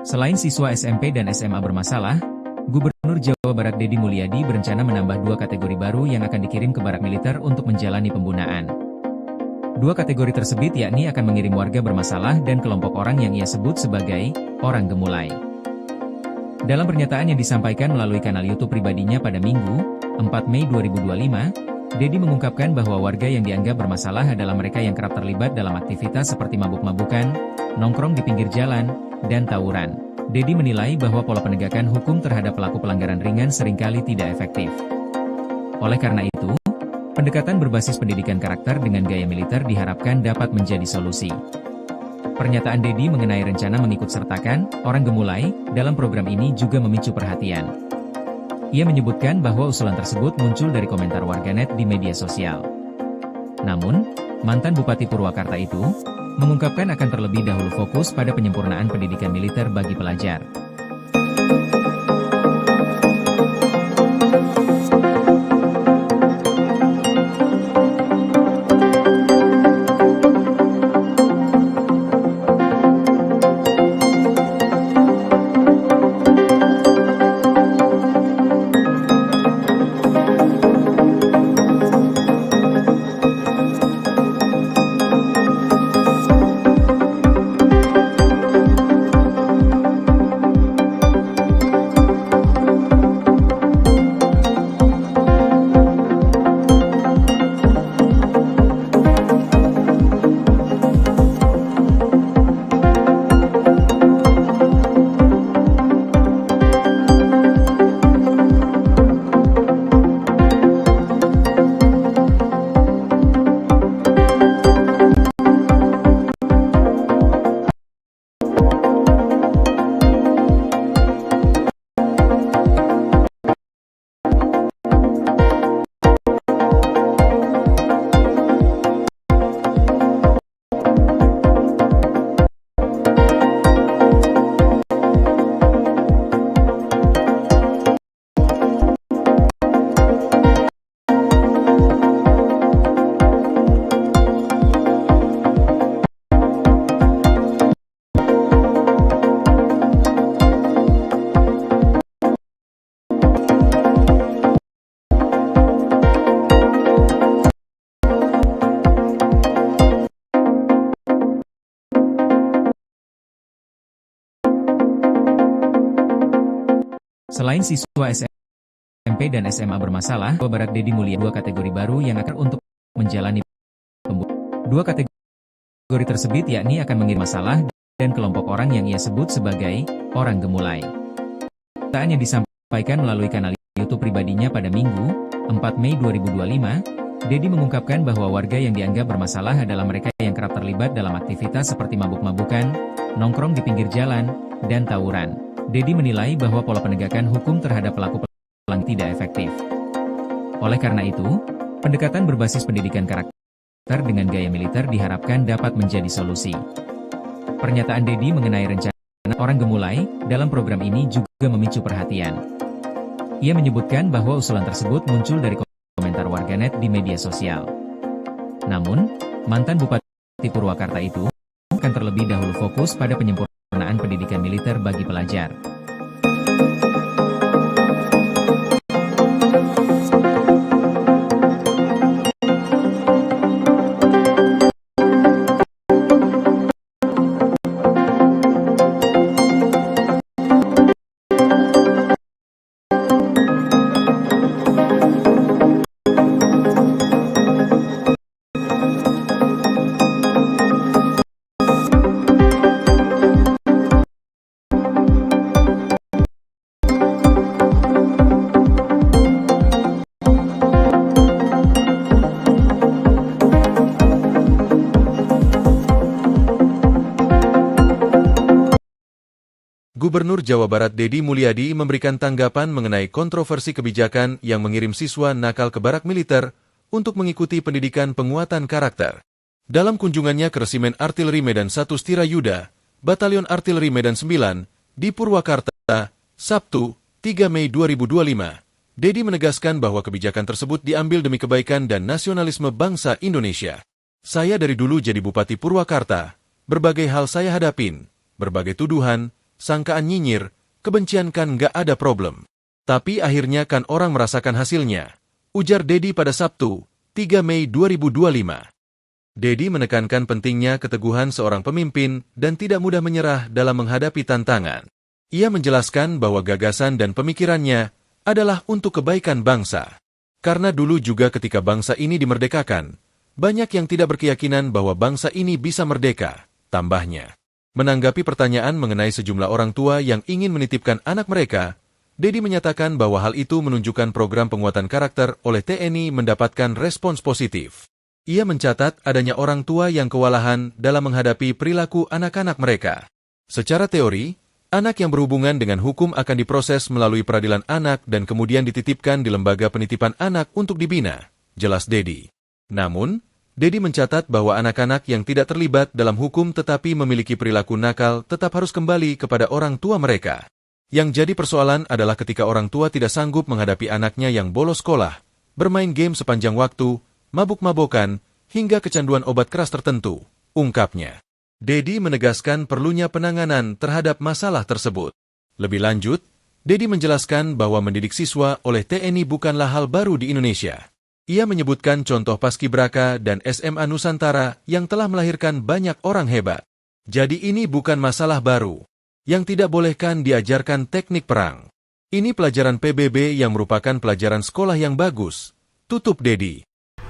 Selain siswa SMP dan SMA bermasalah, Gubernur Jawa Barat Deddy Mulyadi berencana menambah 2 kategori baru yang akan dikirim ke barak militer untuk menjalani pembunaan. 2 kategori tersebut yakni akan mengirim warga bermasalah dan kelompok orang yang ia sebut sebagai orang gemulai. Dalam pernyataan yang disampaikan melalui kanal YouTube pribadinya pada Minggu, 4 Mei 2025, Deddy mengungkapkan bahwa warga yang dianggap bermasalah adalah mereka yang kerap terlibat dalam aktivitas seperti mabuk-mabukan, nongkrong di pinggir jalan, dan tawuran. Deddy menilai bahwa pola penegakan hukum terhadap pelaku pelanggaran ringan seringkali tidak efektif. Oleh karena itu, pendekatan berbasis pendidikan karakter dengan gaya militer diharapkan dapat menjadi solusi. Pernyataan Deddy mengenai rencana mengikutsertakan orang gemulai dalam program ini juga memicu perhatian. Ia menyebutkan bahwa usulan tersebut muncul dari komentar warganet di media sosial. Namun, mantan Bupati Purwakarta itu mengungkapkan akan terlebih dahulu fokus pada penyempurnaan pendidikan militer bagi pelajar. Selain siswa SMP dan SMA bermasalah, Jawa Barat Deddy Mulyadi 2 kategori baru yang akan untuk menjalani pembunaan. 2 kategori tersebut yakni akan mengirim masalah dan kelompok orang yang ia sebut sebagai orang gemulai. Pernyataan yang disampaikan melalui kanal YouTube pribadinya pada Minggu, 4 Mei 2025, Deddy mengungkapkan bahwa warga yang dianggap bermasalah adalah mereka yang kerap terlibat dalam aktivitas seperti mabuk-mabukan, nongkrong di pinggir jalan, dan tawuran. Deddy menilai bahwa pola penegakan hukum terhadap pelaku pelanggaran tidak efektif. Oleh karena itu, pendekatan berbasis pendidikan karakter dengan gaya militer diharapkan dapat menjadi solusi. Pernyataan Deddy mengenai rencana orang gemulai dalam program ini juga memicu perhatian. Ia menyebutkan bahwa usulan tersebut muncul dari komentar warganet di media sosial. Namun, mantan Bupati Purwakarta itu akan terlebih dahulu fokus pada penyempurnaan pendidikan militer bagi pelajar. Gubernur Jawa Barat Deddy Mulyadi memberikan tanggapan mengenai kontroversi kebijakan yang mengirim siswa nakal ke barak militer untuk mengikuti pendidikan penguatan karakter. Dalam kunjungannya ke Resimen Artileri Medan 1 Stirayuda, Batalion Artileri Medan 9, di Purwakarta, Sabtu, 3 Mei 2025, Deddy menegaskan bahwa kebijakan tersebut diambil demi kebaikan dan nasionalisme bangsa Indonesia. Saya dari dulu jadi Bupati Purwakarta, berbagai hal saya hadapin, berbagai tuduhan, sangkaan nyinyir, kebencian kan nggak ada problem. Tapi akhirnya kan orang merasakan hasilnya, ujar Dedi pada Sabtu, 3 Mei 2025. Dedi menekankan pentingnya keteguhan seorang pemimpin dan tidak mudah menyerah dalam menghadapi tantangan. Ia menjelaskan bahwa gagasan dan pemikirannya adalah untuk kebaikan bangsa. Karena dulu juga ketika bangsa ini dimerdekakan, banyak yang tidak berkeyakinan bahwa bangsa ini bisa merdeka, tambahnya. Menanggapi pertanyaan mengenai sejumlah orang tua yang ingin menitipkan anak mereka, Dedi menyatakan bahwa hal itu menunjukkan program penguatan karakter oleh TNI mendapatkan respons positif. Ia mencatat adanya orang tua yang kewalahan dalam menghadapi perilaku anak-anak mereka. Secara teori, anak yang berhubungan dengan hukum akan diproses melalui peradilan anak dan kemudian dititipkan di lembaga penitipan anak untuk dibina, jelas Dedi. Namun, Dedi mencatat bahwa anak-anak yang tidak terlibat dalam hukum tetapi memiliki perilaku nakal tetap harus kembali kepada orang tua mereka. Yang jadi persoalan adalah ketika orang tua tidak sanggup menghadapi anaknya yang bolos sekolah, bermain game sepanjang waktu, mabuk-mabokan, hingga kecanduan obat keras tertentu, ungkapnya. Dedi menegaskan perlunya penanganan terhadap masalah tersebut. Lebih lanjut, Dedi menjelaskan bahwa mendidik siswa oleh TNI bukanlah hal baru di Indonesia. Ia menyebutkan contoh Paskibraka dan SMA Nusantara yang telah melahirkan banyak orang hebat. Jadi ini bukan masalah baru. Yang tidak bolehkan diajarkan teknik perang. Ini pelajaran PBB yang merupakan pelajaran sekolah yang bagus, tutup Dedi.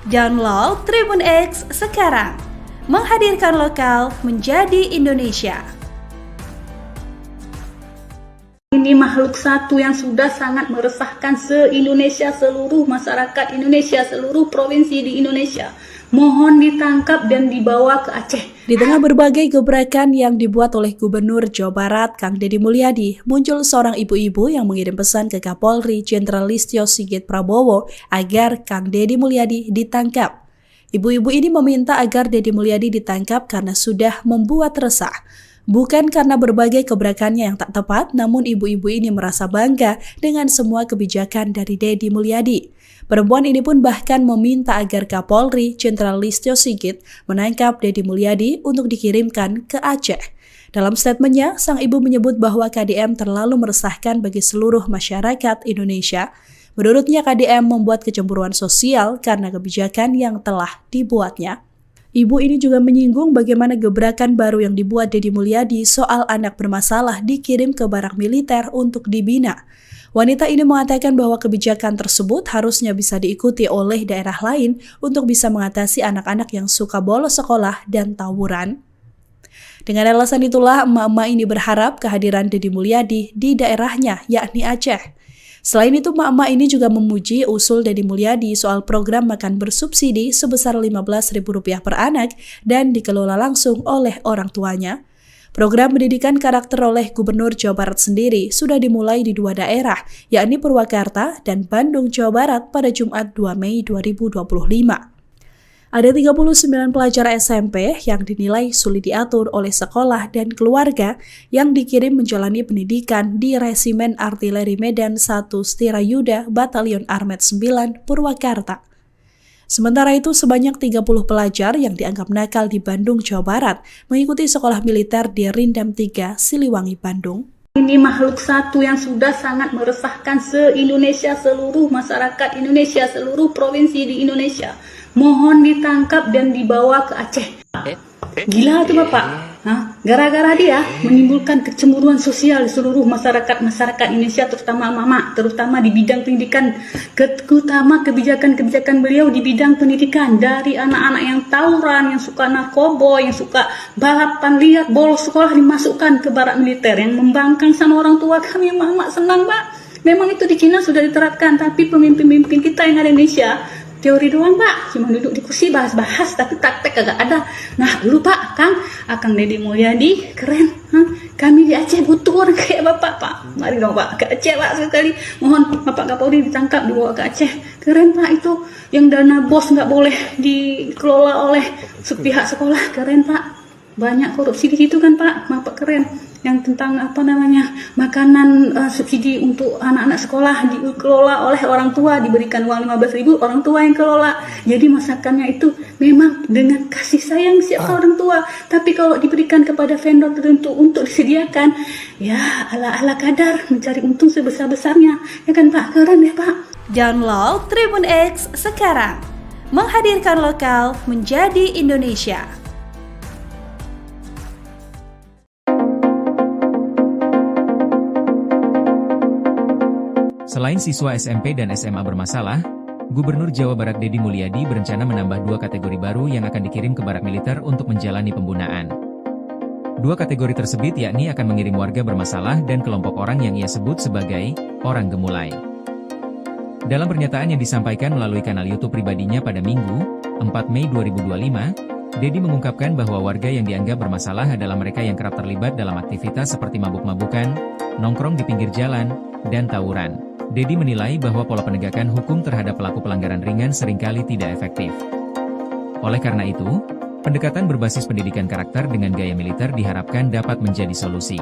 Download Tribun X sekarang. Menghadirkan lokal menjadi Indonesia. Ini makhluk satu yang sudah sangat meresahkan se-Indonesia, seluruh masyarakat Indonesia, seluruh provinsi di Indonesia. Mohon ditangkap dan dibawa ke Aceh. Di tengah berbagai gebrakan yang dibuat oleh Gubernur Jawa Barat, Kang Deddy Mulyadi, muncul seorang ibu-ibu yang mengirim pesan ke Kapolri Jenderal Listio Sigit Prabowo agar Kang Deddy Mulyadi ditangkap. Ibu-ibu ini meminta agar Deddy Mulyadi ditangkap karena sudah membuat resah. Bukan karena berbagai gebrakannya yang tak tepat, namun ibu-ibu ini merasa bangga dengan semua kebijakan dari Deddy Mulyadi. Perempuan ini pun bahkan meminta agar Kapolri Jenderal Listio Sigit menangkap Deddy Mulyadi untuk dikirimkan ke Aceh. Dalam statementnya, sang ibu menyebut bahwa KDM terlalu meresahkan bagi seluruh masyarakat Indonesia. Menurutnya, KDM membuat kecemburuan sosial karena kebijakan yang telah dibuatnya. Ibu ini juga menyinggung bagaimana gebrakan baru yang dibuat Deddy Mulyadi soal anak bermasalah dikirim ke barak militer untuk dibina. Wanita ini mengatakan bahwa kebijakan tersebut harusnya bisa diikuti oleh daerah lain untuk bisa mengatasi anak-anak yang suka bolos sekolah dan tawuran. Dengan alasan itulah, emak-emak ini berharap kehadiran Deddy Mulyadi di daerahnya, yakni Aceh. Selain itu, emak-emak ini juga memuji usul Deddy Mulyadi soal program makan bersubsidi sebesar Rp15.000 per anak dan dikelola langsung oleh orang tuanya. Program pendidikan karakter oleh Gubernur Jawa Barat sendiri sudah dimulai di 2 daerah, yakni Purwakarta dan Bandung, Jawa Barat pada Jumat 2 Mei 2025. Ada 39 pelajar SMP yang dinilai sulit diatur oleh sekolah dan keluarga yang dikirim menjalani pendidikan di Resimen Artileri Medan 1 Stirayuda Batalion Armet 9 Purwakarta. Sementara itu, sebanyak 30 pelajar yang dianggap nakal di Bandung, Jawa Barat mengikuti sekolah militer di Rindam 3, Siliwangi, Bandung. Ini makhluk satu yang sudah sangat meresahkan se-Indonesia, seluruh masyarakat Indonesia, seluruh provinsi di Indonesia. Mohon ditangkap dan dibawa ke Aceh. Gila tuh Bapak. Gara-gara dia menimbulkan kecemburuan sosial di seluruh masyarakat Indonesia, terutama mama, terutama di bidang pendidikan, terutama kebijakan-kebijakan beliau di bidang pendidikan, dari anak-anak yang tawuran, yang suka narkoba, yang suka balapan liar, bolos sekolah dimasukkan ke barak militer, yang membangkang sama orang tua kami. Mama senang Pak. Memang itu di Cina sudah diterapkan, tapi pemimpin-pemimpin kita yang ada di Indonesia teori doang Pak, cuma duduk di kursi bahas-bahas tapi praktek kagak ada. Nah dulu Pak, Akang Deddy Mulyadi keren. Kami di Aceh butuh orang kayak Bapak Pak. Mari dong Pak ke Aceh Pak sekali. Mohon Bapak Kapolri ditangkap dibawa ke Aceh. Keren Pak itu, yang dana bos nggak boleh dikelola oleh sepihak sekolah. Keren Pak. banyak korupsi di situ kan Pak, Pak keren. Yang tentang makanan subsidi untuk anak-anak sekolah dikelola oleh orang tua, diberikan uang 15.000, orang tua yang kelola. Jadi masakannya itu memang dengan kasih sayang siapa orang tua. Tapi kalau diberikan kepada vendor tertentu untuk disediakan, ya ala-ala kadar mencari untung sebesar-besarnya. Ya kan Pak, keren ya Pak. Download Tribun X sekarang. Menghadirkan lokal menjadi Indonesia. Selain siswa SMP dan SMA bermasalah, Gubernur Jawa Barat Deddy Mulyadi berencana menambah 2 kategori baru yang akan dikirim ke barak militer untuk menjalani pembunaan. 2 kategori tersebut yakni akan mengirim warga bermasalah dan kelompok orang yang ia sebut sebagai orang gemulai. Dalam pernyataan yang disampaikan melalui kanal YouTube pribadinya pada Minggu, 4 Mei 2025, Deddy mengungkapkan bahwa warga yang dianggap bermasalah adalah mereka yang kerap terlibat dalam aktivitas seperti mabuk-mabukan, nongkrong di pinggir jalan, dan tawuran. Deddy menilai bahwa pola penegakan hukum terhadap pelaku pelanggaran ringan seringkali tidak efektif. Oleh karena itu, pendekatan berbasis pendidikan karakter dengan gaya militer diharapkan dapat menjadi solusi.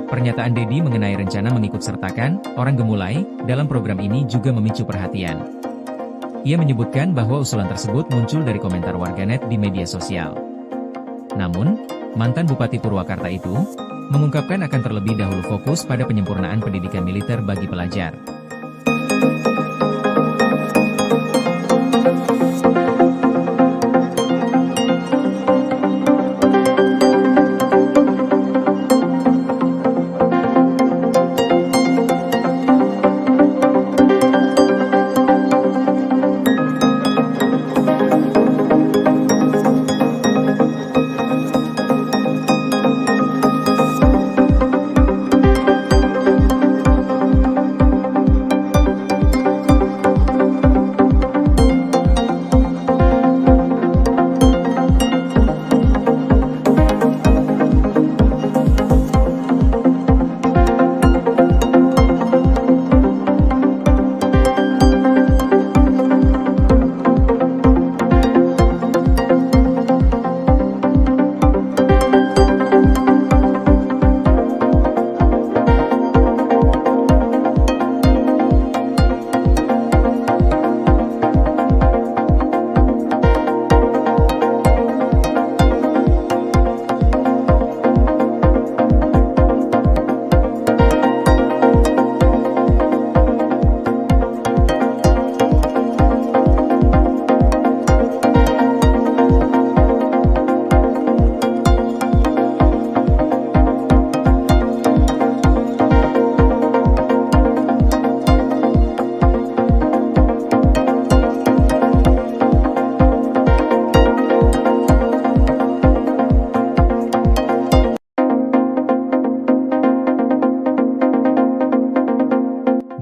Pernyataan Deddy mengenai rencana mengikutsertakan orang gemulai dalam program ini juga memicu perhatian. Ia menyebutkan bahwa usulan tersebut muncul dari komentar warganet di media sosial. Namun, mantan Bupati Purwakarta itu mengungkapkan akan terlebih dahulu fokus pada penyempurnaan pendidikan militer bagi pelajar.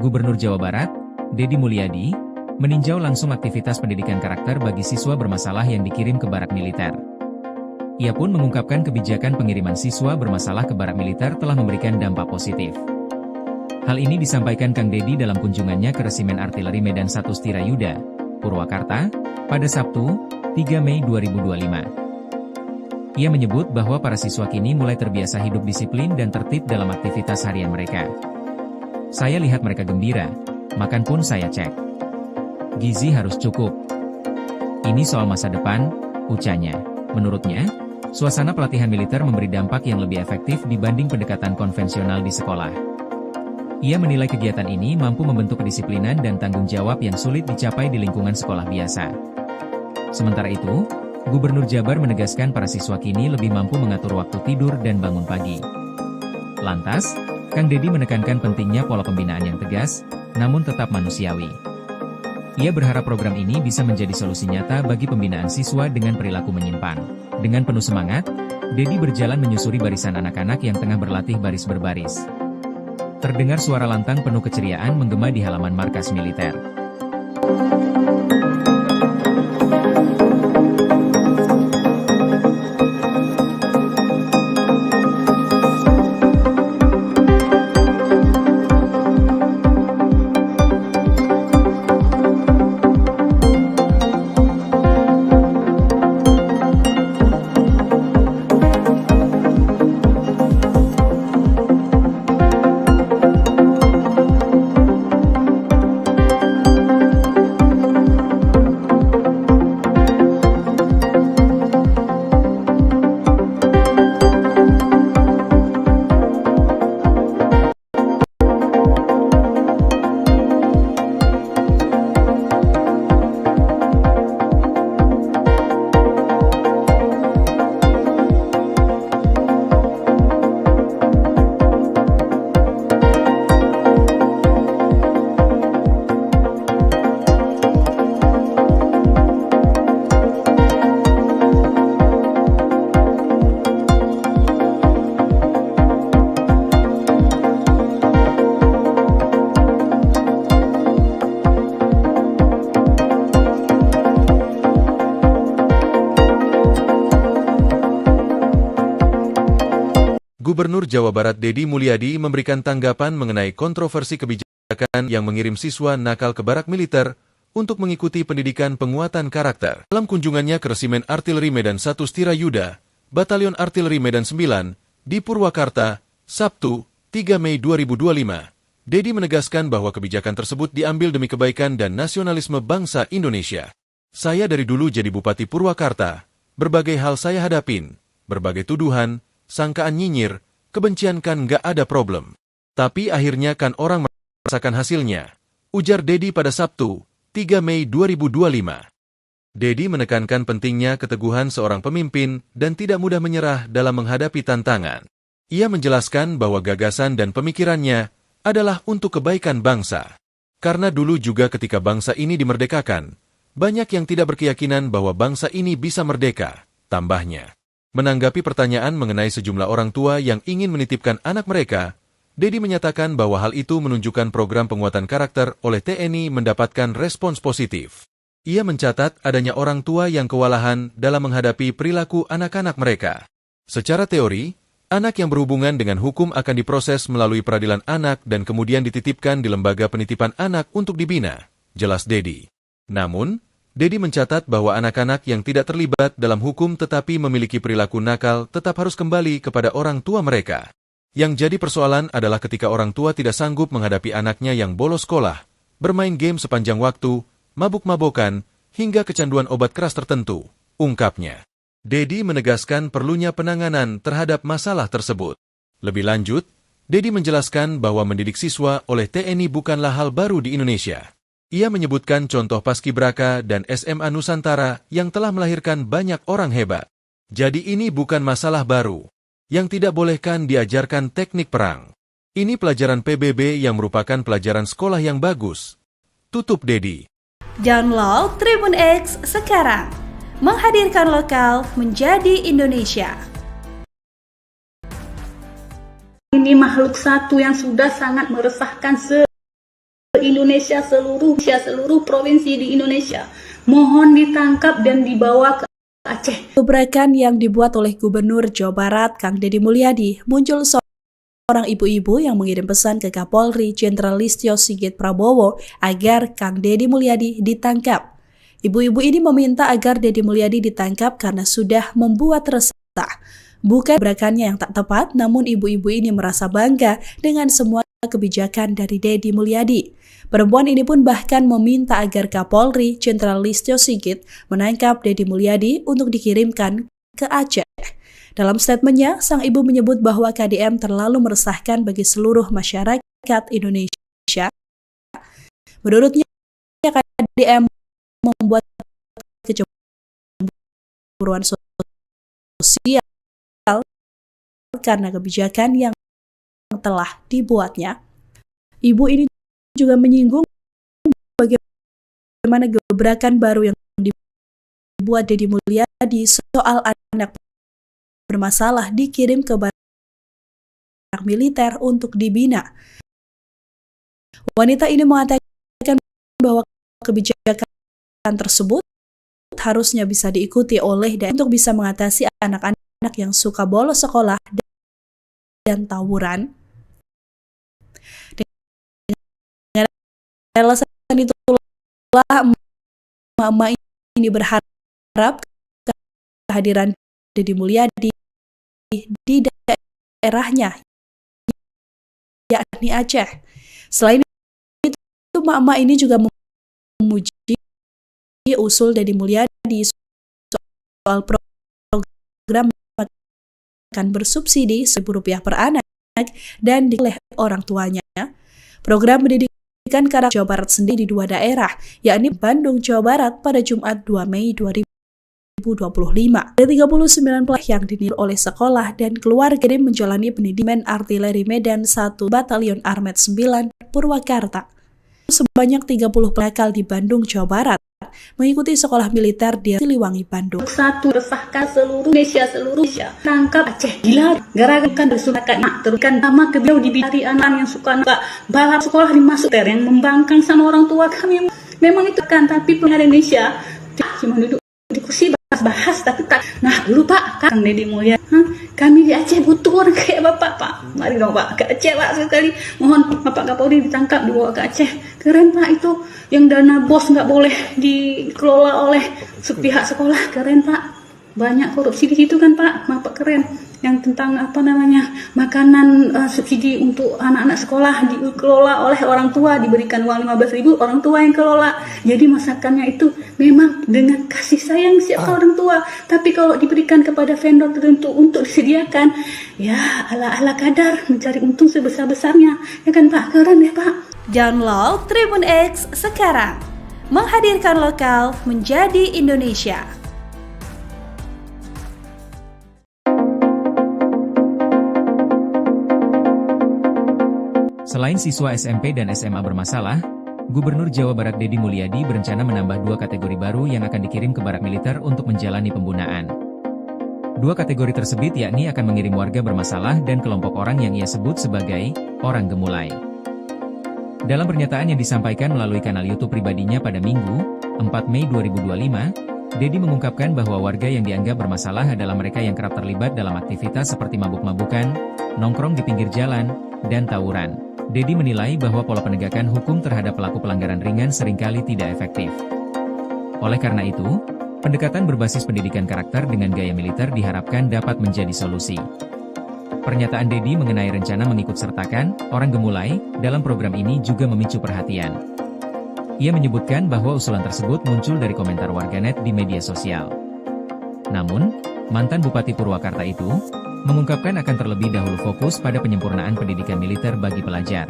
Gubernur Jawa Barat, Deddy Mulyadi, meninjau langsung aktivitas pendidikan karakter bagi siswa bermasalah yang dikirim ke barak militer. Ia pun mengungkapkan kebijakan pengiriman siswa bermasalah ke barak militer telah memberikan dampak positif. Hal ini disampaikan Kang Deddy dalam kunjungannya ke Resimen Artileri Medan 1 Stirayuda, Purwakarta, pada Sabtu, 3 Mei 2025. Ia menyebut bahwa para siswa kini mulai terbiasa hidup disiplin dan tertib dalam aktivitas harian mereka. Saya lihat mereka gembira, makan pun saya cek. Gizi harus cukup. Ini soal masa depan, ucapnya. Menurutnya, suasana pelatihan militer memberi dampak yang lebih efektif dibanding pendekatan konvensional di sekolah. Ia menilai kegiatan ini mampu membentuk kedisiplinan dan tanggung jawab yang sulit dicapai di lingkungan sekolah biasa. Sementara itu, Gubernur Jabar menegaskan para siswa kini lebih mampu mengatur waktu tidur dan bangun pagi. Lantas, Kang Deddy menekankan pentingnya pola pembinaan yang tegas, namun tetap manusiawi. Ia berharap program ini bisa menjadi solusi nyata bagi pembinaan siswa dengan perilaku menyimpan. Dengan penuh semangat, Deddy berjalan menyusuri barisan anak-anak yang tengah berlatih baris berbaris. Terdengar suara lantang penuh keceriaan menggema di halaman markas militer. Gubernur Jawa Barat Deddy Mulyadi memberikan tanggapan mengenai kontroversi kebijakan yang mengirim siswa nakal ke barak militer untuk mengikuti pendidikan penguatan karakter. Dalam kunjungannya ke Resimen Artileri Medan 1 Stirayuda, Batalion Artileri Medan 9, di Purwakarta, Sabtu, 3 Mei 2025, Deddy menegaskan bahwa kebijakan tersebut diambil demi kebaikan dan nasionalisme bangsa Indonesia. Saya dari dulu jadi Bupati Purwakarta, berbagai hal saya hadapin, berbagai tuduhan, sangkaan nyinyir, kebencian kan nggak ada problem. Tapi akhirnya kan orang merasakan hasilnya, ujar Deddy pada Sabtu, 3 Mei 2025. Deddy menekankan pentingnya keteguhan seorang pemimpin dan tidak mudah menyerah dalam menghadapi tantangan. Ia menjelaskan bahwa gagasan dan pemikirannya adalah untuk kebaikan bangsa. Karena dulu juga ketika bangsa ini dimerdekakan, banyak yang tidak berkeyakinan bahwa bangsa ini bisa merdeka, tambahnya. Menanggapi pertanyaan mengenai sejumlah orang tua yang ingin menitipkan anak mereka, Deddy menyatakan bahwa hal itu menunjukkan program penguatan karakter oleh TNI mendapatkan respons positif. Ia mencatat adanya orang tua yang kewalahan dalam menghadapi perilaku anak-anak mereka. Secara teori, anak yang berhubungan dengan hukum akan diproses melalui peradilan anak dan kemudian dititipkan di lembaga penitipan anak untuk dibina, jelas Deddy. Namun, Deddy mencatat bahwa anak-anak yang tidak terlibat dalam hukum tetapi memiliki perilaku nakal tetap harus kembali kepada orang tua mereka. Yang jadi persoalan adalah ketika orang tua tidak sanggup menghadapi anaknya yang bolos sekolah, bermain game sepanjang waktu, mabuk-mabokan, hingga kecanduan obat keras tertentu, ungkapnya. Deddy menegaskan perlunya penanganan terhadap masalah tersebut. Lebih lanjut, Deddy menjelaskan bahwa mendidik siswa oleh TNI bukanlah hal baru di Indonesia. Ia menyebutkan contoh Paskibraka dan SMA Nusantara yang telah melahirkan banyak orang hebat. Jadi ini bukan masalah baru. Yang tidak bolehkan diajarkan teknik perang. Ini pelajaran PBB yang merupakan pelajaran sekolah yang bagus. Tutup Deddy. Download Tribun X sekarang. Menghadirkan lokal menjadi Indonesia. Ini makhluk satu yang sudah sangat meresahkan Indonesia seluruh provinsi di Indonesia. Mohon ditangkap dan dibawa ke Aceh. Gebrakan yang dibuat oleh Gubernur Jawa Barat Kang Deddy Mulyadi muncul seorang ibu-ibu yang mengirim pesan ke Kapolri Jenderal Listio Sigit Prabowo agar Kang Deddy Mulyadi ditangkap. Ibu-ibu ini meminta agar Deddy Mulyadi ditangkap karena sudah membuat resah. Bukan gebrakannya yang tak tepat, namun ibu-ibu ini merasa bangga dengan semua kebijakan dari Deddy Mulyadi. Perempuan ini pun bahkan meminta agar Kapolri Jenderal Listio Sigit menangkap Deddy Mulyadi untuk dikirimkan ke Aceh. Dalam statementnya, sang ibu menyebut bahwa KDM terlalu meresahkan bagi seluruh masyarakat Indonesia. Menurutnya, KDM membuat kecemburuan sosial karena kebijakan yang telah dibuatnya. Ibu ini juga menyinggung bagaimana gebrakan baru yang dibuat Deddy Mulyadi soal anak bermasalah dikirim ke barak militer untuk dibina. Wanita ini mengatakan bahwa kebijakan tersebut harusnya bisa diikuti oleh dan untuk bisa mengatasi anak-anak yang suka bolos sekolah dan tawuran. Dengan alasan itulah emak-emak ini berharap kehadiran Deddy Mulyadi di daerahnya, yakni Aceh. Selain itu, emak-emak ini juga memuji usul Deddy Mulyadi soal program akan bersubsidi Rp1.000 per anak dan oleh orang tuanya. Program pendidikan karakter Jawa Barat sendiri di 2 daerah, yakni Bandung, Jawa Barat pada Jumat 2 Mei 2025. Ada 39 pelajar yang dinilai oleh sekolah dan keluarga menjalani pendidikan Artileri Medan 1 Batalion Armet 9 Purwakarta. Sebanyak 30 pelakal di Bandung, Jawa Barat mengikuti sekolah militer di Siliwangi, Bandung. Satu resahkan seluruh Indonesia. Tangkap Aceh. Gila, gara-gara kan bersunakan terkan sama ke beliau dibicari anak yang suka balap sekolah dimasuk yang membangkang sama orang tua kami. Memang itu kan, tapi pengen Indonesia cuma duduk di kursi bahas tapi tak. Nah dulu Pak Kang Deddy Mulyadi Kami di Aceh butuh orang kayak Bapak, Pak. Mari dong Pak, ke Aceh Pak sekali. Mohon Bapak Kapolri ditangkap, dibawa ke Aceh. Keren Pak itu. Yang dana BOS nggak boleh dikelola oleh pihak sekolah. Keren Pak. Banyak korupsi di situ kan Pak. Bapak keren. Yang tentang makanan subsidi untuk anak-anak sekolah dikelola oleh orang tua, diberikan uang 15.000, orang tua yang kelola. Jadi masakannya itu memang dengan kasih sayang siapa orang tua. Tapi kalau diberikan kepada vendor tertentu untuk disediakan, ya ala-ala kadar mencari untung sebesar-besarnya. Ya kan Pak, keren ya Pak. Download Tribun X sekarang. Menghadirkan lokal menjadi Indonesia. Selain siswa SMP dan SMA bermasalah, Gubernur Jawa Barat Deddy Mulyadi berencana menambah 2 kategori baru yang akan dikirim ke barak militer untuk menjalani pembunaan. 2 kategori tersebut yakni akan mengirim warga bermasalah dan kelompok orang yang ia sebut sebagai orang gemulai. Dalam pernyataan yang disampaikan melalui kanal YouTube pribadinya pada Minggu, 4 Mei 2025, Deddy mengungkapkan bahwa warga yang dianggap bermasalah adalah mereka yang kerap terlibat dalam aktivitas seperti mabuk-mabukan, nongkrong di pinggir jalan, dan tawuran. Deddy menilai bahwa pola penegakan hukum terhadap pelaku pelanggaran ringan seringkali tidak efektif. Oleh karena itu, pendekatan berbasis pendidikan karakter dengan gaya militer diharapkan dapat menjadi solusi. Pernyataan Deddy mengenai rencana mengikutsertakan orang gemulai dalam program ini juga memicu perhatian. Ia menyebutkan bahwa usulan tersebut muncul dari komentar warganet di media sosial. Namun, mantan Bupati Purwakarta itu mengungkapkan akan terlebih dahulu fokus pada penyempurnaan pendidikan militer bagi pelajar.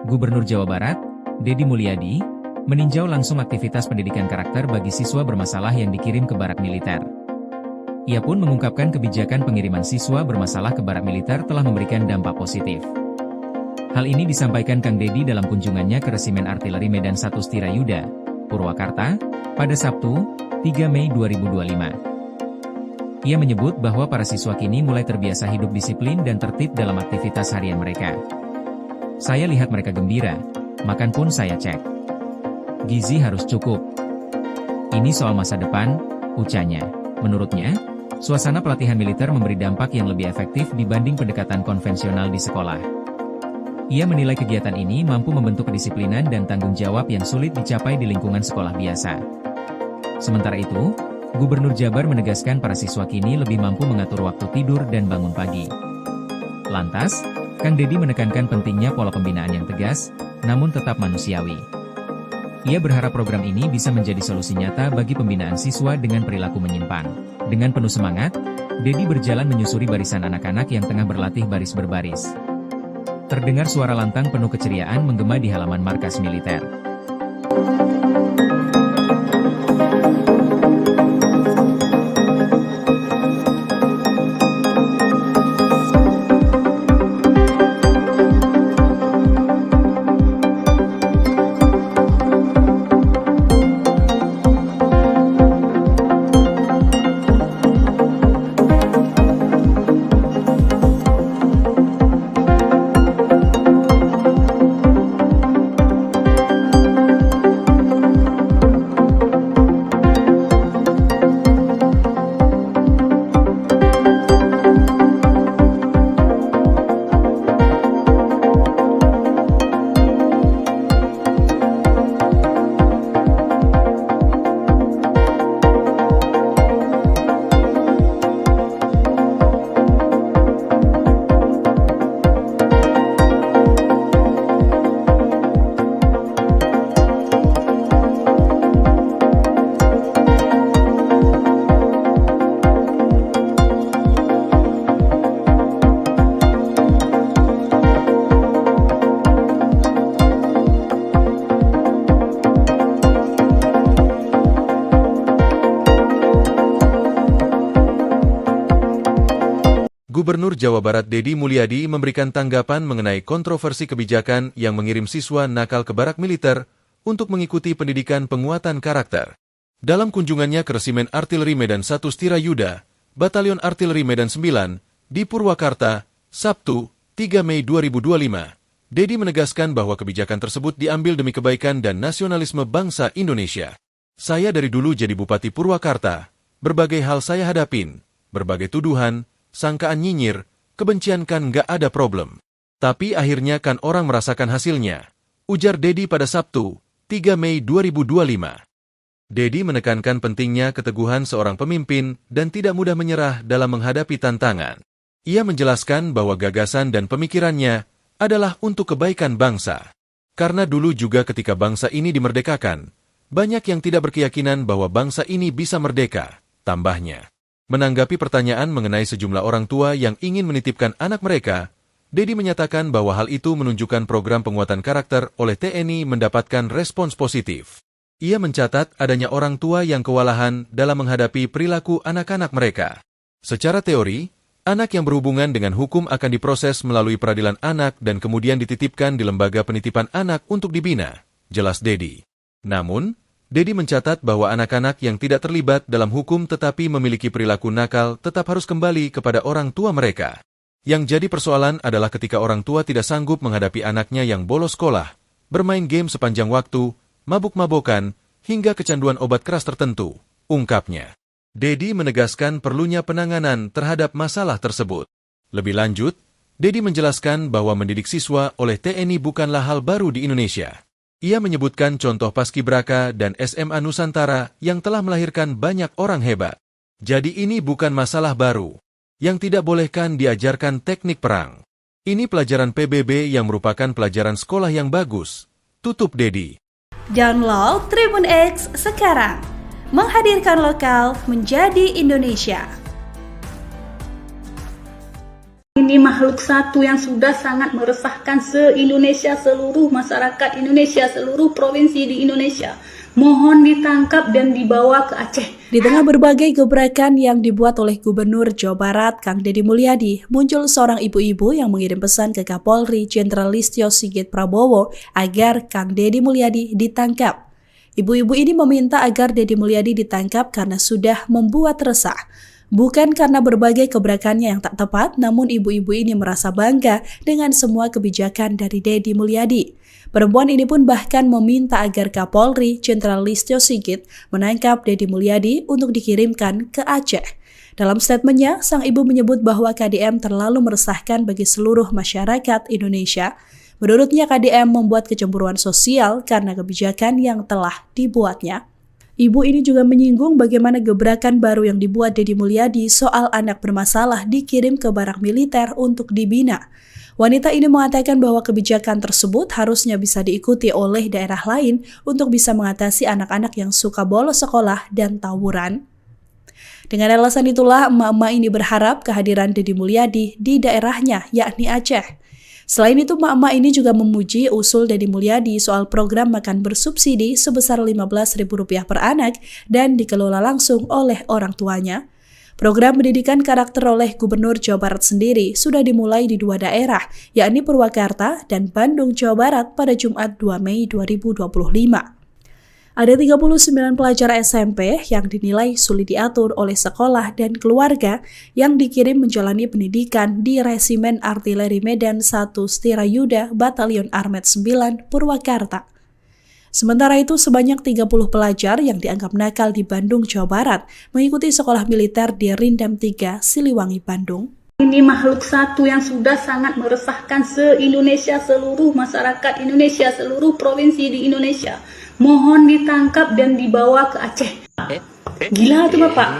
Gubernur Jawa Barat, Deddy Mulyadi, meninjau langsung aktivitas pendidikan karakter bagi siswa bermasalah yang dikirim ke barak militer. Ia pun mengungkapkan kebijakan pengiriman siswa bermasalah ke barak militer telah memberikan dampak positif. Hal ini disampaikan Kang Deddy dalam kunjungannya ke Resimen Artileri Medan 1 Stirayuda, Purwakarta, pada Sabtu, 3 Mei 2025. Ia menyebut bahwa para siswa kini mulai terbiasa hidup disiplin dan tertib dalam aktivitas harian mereka. Saya lihat mereka gembira, makan pun saya cek. Gizi harus cukup. Ini soal masa depan, ucapnya. Menurutnya, suasana pelatihan militer memberi dampak yang lebih efektif dibanding pendekatan konvensional di sekolah. Ia menilai kegiatan ini mampu membentuk kedisiplinan dan tanggung jawab yang sulit dicapai di lingkungan sekolah biasa. Sementara itu, Gubernur Jabar menegaskan para siswa kini lebih mampu mengatur waktu tidur dan bangun pagi. Lantas, Kang Deddy menekankan pentingnya pola pembinaan yang tegas, namun tetap manusiawi. Ia berharap program ini bisa menjadi solusi nyata bagi pembinaan siswa dengan perilaku menyimpang. Dengan penuh semangat, Deddy berjalan menyusuri barisan anak-anak yang tengah berlatih baris berbaris. Terdengar suara lantang penuh keceriaan menggema di halaman markas militer. Gubernur Jawa Barat Deddy Mulyadi memberikan tanggapan mengenai kontroversi kebijakan yang mengirim siswa nakal ke barak militer untuk mengikuti pendidikan penguatan karakter. Dalam kunjungannya ke Resimen Artileri Medan 1 Stirayuda, Batalion Artileri Medan 9, di Purwakarta, Sabtu, 3 Mei 2025, Deddy menegaskan bahwa kebijakan tersebut diambil demi kebaikan dan nasionalisme bangsa Indonesia. Saya dari dulu jadi Bupati Purwakarta, berbagai hal saya hadapin, berbagai tuduhan, sangkaan nyinyir, kebencian kan nggak ada problem. Tapi akhirnya kan orang merasakan hasilnya, ujar Deddy pada Sabtu, 3 Mei 2025. Deddy menekankan pentingnya keteguhan seorang pemimpin dan tidak mudah menyerah dalam menghadapi tantangan. Ia menjelaskan bahwa gagasan dan pemikirannya adalah untuk kebaikan bangsa. Karena dulu juga ketika bangsa ini dimerdekakan, banyak yang tidak berkeyakinan bahwa bangsa ini bisa merdeka, tambahnya. Menanggapi pertanyaan mengenai sejumlah orang tua yang ingin menitipkan anak mereka, Deddy menyatakan bahwa hal itu menunjukkan program penguatan karakter oleh TNI mendapatkan respons positif. Ia mencatat adanya orang tua yang kewalahan dalam menghadapi perilaku anak-anak mereka. Secara teori, anak yang berhubungan dengan hukum akan diproses melalui peradilan anak dan kemudian dititipkan di lembaga penitipan anak untuk dibina, jelas Deddy. Namun, Deddy mencatat bahwa anak-anak yang tidak terlibat dalam hukum tetapi memiliki perilaku nakal tetap harus kembali kepada orang tua mereka. Yang jadi persoalan adalah ketika orang tua tidak sanggup menghadapi anaknya yang bolos sekolah, bermain game sepanjang waktu, mabuk-mabokan, hingga kecanduan obat keras tertentu, ungkapnya. Deddy menegaskan perlunya penanganan terhadap masalah tersebut. Lebih lanjut, Deddy menjelaskan bahwa mendidik siswa oleh TNI bukanlah hal baru di Indonesia. Ia menyebutkan contoh Paskibraka dan SMA Nusantara yang telah melahirkan banyak orang hebat. Jadi ini bukan masalah baru. Yang tidak bolehkan diajarkan teknik perang. Ini pelajaran PBB yang merupakan pelajaran sekolah yang bagus, tutup Deddy. Download Tribun X sekarang. Menghadirkan lokal menjadi Indonesia. Ini makhluk satu yang sudah sangat meresahkan se-Indonesia, seluruh masyarakat Indonesia, seluruh provinsi di Indonesia. Mohon ditangkap dan dibawa ke Aceh. Di tengah berbagai gebrakan yang dibuat oleh Gubernur Jawa Barat, Kang Deddy Mulyadi, muncul seorang ibu-ibu yang mengirim pesan ke Kapolri Jenderal Listio Sigit Prabowo agar Kang Deddy Mulyadi ditangkap. Ibu-ibu ini meminta agar Deddy Mulyadi ditangkap karena sudah membuat resah. Bukan karena berbagai gebrakannya yang tak tepat, namun ibu-ibu ini merasa bangga dengan semua kebijakan dari Deddy Mulyadi. Perempuan ini pun bahkan meminta agar Kapolri Jenderal Listio Sigit menangkap Deddy Mulyadi untuk dikirimkan ke Aceh. Dalam statementnya, sang ibu menyebut bahwa KDM terlalu meresahkan bagi seluruh masyarakat Indonesia. Menurutnya KDM membuat kecemburuan sosial karena kebijakan yang telah dibuatnya. Ibu ini juga menyinggung bagaimana gebrakan baru yang dibuat Deddy Mulyadi soal anak bermasalah dikirim ke barak militer untuk dibina. Wanita ini mengatakan bahwa kebijakan tersebut harusnya bisa diikuti oleh daerah lain untuk bisa mengatasi anak-anak yang suka bolos sekolah dan tawuran. Dengan alasan itulah, emak-emak ini berharap kehadiran Deddy Mulyadi di daerahnya, yakni Aceh. Selain itu, emak-emak ini juga memuji usul Deddy Mulyadi soal program makan bersubsidi sebesar Rp15.000 per anak dan dikelola langsung oleh orang tuanya. Program pendidikan karakter oleh Gubernur Jawa Barat sendiri sudah dimulai di dua daerah, yakni Purwakarta dan Bandung, Jawa Barat pada Jumat 2 Mei 2025. Ada 39 pelajar SMP yang dinilai sulit diatur oleh sekolah dan keluarga yang dikirim menjalani pendidikan di Resimen Artileri Medan 1 Stirayuda Batalion Armet 9 Purwakarta. Sementara itu, sebanyak 30 pelajar yang dianggap nakal di Bandung, Jawa Barat mengikuti sekolah militer di Rindam 3, Siliwangi, Bandung. Ini makhluk satu yang sudah sangat meresahkan se-Indonesia, seluruh masyarakat Indonesia, seluruh provinsi di Indonesia. Mohon ditangkap dan dibawa ke Aceh. Gila tuh Bapak.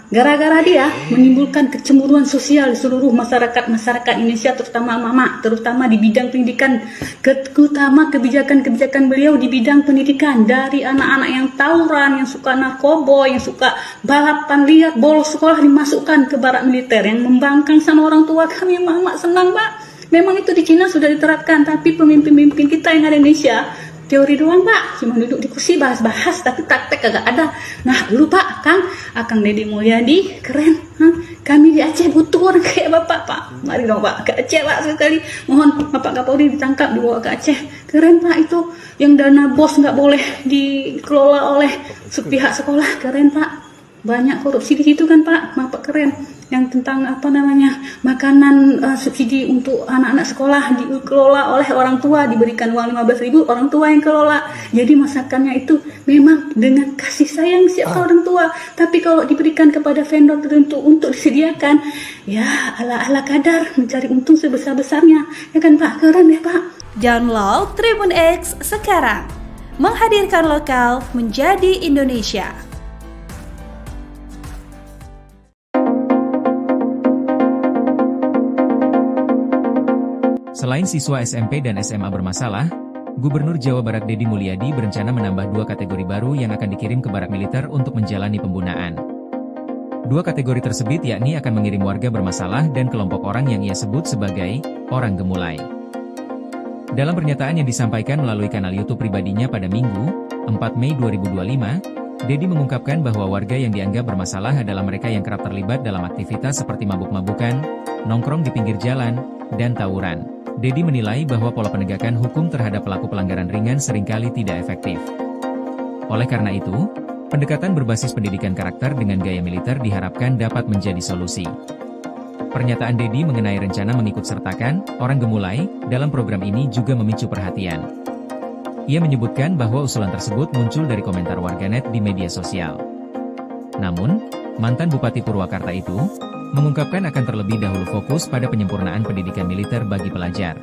Gara-gara dia menimbulkan kecemburuan sosial di seluruh masyarakat Indonesia, terutama mama, terutama di bidang pendidikan, terutama kebijakan-kebijakan beliau di bidang pendidikan, dari anak-anak yang tawuran, yang suka narkoba, yang suka balapan liar, bolos sekolah dimasukkan ke barak militer, yang membangkang sama orang tua kami. Mama senang Pak. Memang itu di Cina sudah diterapkan, tapi pemimpin-pemimpin kita yang ada di Indonesia teori doang Pak, cuma duduk di kursi bahas-bahas tapi praktek kagak ada. Nah dulu Pak, Akang Deddy Mulyadi keren. Kami di Aceh butuh orang kayak Bapak Pak. Mari dong Pak ke Aceh Pak sekali. Mohon Bapak Kapolri ditangkap dibawa ke Aceh. Keren Pak itu, yang dana BOS nggak boleh dikelola oleh pihak sekolah, keren Pak. Banyak korupsi di situ kan Pak, Bapak keren. Yang tentang makanan subsidi untuk anak-anak sekolah dikelola oleh orang tua, diberikan uang 15.000, orang tua yang kelola. Jadi masakannya itu memang dengan kasih sayang siapa orang tua. Tapi kalau diberikan kepada vendor tertentu untuk disediakan, ya ala-ala kadar mencari untung sebesar-besarnya. Ya kan Pak, keren ya Pak. Download Tribun X sekarang. Menghadirkan lokal menjadi Indonesia. Selain siswa SMP dan SMA bermasalah, Gubernur Jawa Barat Deddy Mulyadi berencana menambah 2 kategori baru yang akan dikirim ke barak militer untuk menjalani pembunaan. 2 kategori tersebut yakni akan mengirim warga bermasalah dan kelompok orang yang ia sebut sebagai orang gemulai. Dalam pernyataan yang disampaikan melalui kanal YouTube pribadinya pada Minggu, 4 Mei 2025, Deddy mengungkapkan bahwa warga yang dianggap bermasalah adalah mereka yang kerap terlibat dalam aktivitas seperti mabuk-mabukan, nongkrong di pinggir jalan, dan tawuran. Deddy menilai bahwa pola penegakan hukum terhadap pelaku pelanggaran ringan seringkali tidak efektif. Oleh karena itu, pendekatan berbasis pendidikan karakter dengan gaya militer diharapkan dapat menjadi solusi. Pernyataan Deddy mengenai rencana mengikutsertakan orang gemulai dalam program ini juga memicu perhatian. Ia menyebutkan bahwa usulan tersebut muncul dari komentar warganet di media sosial. Namun, mantan Bupati Purwakarta itu mengungkapkan akan terlebih dahulu fokus pada penyempurnaan pendidikan militer bagi pelajar.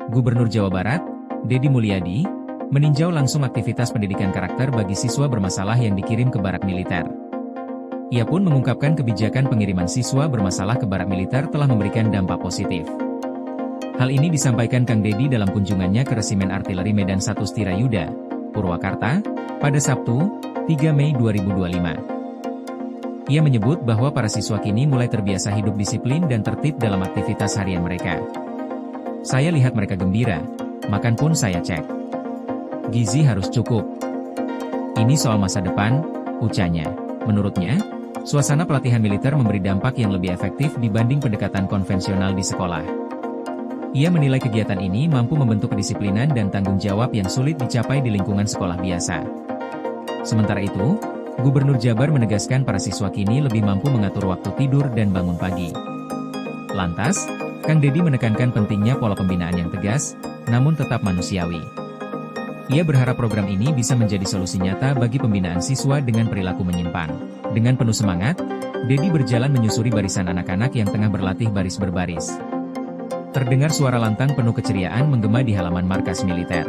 Gubernur Jawa Barat, Deddy Mulyadi, meninjau langsung aktivitas pendidikan karakter bagi siswa bermasalah yang dikirim ke barak militer. Ia pun mengungkapkan kebijakan pengiriman siswa bermasalah ke barak militer telah memberikan dampak positif. Hal ini disampaikan Kang Deddy dalam kunjungannya ke Resimen Artileri Medan 1 Stirayuda, Purwakarta, pada Sabtu, 3 Mei 2025. Ia menyebut bahwa para siswa kini mulai terbiasa hidup disiplin dan tertib dalam aktivitas harian mereka. Saya lihat mereka gembira, makan pun saya cek. Gizi harus cukup. Ini soal masa depan, ucapnya. Menurutnya, suasana pelatihan militer memberi dampak yang lebih efektif dibanding pendekatan konvensional di sekolah. Ia menilai kegiatan ini mampu membentuk kedisiplinan dan tanggung jawab yang sulit dicapai di lingkungan sekolah biasa. Sementara itu, Gubernur Jabar menegaskan para siswa kini lebih mampu mengatur waktu tidur dan bangun pagi. Lantas, Kang Deddy menekankan pentingnya pola pembinaan yang tegas, namun tetap manusiawi. Ia berharap program ini bisa menjadi solusi nyata bagi pembinaan siswa dengan perilaku menyimpang. Dengan penuh semangat, Deddy berjalan menyusuri barisan anak-anak yang tengah berlatih baris berbaris. Terdengar suara lantang penuh keceriaan menggema di halaman markas militer.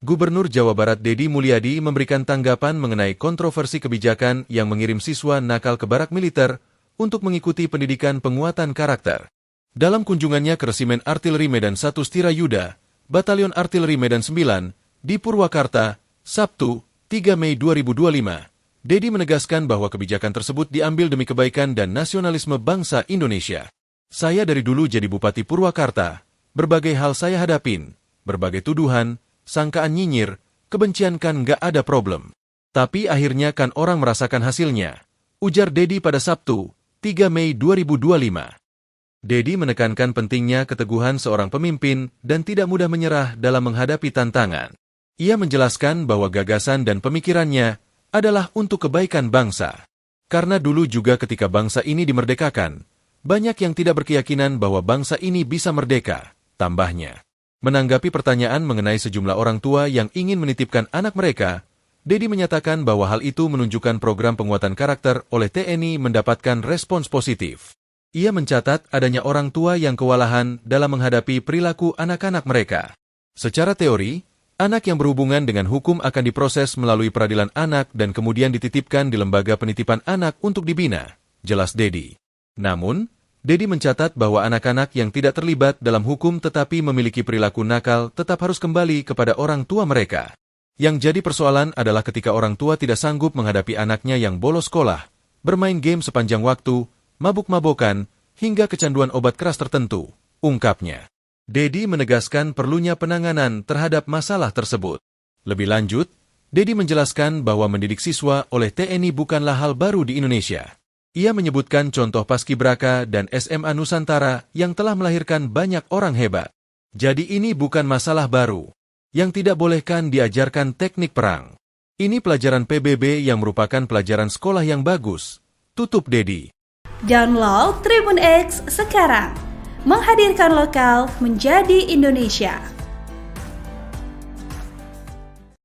Gubernur Jawa Barat Deddy Mulyadi memberikan tanggapan mengenai kontroversi kebijakan yang mengirim siswa nakal ke barak militer untuk mengikuti pendidikan penguatan karakter. Dalam kunjungannya ke Resimen Artileri Medan 1 Stirayuda, Batalion Artileri Medan 9, di Purwakarta, Sabtu, 3 Mei 2025, Deddy menegaskan bahwa kebijakan tersebut diambil demi kebaikan dan nasionalisme bangsa Indonesia. Saya dari dulu jadi Bupati Purwakarta, berbagai hal saya hadapin, berbagai tuduhan, sangkaan nyinyir, kebencian kan nggak ada problem. Tapi akhirnya kan orang merasakan hasilnya, ujar Deddy pada Sabtu, 3 Mei 2025. Deddy menekankan pentingnya keteguhan seorang pemimpin dan tidak mudah menyerah dalam menghadapi tantangan. Ia menjelaskan bahwa gagasan dan pemikirannya adalah untuk kebaikan bangsa. Karena dulu juga ketika bangsa ini dimerdekakan, banyak yang tidak berkeyakinan bahwa bangsa ini bisa merdeka, tambahnya. Menanggapi pertanyaan mengenai sejumlah orang tua yang ingin menitipkan anak mereka, Deddy menyatakan bahwa hal itu menunjukkan program penguatan karakter oleh TNI mendapatkan respons positif. Ia mencatat adanya orang tua yang kewalahan dalam menghadapi perilaku anak-anak mereka. Secara teori, anak yang berhubungan dengan hukum akan diproses melalui peradilan anak dan kemudian dititipkan di lembaga penitipan anak untuk dibina, jelas Deddy. Namun, Deddy mencatat bahwa anak-anak yang tidak terlibat dalam hukum tetapi memiliki perilaku nakal tetap harus kembali kepada orang tua mereka. Yang jadi persoalan adalah ketika orang tua tidak sanggup menghadapi anaknya yang bolos sekolah, bermain game sepanjang waktu, mabuk-mabokan, hingga kecanduan obat keras tertentu, ungkapnya. Deddy menegaskan perlunya penanganan terhadap masalah tersebut. Lebih lanjut, Deddy menjelaskan bahwa mendidik siswa oleh TNI bukanlah hal baru di Indonesia. Ia menyebutkan contoh Paskibraka dan SMA Nusantara yang telah melahirkan banyak orang hebat. Jadi ini bukan masalah baru. Yang tidak bolehkan diajarkan teknik perang. Ini pelajaran PBB yang merupakan pelajaran sekolah yang bagus. Tutup Deddy. Download Tribun X sekarang. Menghadirkan lokal menjadi Indonesia.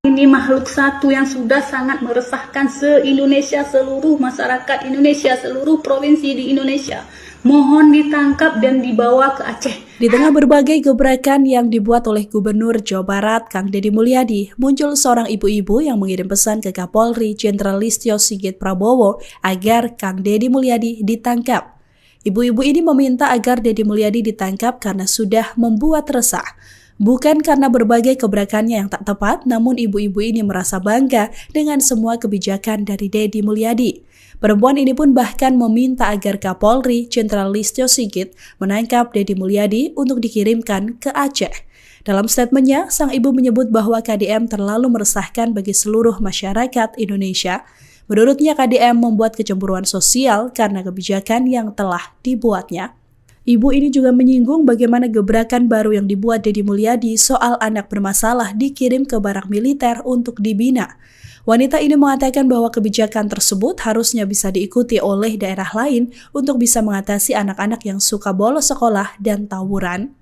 Ini makhluk satu yang sudah sangat meresahkan se-Indonesia, seluruh masyarakat Indonesia, seluruh provinsi di Indonesia. Mohon ditangkap dan dibawa ke Aceh. Di tengah berbagai gebrakan yang dibuat oleh Gubernur Jawa Barat, Kang Deddy Mulyadi, muncul seorang ibu-ibu yang mengirim pesan ke Kapolri Jenderal Listio Sigit Prabowo agar Kang Deddy Mulyadi ditangkap. Ibu-ibu ini meminta agar Deddy Mulyadi ditangkap karena sudah membuat resah. Bukan karena berbagai gebrakannya yang tak tepat, namun ibu-ibu ini merasa bangga dengan semua kebijakan dari Deddy Mulyadi. Perempuan ini pun bahkan meminta agar Kapolri Jenderal Listio Sigit menangkap Deddy Mulyadi untuk dikirimkan ke Aceh. Dalam statementnya, sang ibu menyebut bahwa KDM terlalu meresahkan bagi seluruh masyarakat Indonesia. Menurutnya KDM membuat kecemburuan sosial karena kebijakan yang telah dibuatnya. Ibu ini juga menyinggung bagaimana gebrakan baru yang dibuat Deddy Mulyadi soal anak bermasalah dikirim ke barak militer untuk dibina. Wanita ini mengatakan bahwa kebijakan tersebut harusnya bisa diikuti oleh daerah lain untuk bisa mengatasi anak-anak yang suka bolos sekolah dan tawuran.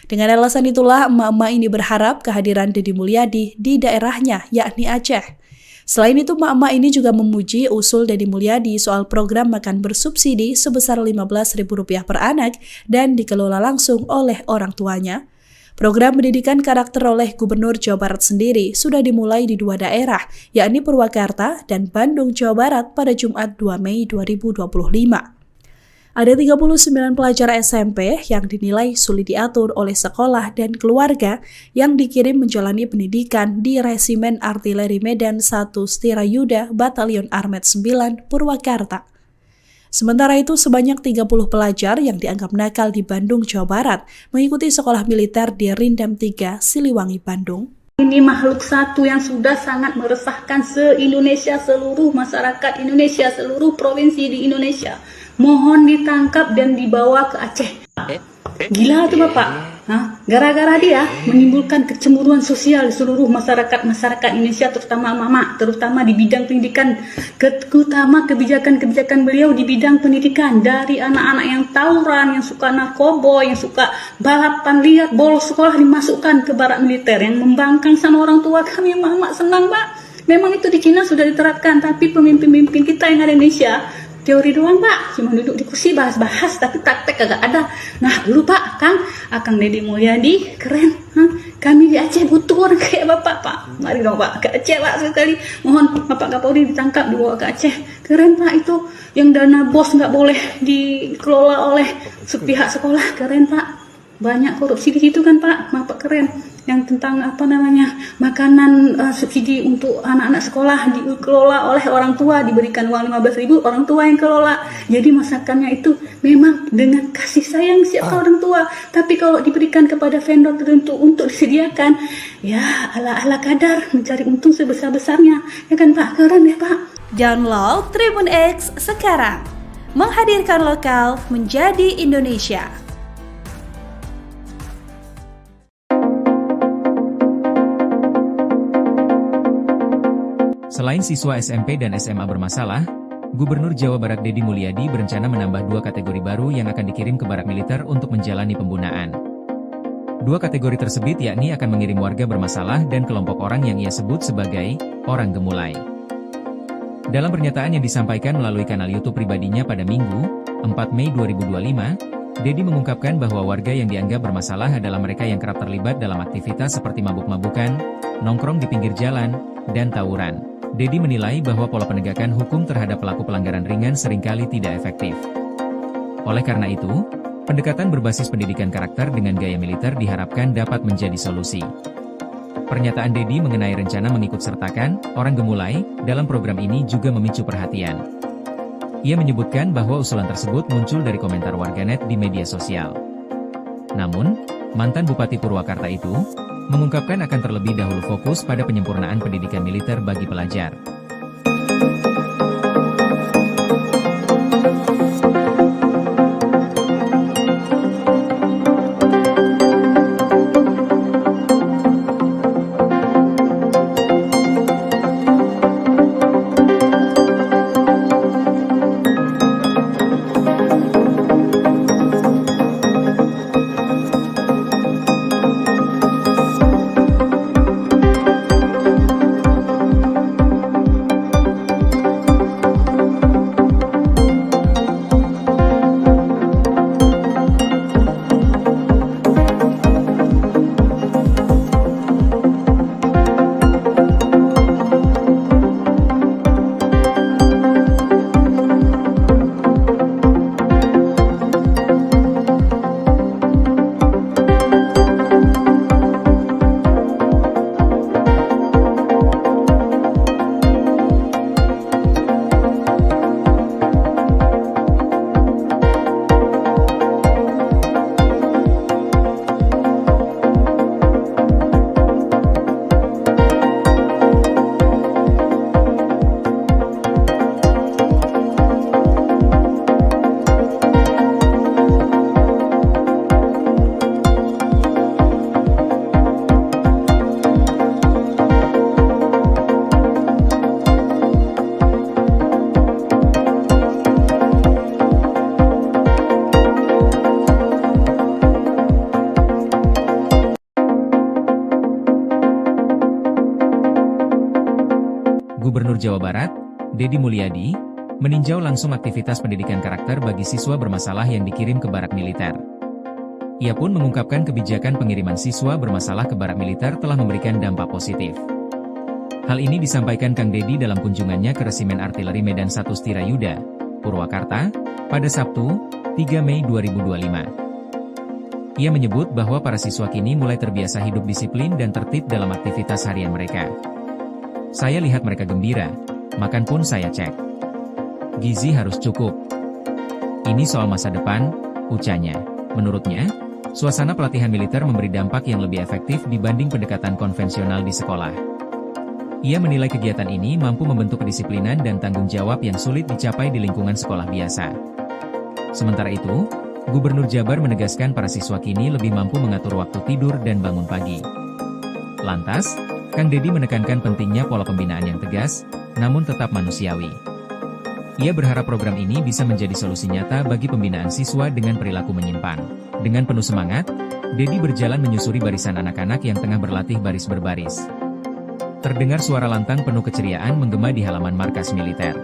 Dengan alasan itulah emak-emak ini berharap kehadiran Deddy Mulyadi di daerahnya, yakni Aceh. Selain itu, emak-emak ini juga memuji usul Deddy Mulyadi soal program makan bersubsidi sebesar Rp15.000 per anak dan dikelola langsung oleh orang tuanya. Program pendidikan karakter oleh Gubernur Jawa Barat sendiri sudah dimulai di 2 daerah, yakni Purwakarta dan Bandung, Jawa Barat pada Jumat 2 Mei 2025. Ada 39 pelajar SMP yang dinilai sulit diatur oleh sekolah dan keluarga yang dikirim menjalani pendidikan di Resimen Artileri Medan 1 Stirayuda Batalion Armet 9 Purwakarta. Sementara itu, sebanyak 30 pelajar yang dianggap nakal di Bandung, Jawa Barat mengikuti sekolah militer di Rindam 3, Siliwangi, Bandung. Ini makhluk satu yang sudah sangat meresahkan se-Indonesia, seluruh masyarakat Indonesia, seluruh provinsi di Indonesia. Mohon ditangkap dan dibawa ke Aceh. Gila tuh Bapak. Gara-gara dia menimbulkan kecemburuan sosial di seluruh masyarakat Indonesia, terutama mama, terutama di bidang pendidikan, terutama kebijakan-kebijakan beliau di bidang pendidikan, dari anak-anak yang tawuran, yang suka narkoba, yang suka balapan liar, bolos sekolah dimasukkan ke barak militer, yang membangkang sama orang tua kami. Mama senang Pak. Memang itu di Cina sudah diterapkan, tapi pemimpin-pemimpin kita yang ada di Indonesia teori doang Pak, cuma duduk di kursi bahas-bahas tapi praktek kagak ada. Nah dulu Pak, Akang Deddy Mulyadi keren, Kami di Aceh butuh orang kayak Bapak, Pak. Mari dong Pak, ke Aceh Pak sekali. Mohon Bapak Kapolri ditangkap, dibawa ke Aceh. Keren Pak itu. Yang dana BOS nggak boleh dikelola oleh pihak sekolah. Keren Pak. Banyak korupsi di situ kan Pak. Bapak keren. Yang tentang makanan subsidi untuk anak-anak sekolah dikelola oleh orang tua, diberikan uang 15.000, orang tua yang kelola. Jadi masakannya itu memang dengan kasih sayang siapa orang tua. Tapi kalau diberikan kepada vendor tertentu untuk disediakan, ya ala-ala kadar mencari untung sebesar-besarnya. Ya kan Pak, keren ya Pak. Download Tribun X sekarang. Menghadirkan lokal menjadi Indonesia. Selain siswa SMP dan SMA bermasalah, Gubernur Jawa Barat Deddy Mulyadi berencana menambah 2 kategori baru yang akan dikirim ke barak militer untuk menjalani pembunaan. 2 kategori tersebut yakni akan mengirim warga bermasalah dan kelompok orang yang ia sebut sebagai orang gemulai. Dalam pernyataan yang disampaikan melalui kanal YouTube pribadinya pada Minggu, 4 Mei 2025, Deddy mengungkapkan bahwa warga yang dianggap bermasalah adalah mereka yang kerap terlibat dalam aktivitas seperti mabuk-mabukan, nongkrong di pinggir jalan, dan tawuran. Deddy menilai bahwa pola penegakan hukum terhadap pelaku pelanggaran ringan seringkali tidak efektif. Oleh karena itu, pendekatan berbasis pendidikan karakter dengan gaya militer diharapkan dapat menjadi solusi. Pernyataan Deddy mengenai rencana mengikutsertakan orang gemulai dalam program ini juga memicu perhatian. Ia menyebutkan bahwa usulan tersebut muncul dari komentar warganet di media sosial. Namun, mantan Bupati Purwakarta itu mengungkapkan akan terlebih dahulu fokus pada penyempurnaan pendidikan militer bagi pelajar. Gubernur Jawa Barat, Deddy Mulyadi, meninjau langsung aktivitas pendidikan karakter bagi siswa bermasalah yang dikirim ke barak militer. Ia pun mengungkapkan kebijakan pengiriman siswa bermasalah ke barak militer telah memberikan dampak positif. Hal ini disampaikan Kang Deddy dalam kunjungannya ke Resimen Artileri Medan 1 Stirayuda, Purwakarta, pada Sabtu, 3 Mei 2025. Ia menyebut bahwa para siswa kini mulai terbiasa hidup disiplin dan tertib dalam aktivitas harian mereka. Saya lihat mereka gembira, makan pun saya cek. Gizi harus cukup. Ini soal masa depan, ucapnya. Menurutnya, suasana pelatihan militer memberi dampak yang lebih efektif dibanding pendekatan konvensional di sekolah. Ia menilai kegiatan ini mampu membentuk kedisiplinan dan tanggung jawab yang sulit dicapai di lingkungan sekolah biasa. Sementara itu, Gubernur Jabar menegaskan para siswa kini lebih mampu mengatur waktu tidur dan bangun pagi. Lantas, Kang Deddy menekankan pentingnya pola pembinaan yang tegas, namun tetap manusiawi. Ia berharap program ini bisa menjadi solusi nyata bagi pembinaan siswa dengan perilaku menyimpan. Dengan penuh semangat, Deddy berjalan menyusuri barisan anak-anak yang tengah berlatih baris berbaris. Terdengar suara lantang penuh keceriaan menggema di halaman markas militer.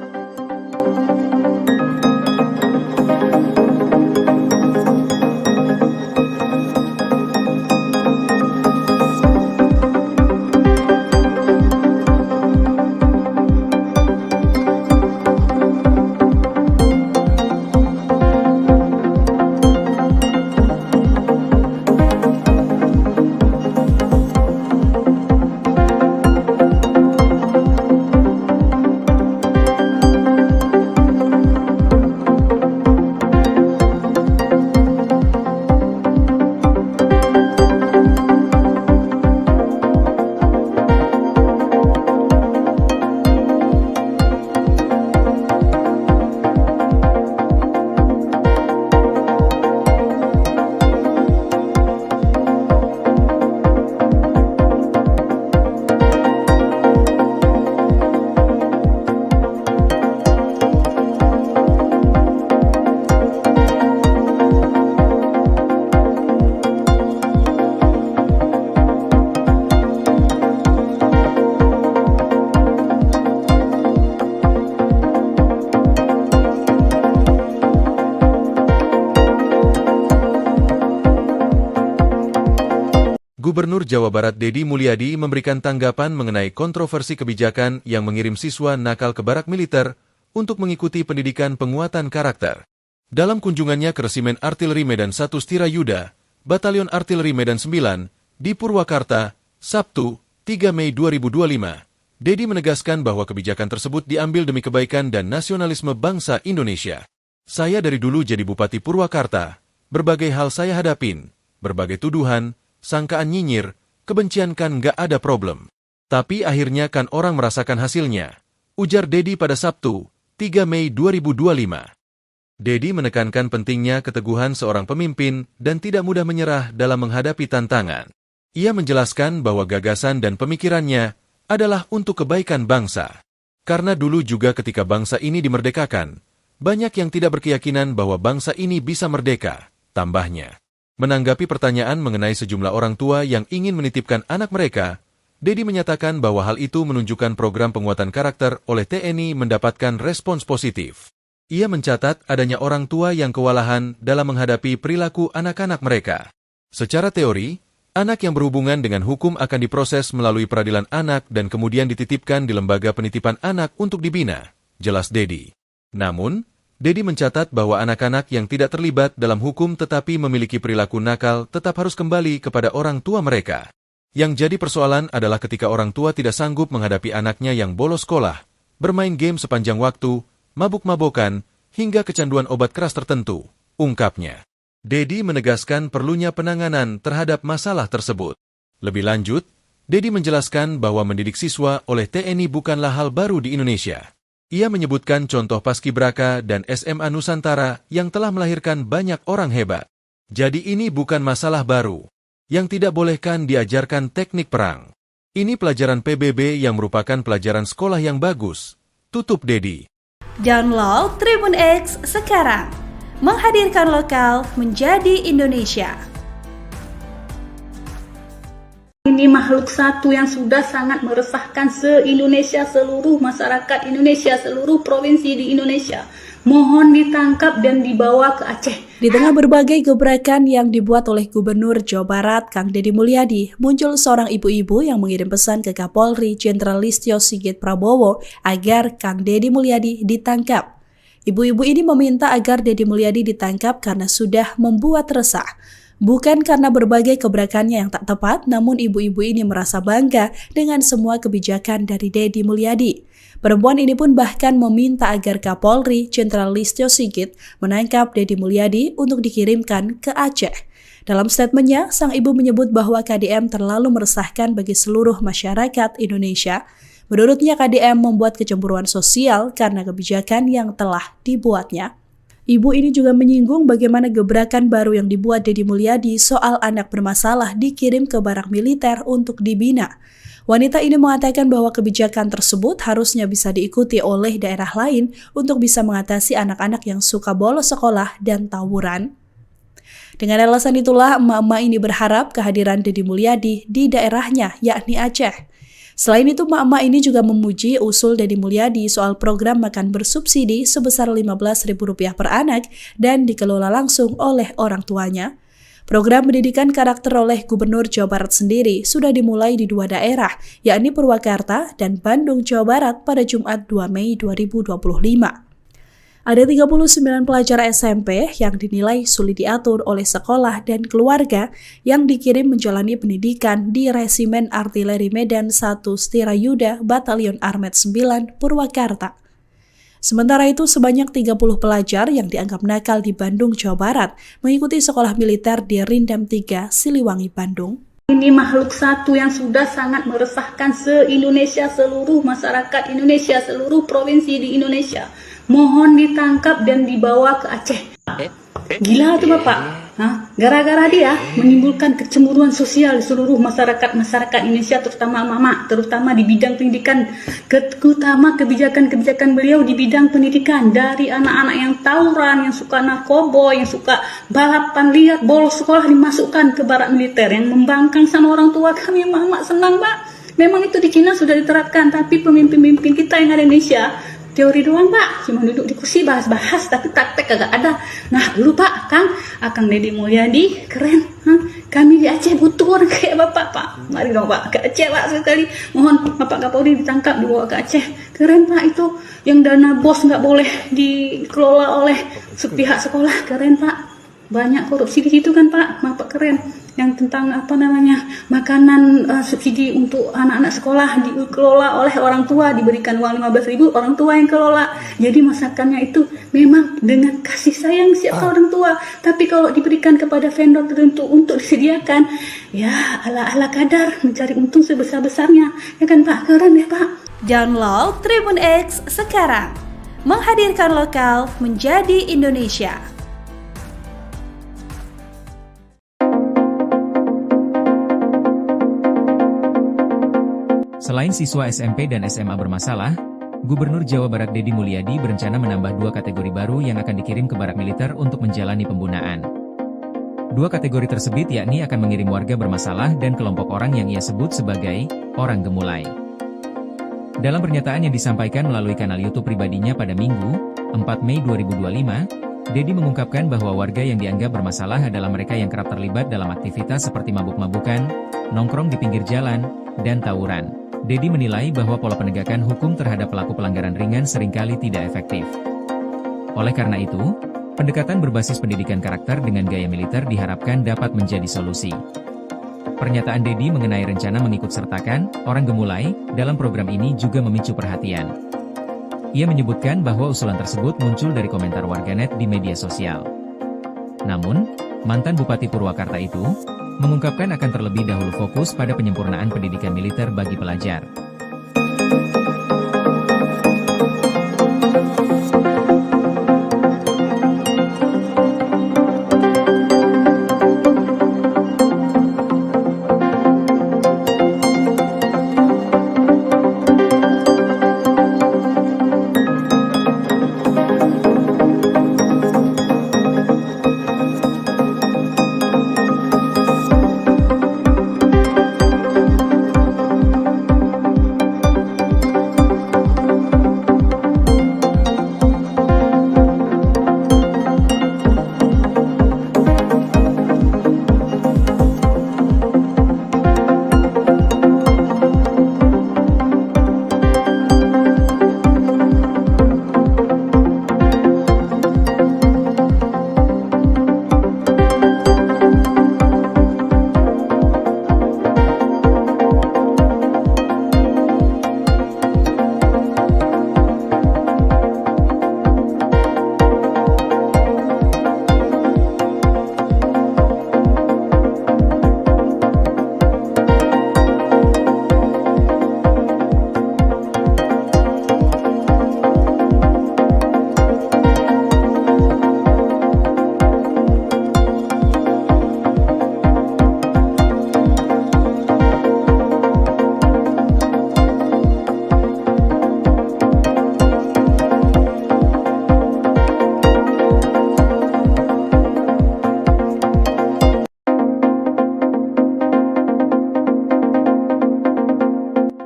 Gubernur Jawa Barat Deddy Mulyadi memberikan tanggapan mengenai kontroversi kebijakan yang mengirim siswa nakal ke barak militer untuk mengikuti pendidikan penguatan karakter. Dalam kunjungannya ke Resimen Artileri Medan 1 Stirayuda, Batalion Artileri Medan 9, di Purwakarta, Sabtu, 3 Mei 2025, Deddy menegaskan bahwa kebijakan tersebut diambil demi kebaikan dan nasionalisme bangsa Indonesia. Saya dari dulu jadi Bupati Purwakarta, berbagai hal saya hadapin, berbagai tuduhan, sangkaan nyinyir, kebencian kan nggak ada problem. Tapi akhirnya kan orang merasakan hasilnya, ujar Deddy pada Sabtu, 3 Mei 2025. Deddy menekankan pentingnya keteguhan seorang pemimpin dan tidak mudah menyerah dalam menghadapi tantangan. Ia menjelaskan bahwa gagasan dan pemikirannya adalah untuk kebaikan bangsa. Karena dulu juga ketika bangsa ini dimerdekakan, banyak yang tidak berkeyakinan bahwa bangsa ini bisa merdeka, tambahnya. Menanggapi pertanyaan mengenai sejumlah orang tua yang ingin menitipkan anak mereka, Deddy menyatakan bahwa hal itu menunjukkan program penguatan karakter oleh TNI mendapatkan respons positif. Ia mencatat adanya orang tua yang kewalahan dalam menghadapi perilaku anak-anak mereka. Secara teori, anak yang berhubungan dengan hukum akan diproses melalui peradilan anak dan kemudian dititipkan di lembaga penitipan anak untuk dibina, jelas Deddy. Namun, Deddy mencatat bahwa anak-anak yang tidak terlibat dalam hukum tetapi memiliki perilaku nakal tetap harus kembali kepada orang tua mereka. Yang jadi persoalan adalah ketika orang tua tidak sanggup menghadapi anaknya yang bolos sekolah, bermain game sepanjang waktu, mabuk-mabokan, hingga kecanduan obat keras tertentu, ungkapnya. Deddy menegaskan perlunya penanganan terhadap masalah tersebut. Lebih lanjut, Deddy menjelaskan bahwa mendidik siswa oleh TNI bukanlah hal baru di Indonesia. Ia menyebutkan contoh Paskibraka dan SMA Nusantara yang telah melahirkan banyak orang hebat. Jadi ini bukan masalah baru. Yang tidak bolehkan diajarkan teknik perang. Ini pelajaran PBB yang merupakan pelajaran sekolah yang bagus, tutup Deddy. Download Tribun X sekarang. Menghadirkan lokal menjadi Indonesia. Ini makhluk satu yang sudah sangat meresahkan se-Indonesia, seluruh masyarakat Indonesia, seluruh provinsi di Indonesia. Mohon ditangkap dan dibawa ke Aceh. Di tengah berbagai gebrakan yang dibuat oleh Gubernur Jawa Barat, Kang Deddy Mulyadi, muncul seorang ibu-ibu yang mengirim pesan ke Kapolri Jenderal Listio Sigit Prabowo agar Kang Deddy Mulyadi ditangkap. Ibu-ibu ini meminta agar Deddy Mulyadi ditangkap karena sudah membuat resah. Bukan karena berbagai gebrakannya yang tak tepat, namun ibu-ibu ini merasa bangga dengan semua kebijakan dari Deddy Mulyadi. Perempuan ini pun bahkan meminta agar Kapolri Jenderal Listio Sigit menangkap Deddy Mulyadi untuk dikirimkan ke Aceh. Dalam statementnya, sang ibu menyebut bahwa KDM terlalu meresahkan bagi seluruh masyarakat Indonesia. Menurutnya, KDM membuat kecemburuan sosial karena kebijakan yang telah dibuatnya. Ibu ini juga menyinggung bagaimana gebrakan baru yang dibuat Deddy Mulyadi soal anak bermasalah dikirim ke barak militer untuk dibina. Wanita ini mengatakan bahwa kebijakan tersebut harusnya bisa diikuti oleh daerah lain untuk bisa mengatasi anak-anak yang suka bolos sekolah dan tawuran. Dengan alasan itulah, emak-emak ini berharap kehadiran Deddy Mulyadi di daerahnya, yakni Aceh. Selain itu, emak-emak ini juga memuji usul Deddy Mulyadi soal program makan bersubsidi sebesar Rp15.000 per anak dan dikelola langsung oleh orang tuanya. Program pendidikan karakter oleh Gubernur Jawa Barat sendiri sudah dimulai di 2 daerah, yakni Purwakarta dan Bandung, Jawa Barat pada Jumat 2 Mei 2025. Ada 39 pelajar SMP yang dinilai sulit diatur oleh sekolah dan keluarga yang dikirim menjalani pendidikan di Resimen Artileri Medan 1 Stirayuda Batalion Armet 9 Purwakarta. Sementara itu, sebanyak 30 pelajar yang dianggap nakal di Bandung, Jawa Barat mengikuti sekolah militer di Rindam 3, Siliwangi, Bandung. Ini makhluk satu yang sudah sangat meresahkan se-Indonesia, seluruh masyarakat Indonesia, seluruh provinsi di Indonesia. Mohon ditangkap dan dibawa ke Aceh. Gila tuh Bapak. Gara-gara dia menimbulkan kecemburuan sosial di seluruh masyarakat Indonesia, terutama mama, terutama di bidang pendidikan, terutama kebijakan-kebijakan beliau di bidang pendidikan, dari anak-anak yang tawuran, yang suka narkoba, yang suka balapan liar, bolos sekolah dimasukkan ke barak militer, yang membangkang sama orang tua kami. Mama senang Pak. Memang itu di Cina sudah diterapkan, tapi pemimpin-pemimpin kita yang ada di Indonesia teori doang Pak, cuma duduk di kursi bahas-bahas tapi praktek kagak ada. Nah dulu Pak, Akang Deddy Mulyadi keren. Kami di Aceh butuh orang kayak Bapak Pak. Mari dong Pak, ke Aceh Pak sekali. Mohon Bapak Kapolri ditangkap, dibawa ke Aceh. Keren Pak itu, yang dana BOS nggak boleh dikelola oleh pihak sekolah, keren Pak. Banyak korupsi di situ kan Pak, Bapak keren. Yang tentang makanan subsidi untuk anak-anak sekolah dikelola oleh orang tua, diberikan uang 15.000, orang tua yang kelola. Jadi masakannya itu memang dengan kasih sayang siapa orang tua. Tapi kalau diberikan kepada vendor tertentu untuk disediakan, ya ala-ala kadar mencari untung sebesar-besarnya. Ya kan Pak, keren ya Pak. Download Tribun X sekarang. Menghadirkan lokal menjadi Indonesia. Selain siswa SMP dan SMA bermasalah, Gubernur Jawa Barat Deddy Mulyadi berencana menambah 2 kategori baru yang akan dikirim ke barak militer untuk menjalani pembunaan. 2 kategori tersebut yakni akan mengirim warga bermasalah dan kelompok orang yang ia sebut sebagai orang gemulai. Dalam pernyataan yang disampaikan melalui kanal YouTube pribadinya pada Minggu, 4 Mei 2025, Deddy mengungkapkan bahwa warga yang dianggap bermasalah adalah mereka yang kerap terlibat dalam aktivitas seperti mabuk-mabukan, nongkrong di pinggir jalan, dan tawuran. Deddy menilai bahwa pola penegakan hukum terhadap pelaku pelanggaran ringan seringkali tidak efektif. Oleh karena itu, pendekatan berbasis pendidikan karakter dengan gaya militer diharapkan dapat menjadi solusi. Pernyataan Deddy mengenai rencana mengikutsertakan orang gemulai dalam program ini juga memicu perhatian. Ia menyebutkan bahwa usulan tersebut muncul dari komentar warganet di media sosial. Namun, mantan Bupati Purwakarta itu mengungkapkan akan terlebih dahulu fokus pada penyempurnaan pendidikan militer bagi pelajar.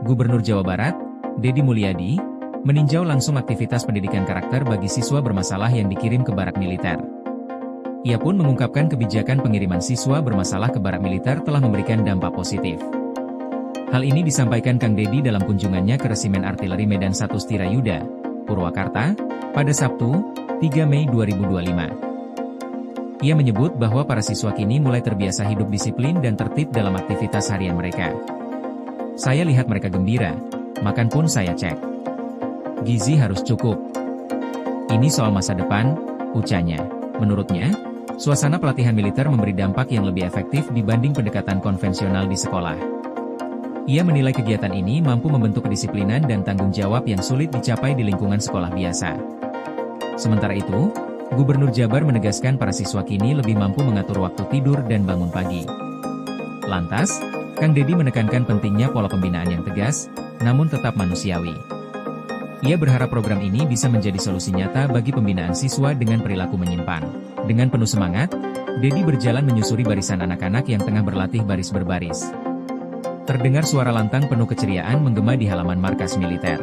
Gubernur Jawa Barat, Deddy Mulyadi, meninjau langsung aktivitas pendidikan karakter bagi siswa bermasalah yang dikirim ke barak militer. Ia pun mengungkapkan kebijakan pengiriman siswa bermasalah ke barak militer telah memberikan dampak positif. Hal ini disampaikan Kang Deddy dalam kunjungannya ke Resimen Artileri Medan 1 Stirayuda, Purwakarta, pada Sabtu, 3 Mei 2025. Ia menyebut bahwa para siswa kini mulai terbiasa hidup disiplin dan tertib dalam aktivitas harian mereka. Saya lihat mereka gembira, makan pun saya cek. Gizi harus cukup. Ini soal masa depan, ucapnya. Menurutnya, suasana pelatihan militer memberi dampak yang lebih efektif dibanding pendekatan konvensional di sekolah. Ia menilai kegiatan ini mampu membentuk kedisiplinan dan tanggung jawab yang sulit dicapai di lingkungan sekolah biasa. Sementara itu, Gubernur Jabar menegaskan para siswa kini lebih mampu mengatur waktu tidur dan bangun pagi. Lantas, Kang Deddy menekankan pentingnya pola pembinaan yang tegas, namun tetap manusiawi. Ia berharap program ini bisa menjadi solusi nyata bagi pembinaan siswa dengan perilaku menyimpang. Dengan penuh semangat, Deddy berjalan menyusuri barisan anak-anak yang tengah berlatih baris berbaris. Terdengar suara lantang penuh keceriaan menggema di halaman markas militer.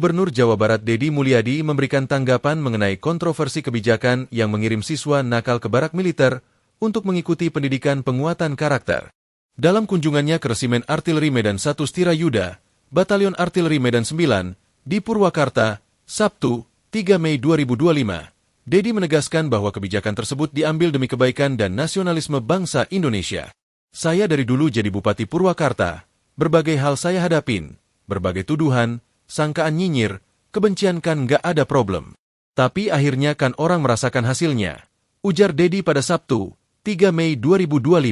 Gubernur Jawa Barat Deddy Mulyadi memberikan tanggapan mengenai kontroversi kebijakan yang mengirim siswa nakal ke barak militer untuk mengikuti pendidikan penguatan karakter. Dalam kunjungannya ke Resimen Artileri Medan 1 Stirayuda, Batalion Artileri Medan 9, di Purwakarta, Sabtu, 3 Mei 2025, Deddy menegaskan bahwa kebijakan tersebut diambil demi kebaikan dan nasionalisme bangsa Indonesia. Saya dari dulu jadi Bupati Purwakarta, berbagai hal saya hadapin, berbagai tuduhan, sangkaan nyinyir, kebencian kan nggak ada problem. Tapi akhirnya kan orang merasakan hasilnya, ujar Deddy pada Sabtu, 3 Mei 2025.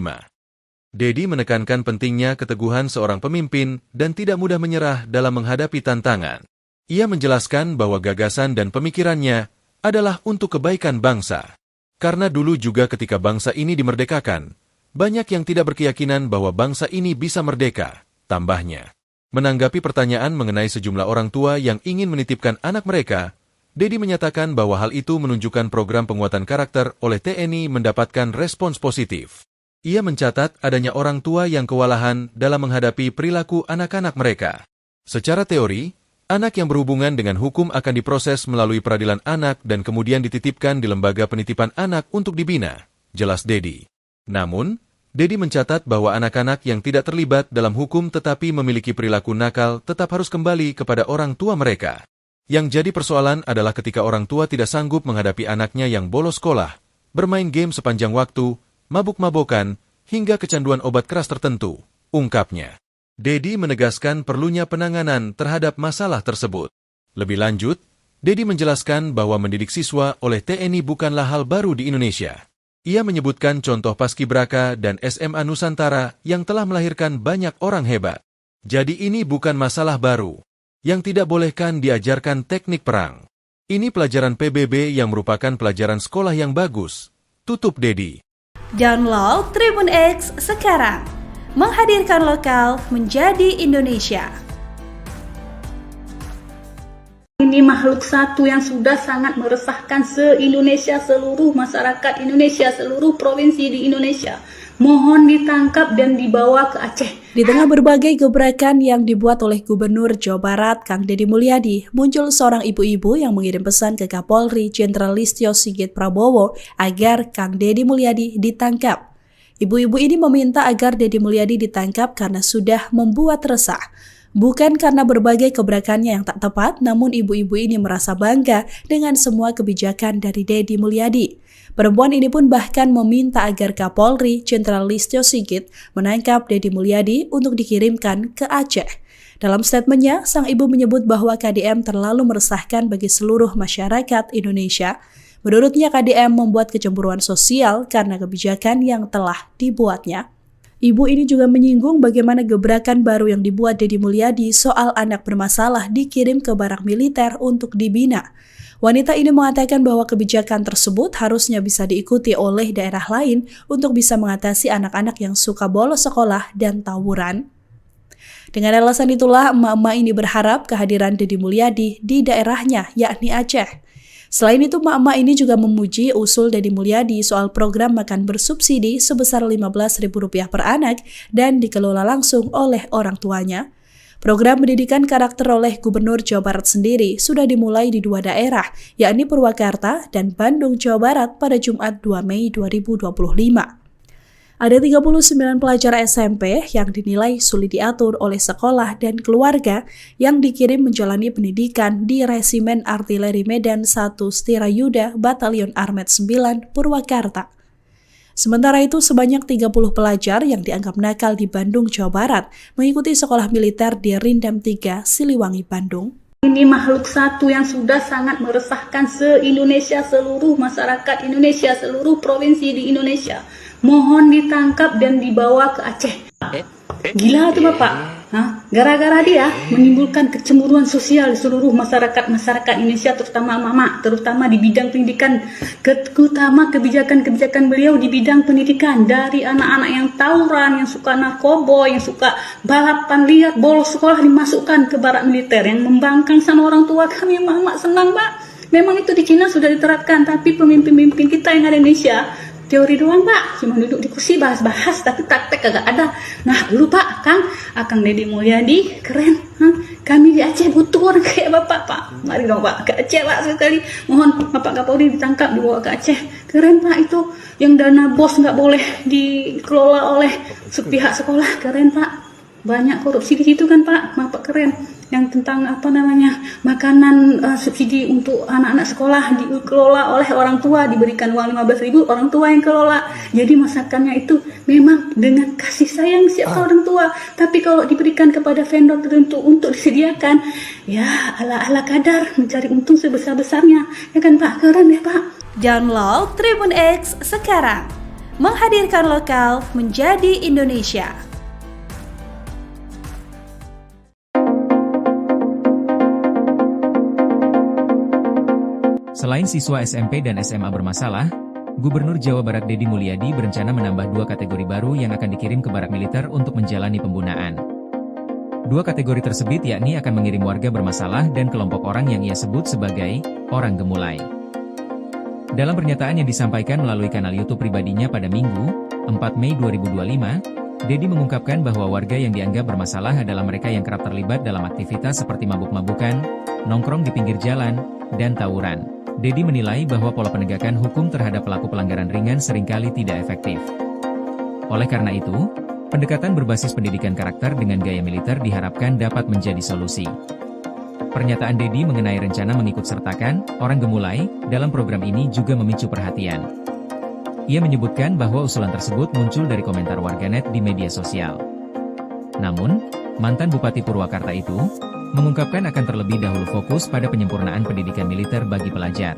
Deddy menekankan pentingnya keteguhan seorang pemimpin dan tidak mudah menyerah dalam menghadapi tantangan. Ia menjelaskan bahwa gagasan dan pemikirannya adalah untuk kebaikan bangsa. Karena dulu juga ketika bangsa ini dimerdekakan, banyak yang tidak berkeyakinan bahwa bangsa ini bisa merdeka, tambahnya. Menanggapi pertanyaan mengenai sejumlah orang tua yang ingin menitipkan anak mereka, Deddy menyatakan bahwa hal itu menunjukkan program penguatan karakter oleh TNI mendapatkan respons positif. Ia mencatat adanya orang tua yang kewalahan dalam menghadapi perilaku anak-anak mereka. Secara teori, anak yang berhubungan dengan hukum akan diproses melalui peradilan anak dan kemudian dititipkan di lembaga penitipan anak untuk dibina, jelas Deddy. Namun, Deddy mencatat bahwa anak-anak yang tidak terlibat dalam hukum tetapi memiliki perilaku nakal tetap harus kembali kepada orang tua mereka. Yang jadi persoalan adalah ketika orang tua tidak sanggup menghadapi anaknya yang bolos sekolah, bermain game sepanjang waktu, mabuk-mabokan, hingga kecanduan obat keras tertentu, ungkapnya. Deddy menegaskan perlunya penanganan terhadap masalah tersebut. Lebih lanjut, Deddy menjelaskan bahwa mendidik siswa oleh TNI bukanlah hal baru di Indonesia. Ia menyebutkan contoh Paskibraka dan SMA Nusantara yang telah melahirkan banyak orang hebat. Jadi ini bukan masalah baru. Yang tidak bolehkan diajarkan teknik perang. Ini pelajaran PBB yang merupakan pelajaran sekolah yang bagus, tutup Deddy. Download Tribun X sekarang. Menghadirkan lokal menjadi Indonesia. Ini makhluk satu yang sudah sangat meresahkan se-Indonesia, seluruh masyarakat Indonesia, seluruh provinsi di Indonesia. Mohon ditangkap dan dibawa ke Aceh. Di tengah berbagai gebrakan yang dibuat oleh Gubernur Jawa Barat, Kang Deddy Mulyadi, muncul seorang ibu-ibu yang mengirim pesan ke Kapolri Jenderal Listio Sigit Prabowo agar Kang Deddy Mulyadi ditangkap. Ibu-ibu ini meminta agar Deddy Mulyadi ditangkap karena sudah membuat resah. Bukan karena berbagai gebrakannya yang tak tepat, namun ibu-ibu ini merasa bangga dengan semua kebijakan dari Deddy Mulyadi. Perempuan ini pun bahkan meminta agar Kapolri Jenderal Listio Sigit menangkap Deddy Mulyadi untuk dikirimkan ke Aceh. Dalam statementnya, sang ibu menyebut bahwa KDM terlalu meresahkan bagi seluruh masyarakat Indonesia. Menurutnya KDM membuat kecemburuan sosial karena kebijakan yang telah dibuatnya. Ibu ini juga menyinggung bagaimana gebrakan baru yang dibuat Deddy Mulyadi soal anak bermasalah dikirim ke barak militer untuk dibina. Wanita ini mengatakan bahwa kebijakan tersebut harusnya bisa diikuti oleh daerah lain untuk bisa mengatasi anak-anak yang suka bolos sekolah dan tawuran. Dengan alasan itulah emak-emak ini berharap kehadiran Deddy Mulyadi di daerahnya, yakni Aceh. Selain itu, emak-emak ini juga memuji usul Deddy Mulyadi soal program makan bersubsidi sebesar Rp15.000 per anak dan dikelola langsung oleh orang tuanya. Program pendidikan karakter oleh Gubernur Jawa Barat sendiri sudah dimulai di 2 daerah, yakni Purwakarta dan Bandung, Jawa Barat pada Jumat 2 Mei 2025. Ada 39 pelajar SMP yang dinilai sulit diatur oleh sekolah dan keluarga yang dikirim menjalani pendidikan di Resimen Artileri Medan 1 Stirayuda Batalion Armet 9 Purwakarta. Sementara itu, sebanyak 30 pelajar yang dianggap nakal di Bandung, Jawa Barat mengikuti sekolah militer di Rindam 3, Siliwangi, Bandung. Ini makhluk satu yang sudah sangat meresahkan se-Indonesia, seluruh masyarakat Indonesia, seluruh provinsi di Indonesia. Mohon ditangkap dan dibawa ke Aceh. Gila tuh Bapak. Gara-gara dia menimbulkan kecemburuan sosial di seluruh masyarakat Indonesia, terutama mama, terutama di bidang pendidikan, terutama kebijakan-kebijakan beliau di bidang pendidikan, dari anak-anak yang tawuran, yang suka narkoba, yang suka balapan liar, bolos sekolah dimasukkan ke barak militer, yang membangkang sama orang tua kami. Mama senang Pak. Memang itu di Cina sudah diterapkan, tapi pemimpin-pemimpin kita yang ada di Indonesia teori doang Pak, cuma duduk di kursi bahas-bahas tapi praktek kagak ada. Nah dulu Pak, Kang Deddy Mulyadi keren, Kami di Aceh butuh orang kayak Bapak, Pak. Mari dong Pak, ke Aceh Pak sekali. Mohon Bapak Kapolri ditangkap, dibawa ke Aceh. Keren Pak itu, yang dana BOS nggak boleh dikelola oleh pihak sekolah, keren Pak. Banyak korupsi di situ kan Pak, Bapak keren. Yang tentang makanan subsidi untuk anak-anak sekolah dikelola oleh orang tua, diberikan uang 15.000, orang tua yang kelola. Jadi masakannya itu memang dengan kasih sayang siapa orang tua. Tapi kalau diberikan kepada vendor tertentu untuk disediakan, ya ala-ala kadar mencari untung sebesar-besarnya. Ya kan Pak, keren ya Pak. Download Tribun X sekarang. Menghadirkan lokal menjadi Indonesia. Selain siswa SMP dan SMA bermasalah, Gubernur Jawa Barat Deddy Mulyadi berencana menambah 2 kategori baru yang akan dikirim ke barak militer untuk menjalani pembunaan. 2 kategori tersebut yakni akan mengirim warga bermasalah dan kelompok orang yang ia sebut sebagai orang gemulai. Dalam pernyataan yang disampaikan melalui kanal YouTube pribadinya pada Minggu, 4 Mei 2025, Deddy mengungkapkan bahwa warga yang dianggap bermasalah adalah mereka yang kerap terlibat dalam aktivitas seperti mabuk-mabukan, nongkrong di pinggir jalan, dan tawuran. Deddy menilai bahwa pola penegakan hukum terhadap pelaku pelanggaran ringan seringkali tidak efektif. Oleh karena itu, pendekatan berbasis pendidikan karakter dengan gaya militer diharapkan dapat menjadi solusi. Pernyataan Deddy mengenai rencana mengikut sertakan orang gemulai dalam program ini juga memicu perhatian. Ia menyebutkan bahwa usulan tersebut muncul dari komentar warganet di media sosial. Namun, mantan Bupati Purwakarta itu mengungkapkan akan terlebih dahulu fokus pada penyempurnaan pendidikan militer bagi pelajar.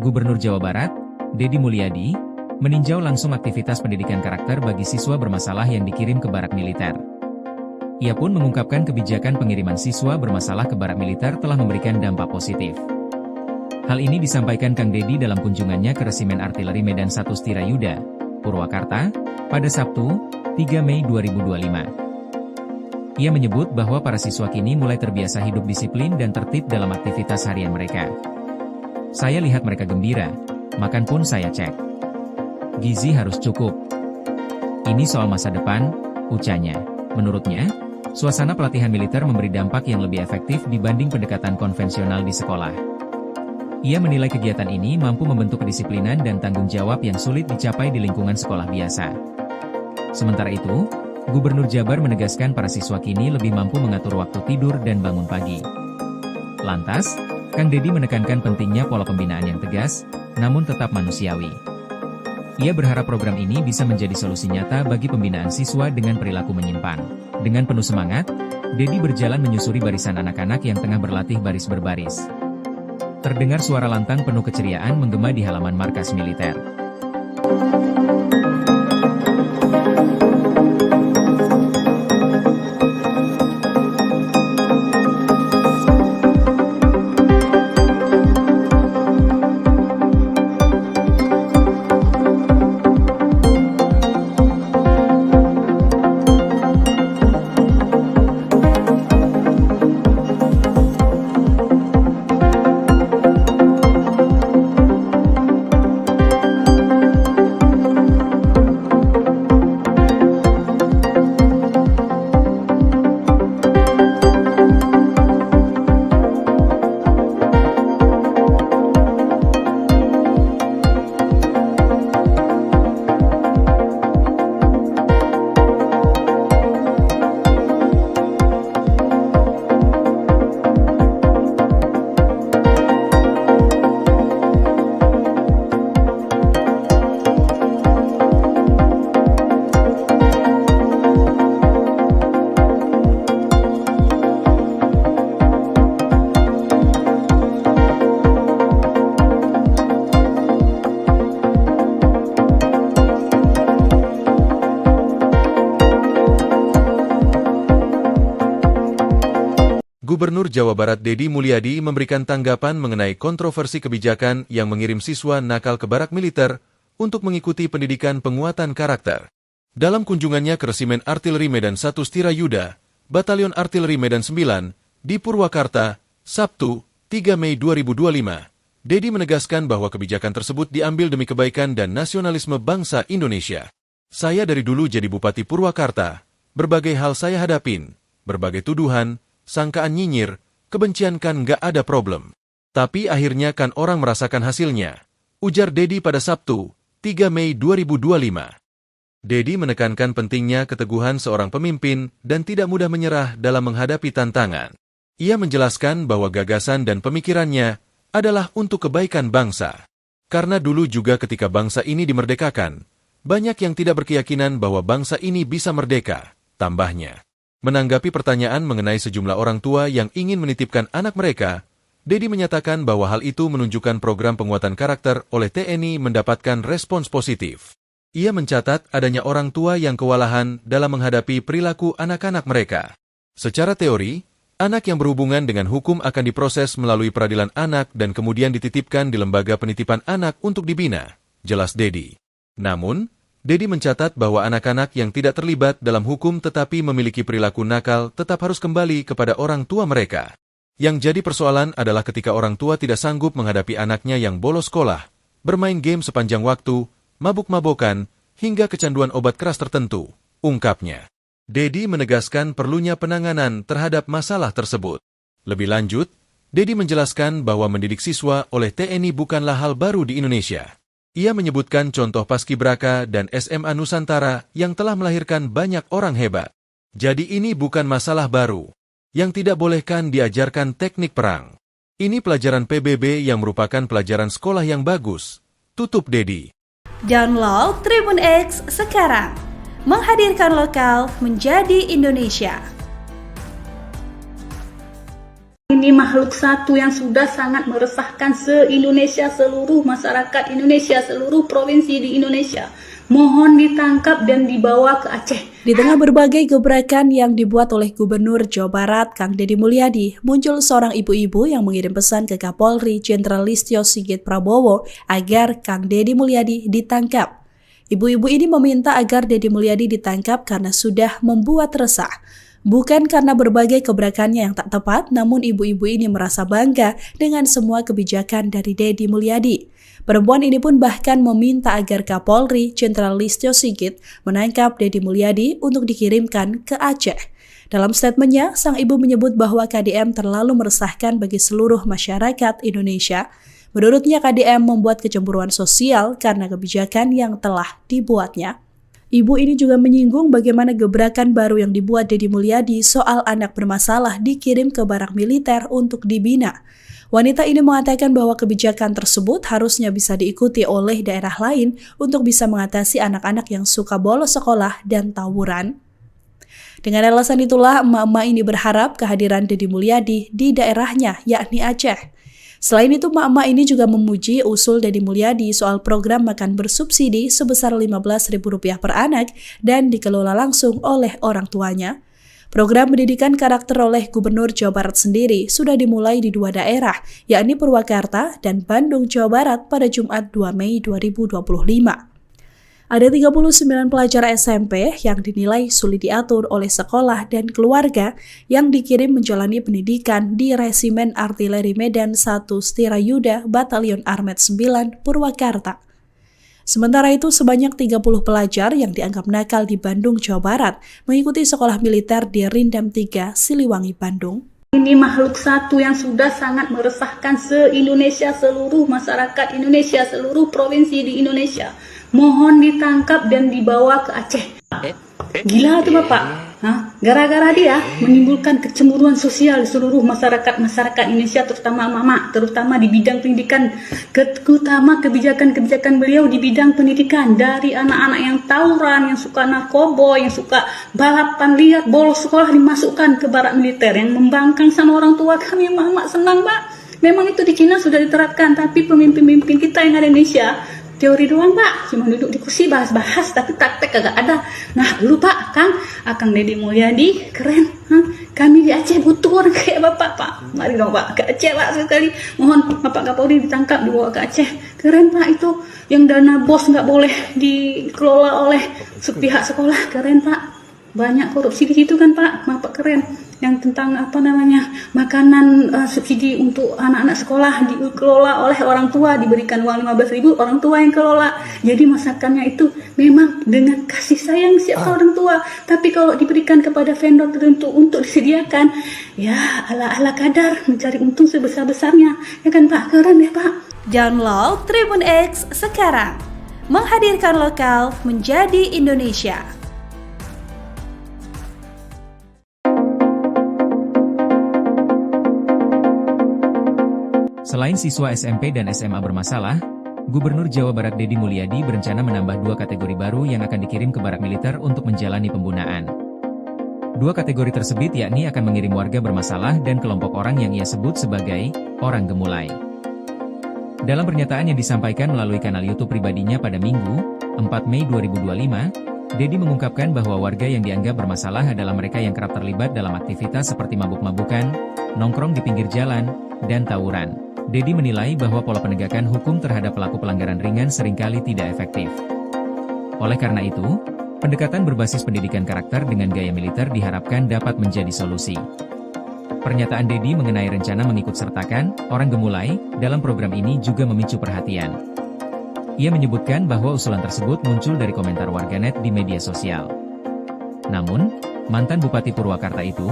Gubernur Jawa Barat, Deddy Mulyadi, meninjau langsung aktivitas pendidikan karakter bagi siswa bermasalah yang dikirim ke barak militer. Ia pun mengungkapkan kebijakan pengiriman siswa bermasalah ke barak militer telah memberikan dampak positif. Hal ini disampaikan Kang Deddy dalam kunjungannya ke Resimen Artileri Medan 1 Stirayuda, Purwakarta, pada Sabtu, 3 Mei 2025. Ia menyebut bahwa para siswa kini mulai terbiasa hidup disiplin dan tertib dalam aktivitas harian mereka. Saya lihat mereka gembira, makan pun saya cek. Gizi harus cukup. Ini soal masa depan, ucapnya. Menurutnya, suasana pelatihan militer memberi dampak yang lebih efektif dibanding pendekatan konvensional di sekolah. Ia menilai kegiatan ini mampu membentuk kedisiplinan dan tanggung jawab yang sulit dicapai di lingkungan sekolah biasa. Sementara itu, Gubernur Jabar menegaskan para siswa kini lebih mampu mengatur waktu tidur dan bangun pagi. Lantas, Kang Deddy menekankan pentingnya pola pembinaan yang tegas, namun tetap manusiawi. Ia berharap program ini bisa menjadi solusi nyata bagi pembinaan siswa dengan perilaku menyimpan. Dengan penuh semangat, Deddy berjalan menyusuri barisan anak-anak yang tengah berlatih baris berbaris. Terdengar suara lantang penuh keceriaan menggema di halaman markas militer. Gubernur Jawa Barat Deddy Mulyadi memberikan tanggapan mengenai kontroversi kebijakan yang mengirim siswa nakal ke barak militer untuk mengikuti pendidikan penguatan karakter. Dalam kunjungannya ke Resimen Artileri Medan 1 Stirayuda, Batalion Artileri Medan 9, di Purwakarta, Sabtu, 3 Mei 2025, Deddy menegaskan bahwa kebijakan tersebut diambil demi kebaikan dan nasionalisme bangsa Indonesia. Saya dari dulu jadi Bupati Purwakarta, berbagai hal saya hadapin, berbagai tuduhan, sangkaan nyinyir, kebencian kan nggak ada problem. Tapi akhirnya kan orang merasakan hasilnya, ujar Deddy pada Sabtu, 3 Mei 2025. Deddy menekankan pentingnya keteguhan seorang pemimpin dan tidak mudah menyerah dalam menghadapi tantangan. Ia menjelaskan bahwa gagasan dan pemikirannya adalah untuk kebaikan bangsa. Karena dulu juga ketika bangsa ini dimerdekakan, banyak yang tidak berkeyakinan bahwa bangsa ini bisa merdeka, tambahnya. Menanggapi pertanyaan mengenai sejumlah orang tua yang ingin menitipkan anak mereka, Deddy menyatakan bahwa hal itu menunjukkan program penguatan karakter oleh TNI mendapatkan respons positif. Ia mencatat adanya orang tua yang kewalahan dalam menghadapi perilaku anak-anak mereka. Secara teori, anak yang berhubungan dengan hukum akan diproses melalui peradilan anak dan kemudian dititipkan di lembaga penitipan anak untuk dibina, jelas Deddy. Namun, Deddy mencatat bahwa anak-anak yang tidak terlibat dalam hukum tetapi memiliki perilaku nakal tetap harus kembali kepada orang tua mereka. Yang jadi persoalan adalah ketika orang tua tidak sanggup menghadapi anaknya yang bolos sekolah, bermain game sepanjang waktu, mabuk-mabokan, hingga kecanduan obat keras tertentu, ungkapnya. Deddy menegaskan perlunya penanganan terhadap masalah tersebut. Lebih lanjut, Deddy menjelaskan bahwa mendidik siswa oleh TNI bukanlah hal baru di Indonesia. Ia menyebutkan contoh Paskibraka dan SMA Nusantara yang telah melahirkan banyak orang hebat. Jadi ini bukan masalah baru. Yang tidak bolehkan diajarkan teknik perang. Ini pelajaran PBB yang merupakan pelajaran sekolah yang bagus. Tutup Deddy. Download Tribun X sekarang. Menghadirkan lokal menjadi Indonesia. Ini makhluk satu yang sudah sangat meresahkan se-Indonesia, seluruh masyarakat Indonesia, seluruh provinsi di Indonesia. Mohon ditangkap dan dibawa ke Aceh. Di tengah berbagai gebrakan yang dibuat oleh Gubernur Jawa Barat, Kang Deddy Mulyadi, muncul seorang ibu-ibu yang mengirim pesan ke Kapolri Jenderal Listio Sigit Prabowo agar Kang Deddy Mulyadi ditangkap. Ibu-ibu ini meminta agar Deddy Mulyadi ditangkap karena sudah membuat resah. Bukan karena berbagai gebrakannya yang tak tepat, namun ibu-ibu ini merasa bangga dengan semua kebijakan dari Deddy Mulyadi. Perempuan ini pun bahkan meminta agar Kapolri Jenderal Listio Sigit menangkap Deddy Mulyadi untuk dikirimkan ke Aceh. Dalam statementnya, sang ibu menyebut bahwa KDM terlalu meresahkan bagi seluruh masyarakat Indonesia. Menurutnya, KDM membuat kecemburuan sosial karena kebijakan yang telah dibuatnya. Ibu ini juga menyinggung bagaimana gebrakan baru yang dibuat Deddy Mulyadi soal anak bermasalah dikirim ke barak militer untuk dibina. Wanita ini mengatakan bahwa kebijakan tersebut harusnya bisa diikuti oleh daerah lain untuk bisa mengatasi anak-anak yang suka bolos sekolah dan tawuran. Dengan alasan itulah, emak-emak ini berharap kehadiran Deddy Mulyadi di daerahnya, yakni Aceh. Selain itu, emak-emak ini juga memuji usul Deddy Mulyadi soal program makan bersubsidi sebesar Rp15.000 per anak dan dikelola langsung oleh orang tuanya. Program pendidikan karakter oleh Gubernur Jawa Barat sendiri sudah dimulai di dua daerah, yakni Purwakarta dan Bandung, Jawa Barat pada Jumat 2 Mei 2025. Ada 39 pelajar SMP yang dinilai sulit diatur oleh sekolah dan keluarga yang dikirim menjalani pendidikan di Resimen Artileri Medan 1 Stirayuda Batalion Armet 9 Purwakarta. Sementara itu, sebanyak 30 pelajar yang dianggap nakal di Bandung, Jawa Barat mengikuti sekolah militer di Rindam 3, Siliwangi, Bandung. Ini makhluk satu yang sudah sangat meresahkan se-Indonesia, seluruh masyarakat Indonesia, seluruh provinsi di Indonesia. Mohon ditangkap dan dibawa ke Aceh. Gila tuh Bapak. Gara-gara dia menimbulkan kecemburuan sosial di seluruh masyarakat Indonesia, terutama mama, terutama di bidang pendidikan, terutama kebijakan-kebijakan beliau di bidang pendidikan, dari anak-anak yang tawuran, yang suka narkoba, yang suka balapan liar, bolos sekolah dimasukkan ke barak militer, yang membangkang sama orang tua kami. Mama senang Pak. Memang itu di Cina sudah diterapkan, tapi pemimpin-pemimpin kita yang ada di Indonesia teori doang Pak, cuma duduk di kursi bahas-bahas tapi praktek kagak ada. Nah lu Pak, Akang Deddy Mulyadi keren, Kami di Aceh butuh orang kayak Bapak, Pak. Mari dong Pak, ke Aceh Pak sekali. Mohon Bapak Kapolri ditangkap, dibawa ke Aceh. Keren Pak itu. Yang dana BOS nggak boleh dikelola oleh pihak sekolah. Keren Pak. Banyak korupsi di situ kan Pak. Bapak keren. Yang tentang makanan subsidi untuk anak-anak sekolah dikelola oleh orang tua, diberikan uang 15.000, orang tua yang kelola. Jadi masakannya itu memang dengan kasih sayang siapa orang tua. Tapi kalau diberikan kepada vendor tertentu untuk disediakan, ya ala kadar mencari untung sebesar-besarnya. Ya kan Pak, keren ya Pak. Download Tribun X sekarang. Menghadirkan lokal menjadi Indonesia. Selain siswa SMP dan SMA bermasalah, Gubernur Jawa Barat Deddy Mulyadi berencana menambah 2 kategori baru yang akan dikirim ke barak militer untuk menjalani pembunaan. 2 kategori tersebut yakni akan mengirim warga bermasalah dan kelompok orang yang ia sebut sebagai orang gemulai. Dalam pernyataan yang disampaikan melalui kanal YouTube pribadinya pada Minggu, 4 Mei 2025, Deddy mengungkapkan bahwa warga yang dianggap bermasalah adalah mereka yang kerap terlibat dalam aktivitas seperti mabuk-mabukan, nongkrong di pinggir jalan, dan tawuran. Deddy menilai bahwa pola penegakan hukum terhadap pelaku pelanggaran ringan seringkali tidak efektif. Oleh karena itu, pendekatan berbasis pendidikan karakter dengan gaya militer diharapkan dapat menjadi solusi. Pernyataan Deddy mengenai rencana mengikutsertakan orang gemulai dalam program ini juga memicu perhatian. Ia menyebutkan bahwa usulan tersebut muncul dari komentar warganet di media sosial. Namun, mantan Bupati Purwakarta itu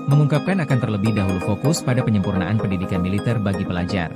mengungkapkan akan terlebih dahulu fokus pada penyempurnaan pendidikan militer bagi pelajar.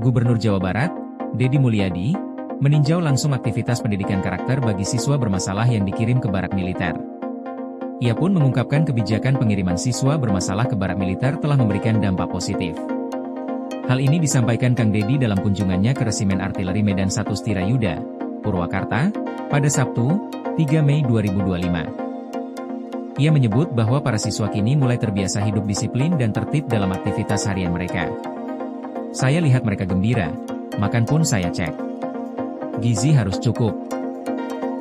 Gubernur Jawa Barat, Deddy Mulyadi, meninjau langsung aktivitas pendidikan karakter bagi siswa bermasalah yang dikirim ke barak militer. Ia pun mengungkapkan kebijakan pengiriman siswa bermasalah ke barak militer telah memberikan dampak positif. Hal ini disampaikan Kang Deddy dalam kunjungannya ke Resimen Artileri Medan 1 Stirayuda, Purwakarta, pada Sabtu, 3 Mei 2025. Ia menyebut bahwa para siswa kini mulai terbiasa hidup disiplin dan tertib dalam aktivitas harian mereka. Saya lihat mereka gembira, makan pun saya cek. Gizi harus cukup.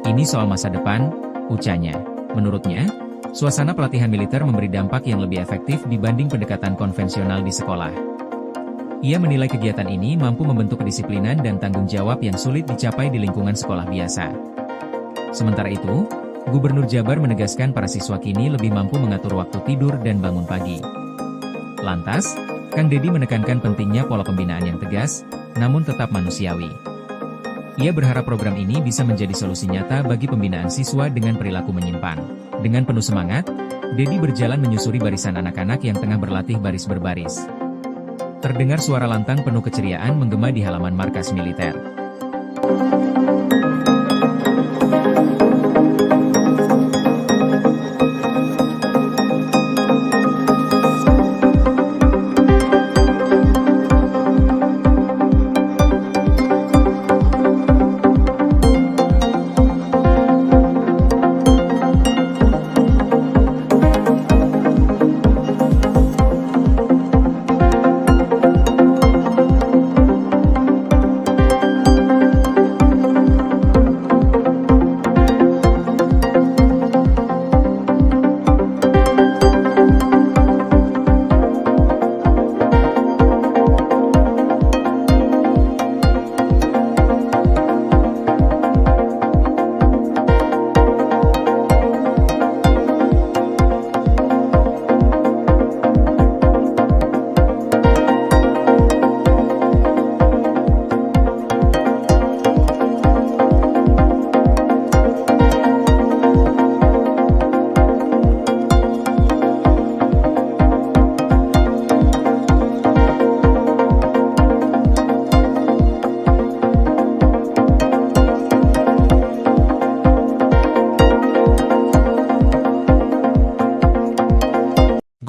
Ini soal masa depan, ucapnya. Menurutnya, suasana pelatihan militer memberi dampak yang lebih efektif dibanding pendekatan konvensional di sekolah. Ia menilai kegiatan ini mampu membentuk kedisiplinan dan tanggung jawab yang sulit dicapai di lingkungan sekolah biasa. Sementara itu, Gubernur Jabar menegaskan para siswa kini lebih mampu mengatur waktu tidur dan bangun pagi. Lantas, Kang Deddy menekankan pentingnya pola pembinaan yang tegas, namun tetap manusiawi. Ia berharap program ini bisa menjadi solusi nyata bagi pembinaan siswa dengan perilaku menyimpang. Dengan penuh semangat, Deddy berjalan menyusuri barisan anak-anak yang tengah berlatih baris berbaris. Terdengar suara lantang penuh keceriaan menggema di halaman markas militer.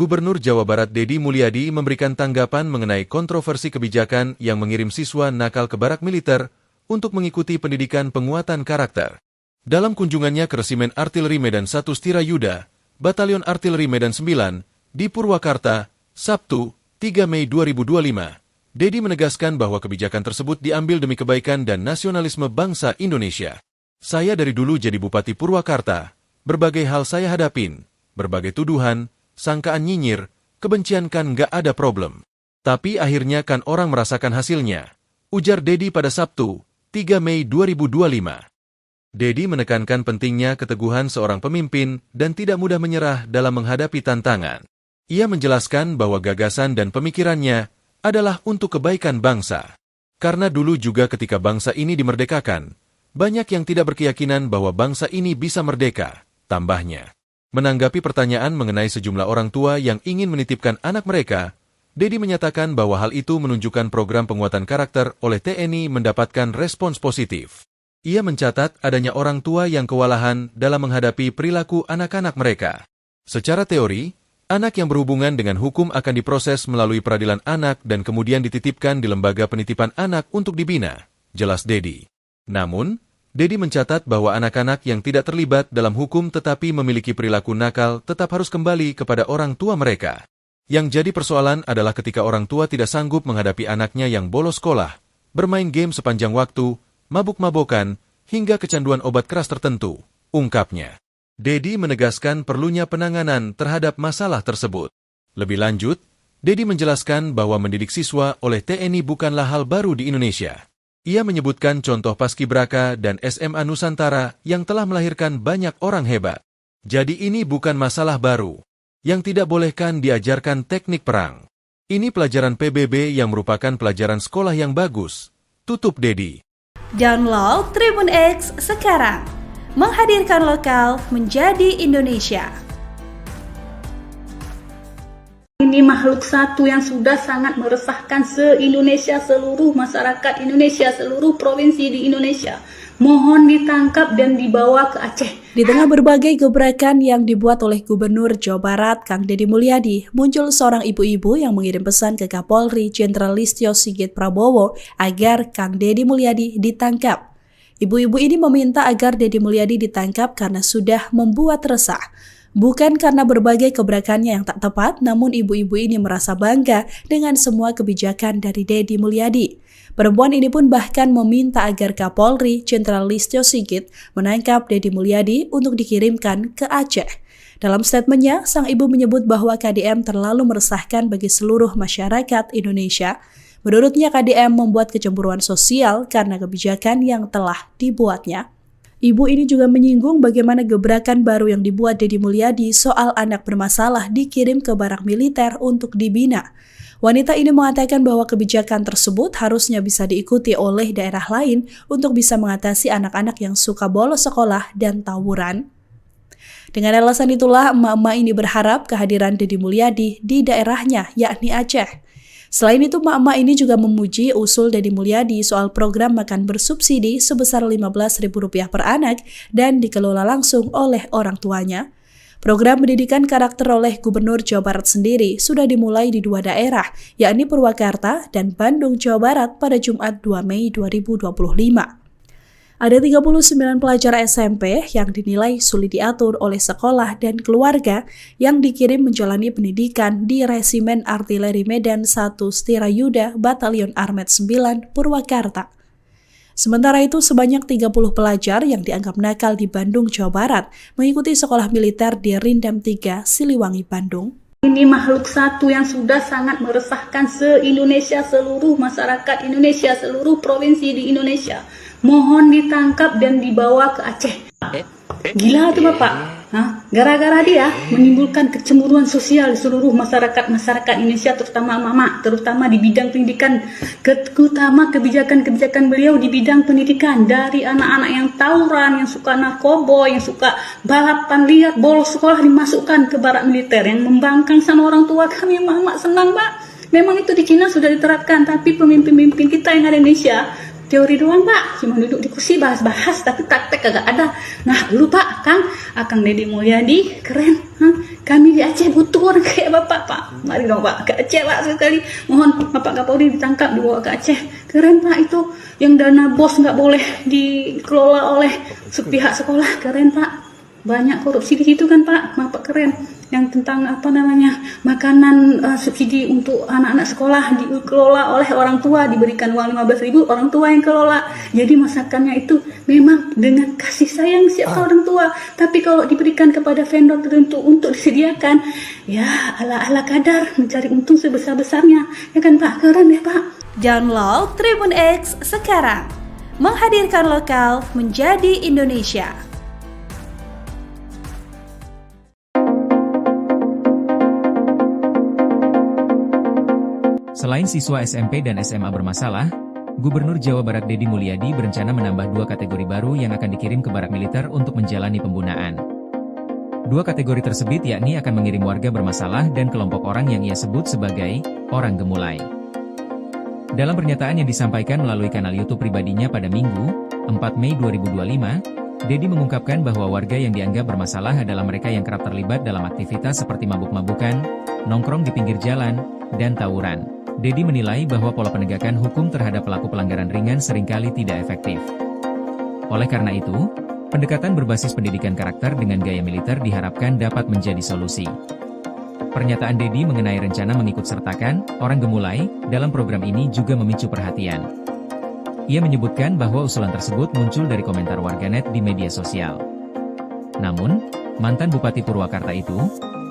Gubernur Jawa Barat Deddy Mulyadi memberikan tanggapan mengenai kontroversi kebijakan yang mengirim siswa nakal ke barak militer untuk mengikuti pendidikan penguatan karakter. Dalam kunjungannya ke Resimen Artileri Medan 1 Stirayuda, Batalion Artileri Medan 9, di Purwakarta, Sabtu, 3 Mei 2025, Deddy menegaskan bahwa kebijakan tersebut diambil demi kebaikan dan nasionalisme bangsa Indonesia. Saya dari dulu jadi Bupati Purwakarta, berbagai hal saya hadapin, berbagai tuduhan, sangkaan nyinyir, kebencian kan nggak ada problem. Tapi akhirnya kan orang merasakan hasilnya, ujar Deddy pada Sabtu, 3 Mei 2025. Deddy menekankan pentingnya keteguhan seorang pemimpin dan tidak mudah menyerah dalam menghadapi tantangan. Ia menjelaskan bahwa gagasan dan pemikirannya adalah untuk kebaikan bangsa. Karena dulu juga ketika bangsa ini dimerdekakan, banyak yang tidak berkeyakinan bahwa bangsa ini bisa merdeka, tambahnya. Menanggapi pertanyaan mengenai sejumlah orang tua yang ingin menitipkan anak mereka, Deddy menyatakan bahwa hal itu menunjukkan program penguatan karakter oleh TNI mendapatkan respons positif. Ia mencatat adanya orang tua yang kewalahan dalam menghadapi perilaku anak-anak mereka. Secara teori, anak yang berhubungan dengan hukum akan diproses melalui peradilan anak dan kemudian dititipkan di lembaga penitipan anak untuk dibina, jelas Deddy. Namun, Deddy mencatat bahwa anak-anak yang tidak terlibat dalam hukum tetapi memiliki perilaku nakal tetap harus kembali kepada orang tua mereka. Yang jadi persoalan adalah ketika orang tua tidak sanggup menghadapi anaknya yang bolos sekolah, bermain game sepanjang waktu, mabuk-mabokan, hingga kecanduan obat keras tertentu, ungkapnya. Deddy menegaskan perlunya penanganan terhadap masalah tersebut. Lebih lanjut, Deddy menjelaskan bahwa mendidik siswa oleh TNI bukanlah hal baru di Indonesia. Ia menyebutkan contoh Paskibraka dan SMA Nusantara yang telah melahirkan banyak orang hebat. Jadi ini bukan masalah baru. Yang tidak bolehkan diajarkan teknik perang. Ini pelajaran PBB yang merupakan pelajaran sekolah yang bagus, tutup Deddy. Download Tribun X sekarang. Menghadirkan lokal menjadi Indonesia. Ini makhluk satu yang sudah sangat meresahkan se-Indonesia, seluruh masyarakat Indonesia, seluruh provinsi di Indonesia. Mohon ditangkap dan dibawa ke Aceh. Di tengah berbagai gebrakan yang dibuat oleh Gubernur Jawa Barat, Kang Deddy Mulyadi, muncul seorang ibu-ibu yang mengirim pesan ke Kapolri Jenderal Listio Sigit Prabowo agar Kang Deddy Mulyadi ditangkap. Ibu-ibu ini meminta agar Deddy Mulyadi ditangkap karena sudah membuat resah. Bukan karena berbagai gebrakannya yang tak tepat, namun ibu-ibu ini merasa bangga dengan semua kebijakan dari Deddy Mulyadi. Perempuan ini pun bahkan meminta agar Kapolri Jenderal Listio Sigit menangkap Deddy Mulyadi untuk dikirimkan ke Aceh. Dalam statementnya, sang ibu menyebut bahwa KDM terlalu meresahkan bagi seluruh masyarakat Indonesia. Menurutnya KDM membuat kecemburuan sosial karena kebijakan yang telah dibuatnya. Ibu ini juga menyinggung bagaimana gebrakan baru yang dibuat Deddy Mulyadi soal anak bermasalah dikirim ke barak militer untuk dibina. Wanita ini mengatakan bahwa kebijakan tersebut harusnya bisa diikuti oleh daerah lain untuk bisa mengatasi anak-anak yang suka bolos sekolah dan tawuran. Dengan alasan itulah, emak-emak ini berharap kehadiran Deddy Mulyadi di daerahnya, yakni Aceh. Selain itu, emak-emak ini juga memuji usul Deddy Mulyadi soal program makan bersubsidi sebesar Rp15.000 per anak dan dikelola langsung oleh orang tuanya. Program pendidikan karakter oleh Gubernur Jawa Barat sendiri sudah dimulai di 2 daerah, yakni Purwakarta dan Bandung, Jawa Barat pada Jumat 2 Mei 2025. Ada 39 pelajar SMP yang dinilai sulit diatur oleh sekolah dan keluarga yang dikirim menjalani pendidikan di Resimen Artileri Medan 1 Stirayuda Batalion Armet 9 Purwakarta. Sementara itu, sebanyak 30 pelajar yang dianggap nakal di Bandung, Jawa Barat mengikuti sekolah militer di Rindam 3, Siliwangi, Bandung. Ini makhluk satu yang sudah sangat meresahkan se-Indonesia, seluruh masyarakat Indonesia, seluruh provinsi di Indonesia. Mohon ditangkap dan dibawa ke Aceh. Gila tuh Bapak. Gara-gara dia menimbulkan kecemburuan sosial di seluruh masyarakat Indonesia, terutama mama, terutama di bidang pendidikan, terutama kebijakan-kebijakan beliau di bidang pendidikan, dari anak-anak yang tawuran, yang suka narkoba, yang suka balapan liar, bolos sekolah dimasukkan ke barak militer, yang membangkang sama orang tua kami. Mama senang Pak. Memang itu di Cina sudah diterapkan, tapi pemimpin-pemimpin kita yang ada di Indonesia teori doang Pak, cuma duduk di kursi bahas-bahas tapi praktek kagak ada. Nah dulu Pak, Kang Deddy Mulyadi keren, Kami di Aceh butuh orang kayak Bapak, Pak. Mari dong Pak, ke Aceh Pak sekali. Mohon Bapak Kapolri ditangkap, dibawa ke Aceh. Keren Pak itu, yang dana BOS nggak boleh dikelola oleh sepihak sekolah. Keren Pak. Banyak korupsi di situ kan Pak, Bapak keren. Yang tentang makanan subsidi untuk anak-anak sekolah dikelola oleh orang tua, diberikan uang 15.000, orang tua yang kelola. Jadi masakannya itu memang dengan kasih sayang siapa orang tua. Tapi kalau diberikan kepada vendor tertentu untuk disediakan, ya ala-ala kadar mencari untung sebesar-besarnya. Ya kan Pak, keren ya Pak. Download Tribun X sekarang. Menghadirkan lokal menjadi Indonesia. Selain siswa SMP dan SMA bermasalah, Gubernur Jawa Barat Deddy Mulyadi berencana menambah 2 kategori baru yang akan dikirim ke barak militer untuk menjalani pembunaan. 2 kategori tersebut yakni akan mengirim warga bermasalah dan kelompok orang yang ia sebut sebagai orang gemulai. Dalam pernyataan yang disampaikan melalui kanal YouTube pribadinya pada Minggu, 4 Mei 2025, Deddy mengungkapkan bahwa warga yang dianggap bermasalah adalah mereka yang kerap terlibat dalam aktivitas seperti mabuk-mabukan, nongkrong di pinggir jalan, dan tawuran. Deddy menilai bahwa pola penegakan hukum terhadap pelaku pelanggaran ringan seringkali tidak efektif. Oleh karena itu, pendekatan berbasis pendidikan karakter dengan gaya militer diharapkan dapat menjadi solusi. Pernyataan Deddy mengenai rencana mengikut sertakan orang gemulai dalam program ini juga memicu perhatian. Ia menyebutkan bahwa usulan tersebut muncul dari komentar warganet di media sosial. Namun, mantan Bupati Purwakarta itu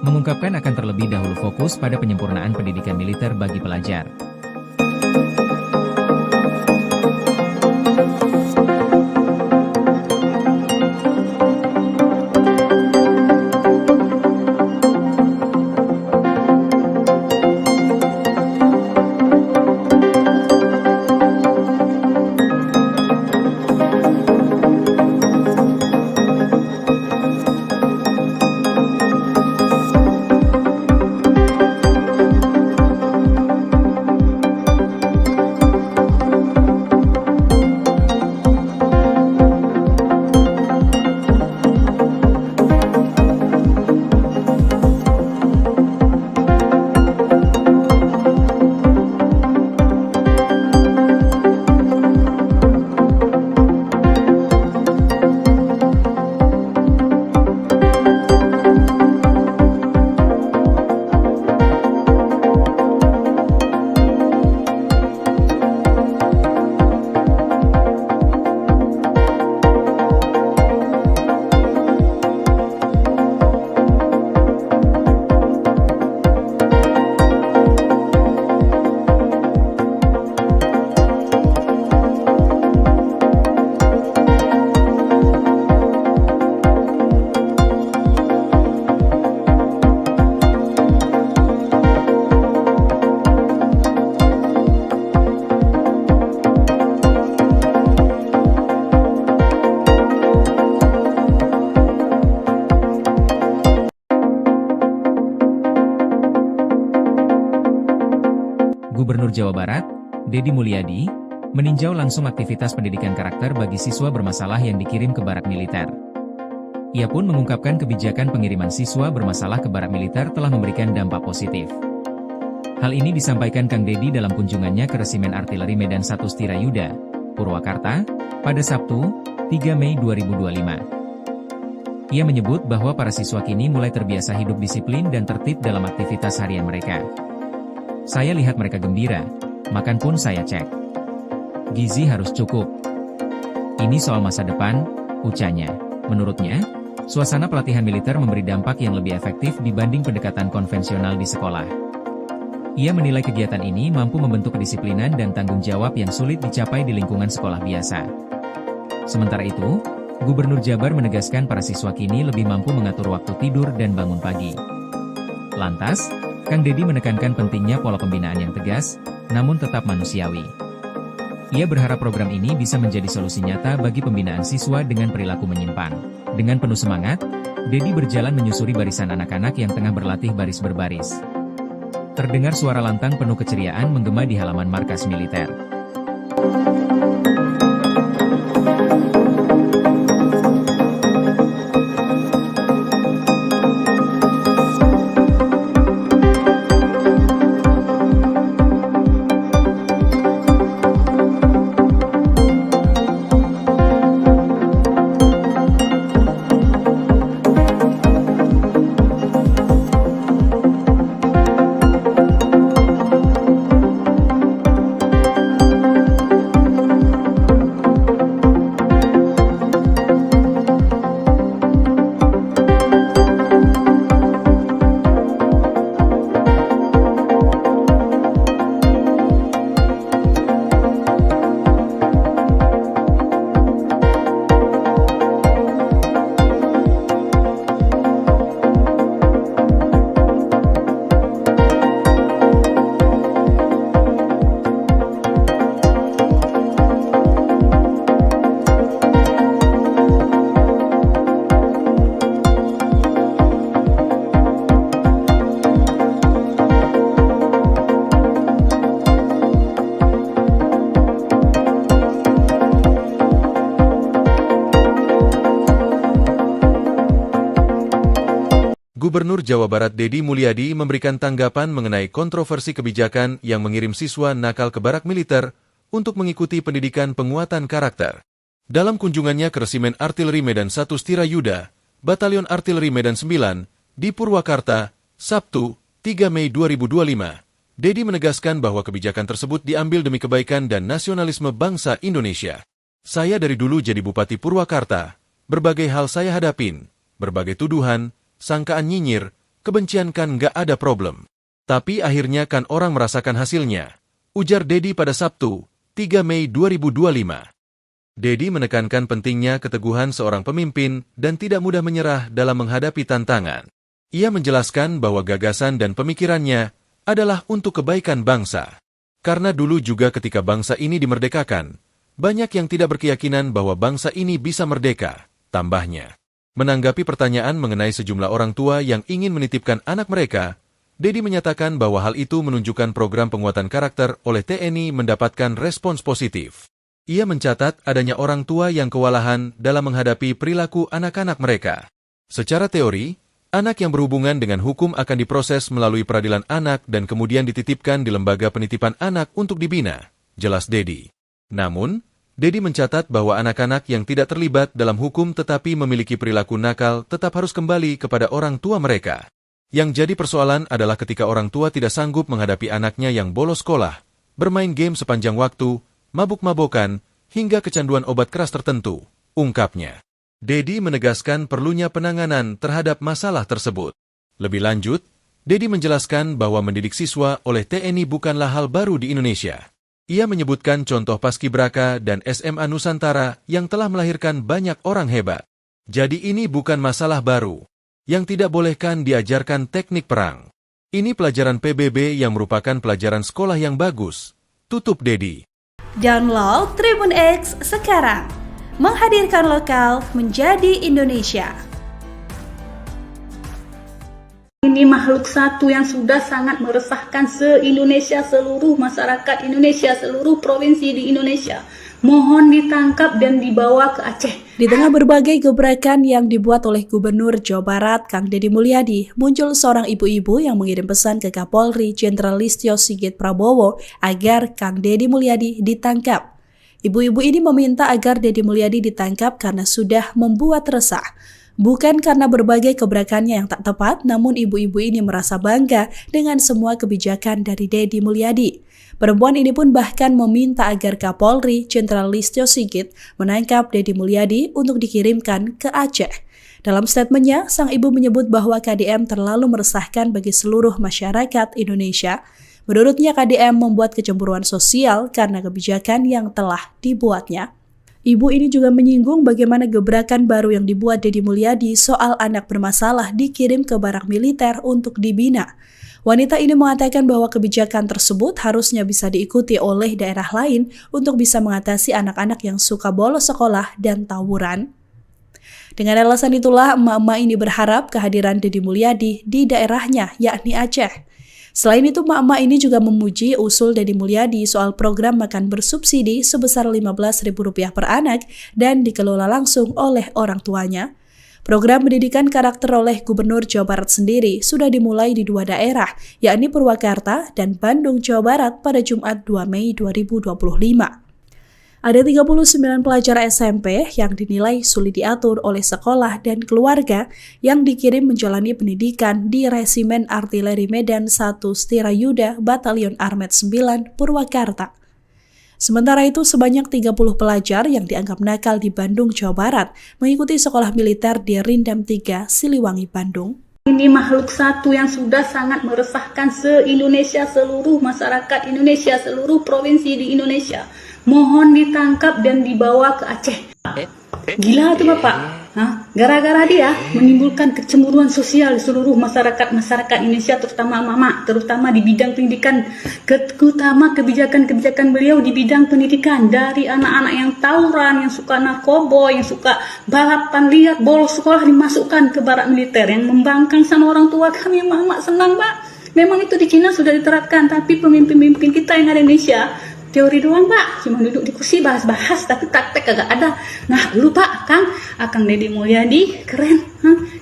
mengungkapkan akan terlebih dahulu fokus pada penyempurnaan pendidikan militer bagi pelajar. Gubernur Jawa Barat, Deddy Mulyadi, meninjau langsung aktivitas pendidikan karakter bagi siswa bermasalah yang dikirim ke barak militer. Ia pun mengungkapkan kebijakan pengiriman siswa bermasalah ke barak militer telah memberikan dampak positif. Hal ini disampaikan Kang Deddy dalam kunjungannya ke Resimen Artileri Medan 1 Stirayuda, Purwakarta, pada Sabtu, 3 Mei 2025. Ia menyebut bahwa para siswa kini mulai terbiasa hidup disiplin dan tertib dalam aktivitas harian mereka. Saya lihat mereka gembira, makan pun saya cek. Gizi harus cukup. Ini soal masa depan, ucapnya. Menurutnya, suasana pelatihan militer memberi dampak yang lebih efektif dibanding pendekatan konvensional di sekolah. Ia menilai kegiatan ini mampu membentuk kedisiplinan dan tanggung jawab yang sulit dicapai di lingkungan sekolah biasa. Sementara itu, Gubernur Jabar menegaskan para siswa kini lebih mampu mengatur waktu tidur dan bangun pagi. Lantas, Kang Deddy menekankan pentingnya pola pembinaan yang tegas, namun tetap manusiawi. Ia berharap program ini bisa menjadi solusi nyata bagi pembinaan siswa dengan perilaku menyimpang. Dengan penuh semangat, Deddy berjalan menyusuri barisan anak-anak yang tengah berlatih baris berbaris. Terdengar suara lantang penuh keceriaan menggema di halaman markas militer. Gubernur Jawa Barat Deddy Mulyadi memberikan tanggapan mengenai kontroversi kebijakan yang mengirim siswa nakal ke barak militer untuk mengikuti pendidikan penguatan karakter. Dalam kunjungannya ke Resimen Artileri Medan 1 Stirayuda, Batalion Artileri Medan 9, di Purwakarta, Sabtu, 3 Mei 2025, Deddy menegaskan bahwa kebijakan tersebut diambil demi kebaikan dan nasionalisme bangsa Indonesia. Saya dari dulu jadi Bupati Purwakarta, berbagai hal saya hadapin, berbagai tuduhan, sangkaan nyinyir, kebencian kan nggak ada problem. Tapi akhirnya kan orang merasakan hasilnya, ujar Deddy pada Sabtu, 3 Mei 2025. Deddy menekankan pentingnya keteguhan seorang pemimpin dan tidak mudah menyerah dalam menghadapi tantangan. Ia menjelaskan bahwa gagasan dan pemikirannya adalah untuk kebaikan bangsa. Karena dulu juga ketika bangsa ini dimerdekakan, banyak yang tidak berkeyakinan bahwa bangsa ini bisa merdeka, tambahnya. Menanggapi pertanyaan mengenai sejumlah orang tua yang ingin menitipkan anak mereka, Deddy menyatakan bahwa hal itu menunjukkan program penguatan karakter oleh TNI mendapatkan respons positif. Ia mencatat adanya orang tua yang kewalahan dalam menghadapi perilaku anak-anak mereka. Secara teori, anak yang berhubungan dengan hukum akan diproses melalui peradilan anak dan kemudian dititipkan di lembaga penitipan anak untuk dibina, jelas Deddy. Namun, Deddy mencatat bahwa anak-anak yang tidak terlibat dalam hukum tetapi memiliki perilaku nakal tetap harus kembali kepada orang tua mereka. Yang jadi persoalan adalah ketika orang tua tidak sanggup menghadapi anaknya yang bolos sekolah, bermain game sepanjang waktu, mabuk-mabokan, hingga kecanduan obat keras tertentu, ungkapnya. Deddy menegaskan perlunya penanganan terhadap masalah tersebut. Lebih lanjut, Deddy menjelaskan bahwa mendidik siswa oleh TNI bukanlah hal baru di Indonesia. Ia menyebutkan contoh Paskibraka dan SMA Nusantara yang telah melahirkan banyak orang hebat. Jadi ini bukan masalah baru. Yang tidak bolehkan diajarkan teknik perang. Ini pelajaran PBB yang merupakan pelajaran sekolah yang bagus. Tutup Deddy. Download Tribun X sekarang. Menghadirkan lokal menjadi Indonesia. Ini makhluk satu yang sudah sangat meresahkan se-Indonesia, seluruh masyarakat Indonesia, seluruh provinsi di Indonesia. Mohon ditangkap dan dibawa ke Aceh. Di tengah berbagai gebrakan yang dibuat oleh Gubernur Jawa Barat, Kang Deddy Mulyadi, muncul seorang ibu-ibu yang mengirim pesan ke Kapolri Jenderal Listio Sigit Prabowo agar Kang Deddy Mulyadi ditangkap. Ibu-ibu ini meminta agar Deddy Mulyadi ditangkap karena sudah membuat resah. Bukan karena berbagai gebrakannya yang tak tepat, namun ibu-ibu ini merasa bangga dengan semua kebijakan dari Deddy Mulyadi. Perempuan ini pun bahkan meminta agar Kapolri Jenderal Listio Sigit menangkap Deddy Mulyadi untuk dikirimkan ke Aceh. Dalam statementnya, sang ibu menyebut bahwa KDM terlalu meresahkan bagi seluruh masyarakat Indonesia. Menurutnya KDM membuat kecemburuan sosial karena kebijakan yang telah dibuatnya. Ibu ini juga menyinggung bagaimana gebrakan baru yang dibuat Deddy Mulyadi soal anak bermasalah dikirim ke barak militer untuk dibina. Wanita ini mengatakan bahwa kebijakan tersebut harusnya bisa diikuti oleh daerah lain untuk bisa mengatasi anak-anak yang suka bolos sekolah dan tawuran. Dengan alasan itulah emak-emak ini berharap kehadiran Deddy Mulyadi di daerahnya, yakni Aceh. Selain itu, emak-emak ini juga memuji usul Deddy Mulyadi soal program makan bersubsidi sebesar Rp15.000 per anak dan dikelola langsung oleh orang tuanya. Program pendidikan karakter oleh Gubernur Jawa Barat sendiri sudah dimulai di dua daerah, yakni Purwakarta dan Bandung, Jawa Barat pada Jumat 2 Mei 2025. Ada 39 pelajar SMP yang dinilai sulit diatur oleh sekolah dan keluarga yang dikirim menjalani pendidikan di Resimen Artileri Medan 1 Stirayuda Batalion Armet 9 Purwakarta. Sementara itu, sebanyak 30 pelajar yang dianggap nakal di Bandung, Jawa Barat mengikuti sekolah militer di Rindam 3, Siliwangi, Bandung. Ini makhluk satu yang sudah sangat meresahkan se-Indonesia, seluruh masyarakat Indonesia, seluruh provinsi di Indonesia. Mohon ditangkap dan dibawa ke Aceh. Gila tuh Bapak. Gara-gara dia menimbulkan kecemburuan sosial di seluruh masyarakat Indonesia, terutama mama, terutama di bidang pendidikan, terutama kebijakan-kebijakan beliau di bidang pendidikan, dari anak-anak yang tawuran, yang suka narkoba, yang suka balapan liar, bolos sekolah dimasukkan ke barak militer, yang membangkang sama orang tua kami. Mama senang Pak. Memang itu di Cina sudah diterapkan, tapi pemimpin-pemimpin kita yang ada di Indonesia teori doang Pak, cuma duduk di kursi bahas-bahas tapi praktek kagak ada. Nah dulu Pak, Akang Deddy Mulyadi keren,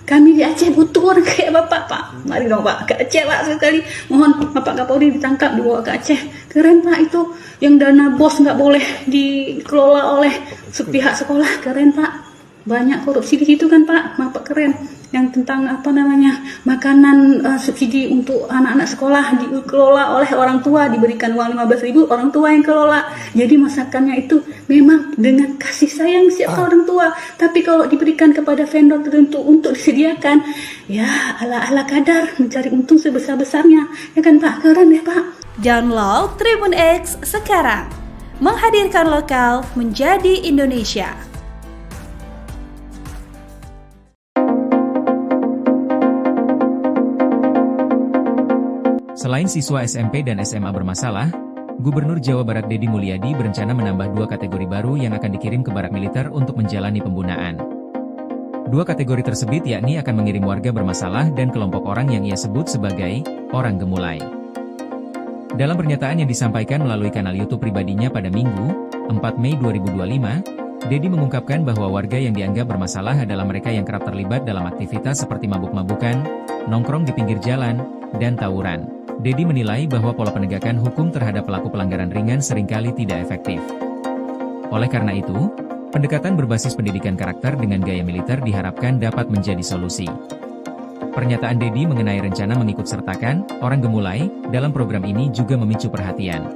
Kami di Aceh butuh orang kayak Bapak, Pak. Mari dong Pak, ke Aceh Pak sekali. Mohon Bapak Kapolri ditangkap, dibawa ke Aceh. Keren Pak itu. Yang dana BOS nggak boleh dikelola oleh pihak sekolah. Keren Pak. Banyak korupsi di situ kan Pak. Bapak keren. Yang tentang makanan subsidi untuk anak-anak sekolah dikelola oleh orang tua, diberikan uang 15.000, orang tua yang kelola. Jadi masakannya itu memang dengan kasih sayang siapa orang tua. Tapi kalau diberikan kepada vendor tertentu untuk disediakan, ya ala-ala kadar mencari untung sebesar-besarnya. Ya kan Pak, keren ya Pak. Download Tribun X sekarang. Menghadirkan lokal menjadi Indonesia. Selain siswa SMP dan SMA bermasalah, Gubernur Jawa Barat Deddy Mulyadi berencana menambah 2 kategori baru yang akan dikirim ke barak militer untuk menjalani pembunaan. 2 kategori tersebut yakni akan mengirim warga bermasalah dan kelompok orang yang ia sebut sebagai orang gemulai. Dalam pernyataan yang disampaikan melalui kanal YouTube pribadinya pada Minggu, 4 Mei 2025, Deddy mengungkapkan bahwa warga yang dianggap bermasalah adalah mereka yang kerap terlibat dalam aktivitas seperti mabuk-mabukan, nongkrong di pinggir jalan, dan tawuran. Deddy menilai bahwa pola penegakan hukum terhadap pelaku pelanggaran ringan seringkali tidak efektif. Oleh karena itu, pendekatan berbasis pendidikan karakter dengan gaya militer diharapkan dapat menjadi solusi. Pernyataan Deddy mengenai rencana mengikutsertakan orang gemulai dalam program ini juga memicu perhatian.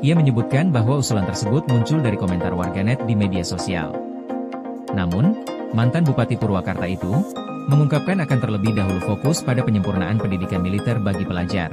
Ia menyebutkan bahwa usulan tersebut muncul dari komentar warganet di media sosial. Namun, mantan Bupati Purwakarta itu mengungkapkan akan terlebih dahulu fokus pada penyempurnaan pendidikan militer bagi pelajar.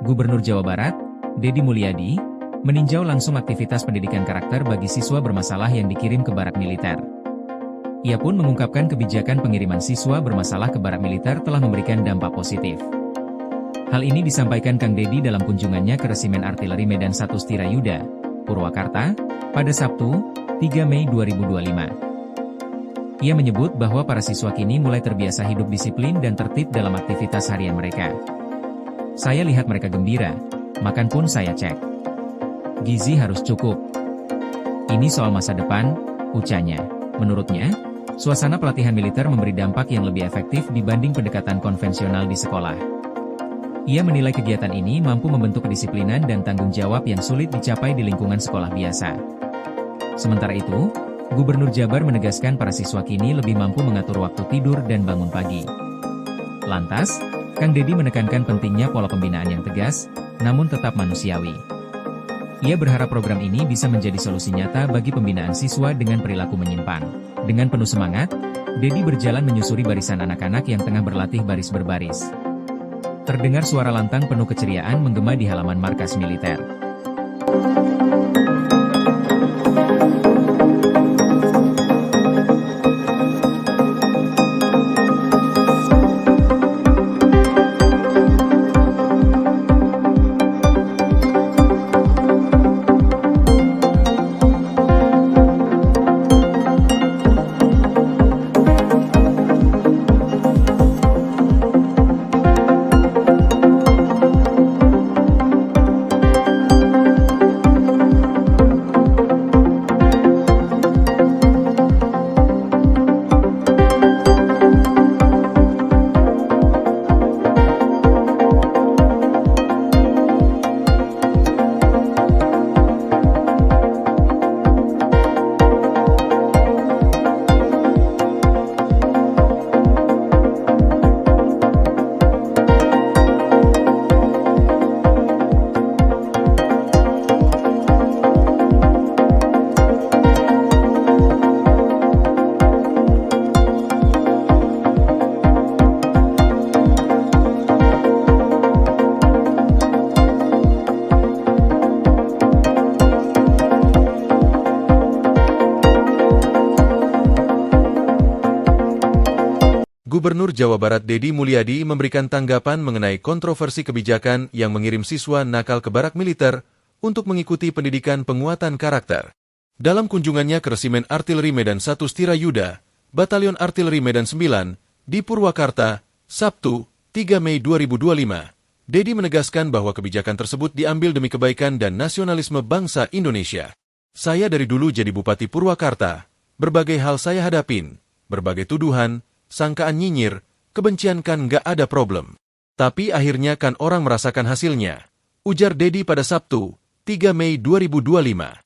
Gubernur Jawa Barat, Deddy Mulyadi, meninjau langsung aktivitas pendidikan karakter bagi siswa bermasalah yang dikirim ke barak militer. Ia pun mengungkapkan kebijakan pengiriman siswa bermasalah ke barak militer telah memberikan dampak positif. Hal ini disampaikan Kang Deddy dalam kunjungannya ke Resimen Artileri Medan 1 Stirayuda, Purwakarta, pada Sabtu, 3 Mei 2025. Ia menyebut bahwa para siswa kini mulai terbiasa hidup disiplin dan tertib dalam aktivitas harian mereka. Saya lihat mereka gembira, makan pun saya cek. Gizi harus cukup. Ini soal masa depan, ucapnya. Menurutnya, suasana pelatihan militer memberi dampak yang lebih efektif dibanding pendekatan konvensional di sekolah. Ia menilai kegiatan ini mampu membentuk kedisiplinan dan tanggung jawab yang sulit dicapai di lingkungan sekolah biasa. Sementara itu, Gubernur Jabar menegaskan para siswa kini lebih mampu mengatur waktu tidur dan bangun pagi. Lantas, Kang Deddy menekankan pentingnya pola pembinaan yang tegas, namun tetap manusiawi. Ia berharap program ini bisa menjadi solusi nyata bagi pembinaan siswa dengan perilaku menyimpang. Dengan penuh semangat, Deddy berjalan menyusuri barisan anak-anak yang tengah berlatih baris berbaris. Terdengar suara lantang penuh keceriaan menggema di halaman markas militer. Gubernur Jawa Barat Deddy Mulyadi memberikan tanggapan mengenai kontroversi kebijakan yang mengirim siswa nakal ke barak militer untuk mengikuti pendidikan penguatan karakter. Dalam kunjungannya ke Resimen Artileri Medan 1 Stirayuda, Batalion Artileri Medan 9, di Purwakarta, Sabtu, 3 Mei 2025, Deddy menegaskan bahwa kebijakan tersebut diambil demi kebaikan dan nasionalisme bangsa Indonesia. Saya dari dulu jadi Bupati Purwakarta, berbagai hal saya hadapin, berbagai tuduhan, sangkaan nyinyir, kebencian kan nggak ada problem. Tapi akhirnya kan orang merasakan hasilnya, ujar Deddy pada Sabtu, 3 Mei 2025.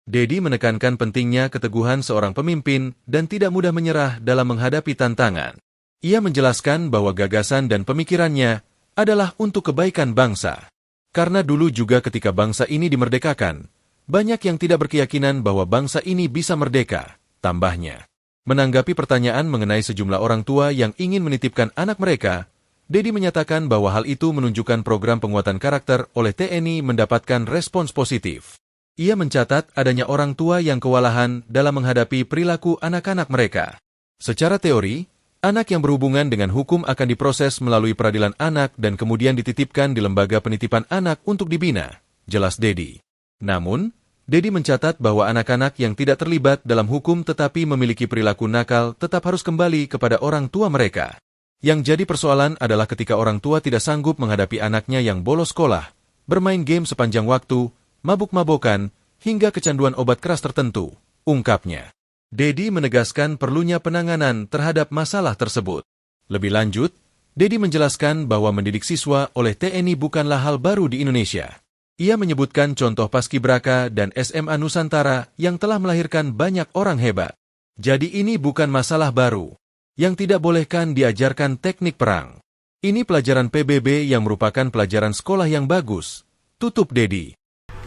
Deddy menekankan pentingnya keteguhan seorang pemimpin dan tidak mudah menyerah dalam menghadapi tantangan. Ia menjelaskan bahwa gagasan dan pemikirannya adalah untuk kebaikan bangsa. Karena dulu juga ketika bangsa ini dimerdekakan, banyak yang tidak berkeyakinan bahwa bangsa ini bisa merdeka, tambahnya. Menanggapi pertanyaan mengenai sejumlah orang tua yang ingin menitipkan anak mereka, Deddy menyatakan bahwa hal itu menunjukkan program penguatan karakter oleh TNI mendapatkan respons positif. Ia mencatat adanya orang tua yang kewalahan dalam menghadapi perilaku anak-anak mereka. Secara teori, anak yang berhubungan dengan hukum akan diproses melalui peradilan anak dan kemudian dititipkan di lembaga penitipan anak untuk dibina, jelas Deddy. Namun, Deddy mencatat bahwa anak-anak yang tidak terlibat dalam hukum tetapi memiliki perilaku nakal tetap harus kembali kepada orang tua mereka. Yang jadi persoalan adalah ketika orang tua tidak sanggup menghadapi anaknya yang bolos sekolah, bermain game sepanjang waktu, mabuk-mabokan, hingga kecanduan obat keras tertentu, ungkapnya. Deddy menegaskan perlunya penanganan terhadap masalah tersebut. Lebih lanjut, Deddy menjelaskan bahwa mendidik siswa oleh TNI bukanlah hal baru di Indonesia. Ia menyebutkan contoh Paskibraka dan SMA Nusantara yang telah melahirkan banyak orang hebat. Jadi ini bukan masalah baru. Yang tidak bolehkan diajarkan teknik perang. Ini pelajaran PBB yang merupakan pelajaran sekolah yang bagus. Tutup Deddy.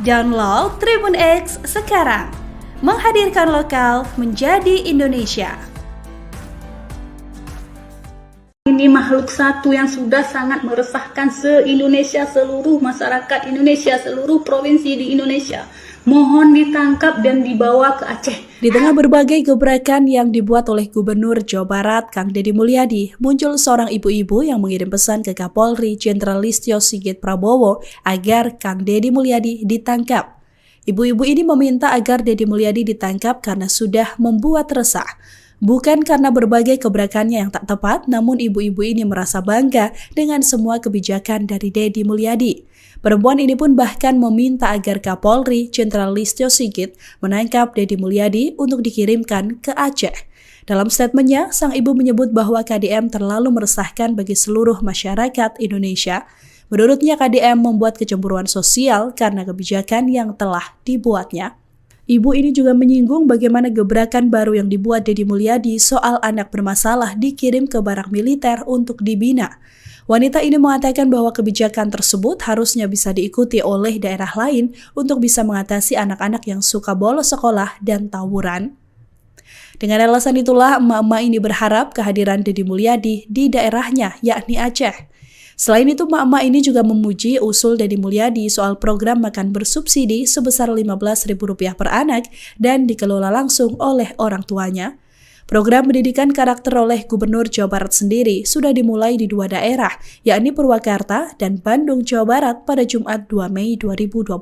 Download Tribun X sekarang. Menghadirkan lokal menjadi Indonesia. Ini makhluk satu yang sudah sangat meresahkan se-Indonesia, seluruh masyarakat Indonesia, seluruh provinsi di Indonesia. Mohon ditangkap dan dibawa ke Aceh. Di tengah berbagai gebrakan yang dibuat oleh Gubernur Jawa Barat, Kang Deddy Mulyadi, muncul seorang ibu-ibu yang mengirim pesan ke Kapolri Jenderal Listio Sigit Prabowo agar Kang Deddy Mulyadi ditangkap. Ibu-ibu ini meminta agar Deddy Mulyadi ditangkap karena sudah membuat resah. Bukan karena berbagai gebrakannya yang tak tepat, namun ibu-ibu ini merasa bangga dengan semua kebijakan dari Deddy Mulyadi. Perempuan ini pun bahkan meminta agar Kapolri Jenderal Listio Sigit menangkap Deddy Mulyadi untuk dikirimkan ke Aceh. Dalam statementnya, sang ibu menyebut bahwa KDM terlalu meresahkan bagi seluruh masyarakat Indonesia. Menurutnya KDM membuat kecemburuan sosial karena kebijakan yang telah dibuatnya. Ibu ini juga menyinggung bagaimana gebrakan baru yang dibuat Deddy Mulyadi soal anak bermasalah dikirim ke barak militer untuk dibina. Wanita ini mengatakan bahwa kebijakan tersebut harusnya bisa diikuti oleh daerah lain untuk bisa mengatasi anak-anak yang suka bolos sekolah dan tawuran. Dengan alasan itulah, emak-emak ini berharap kehadiran Deddy Mulyadi di daerahnya, yakni Aceh. Selain itu, emak-emak ini juga memuji usul Deddy Mulyadi soal program makan bersubsidi sebesar Rp15.000 per anak dan dikelola langsung oleh orang tuanya. Program pendidikan karakter oleh Gubernur Jawa Barat sendiri sudah dimulai di dua daerah, yakni Purwakarta dan Bandung, Jawa Barat pada Jumat 2 Mei 2025.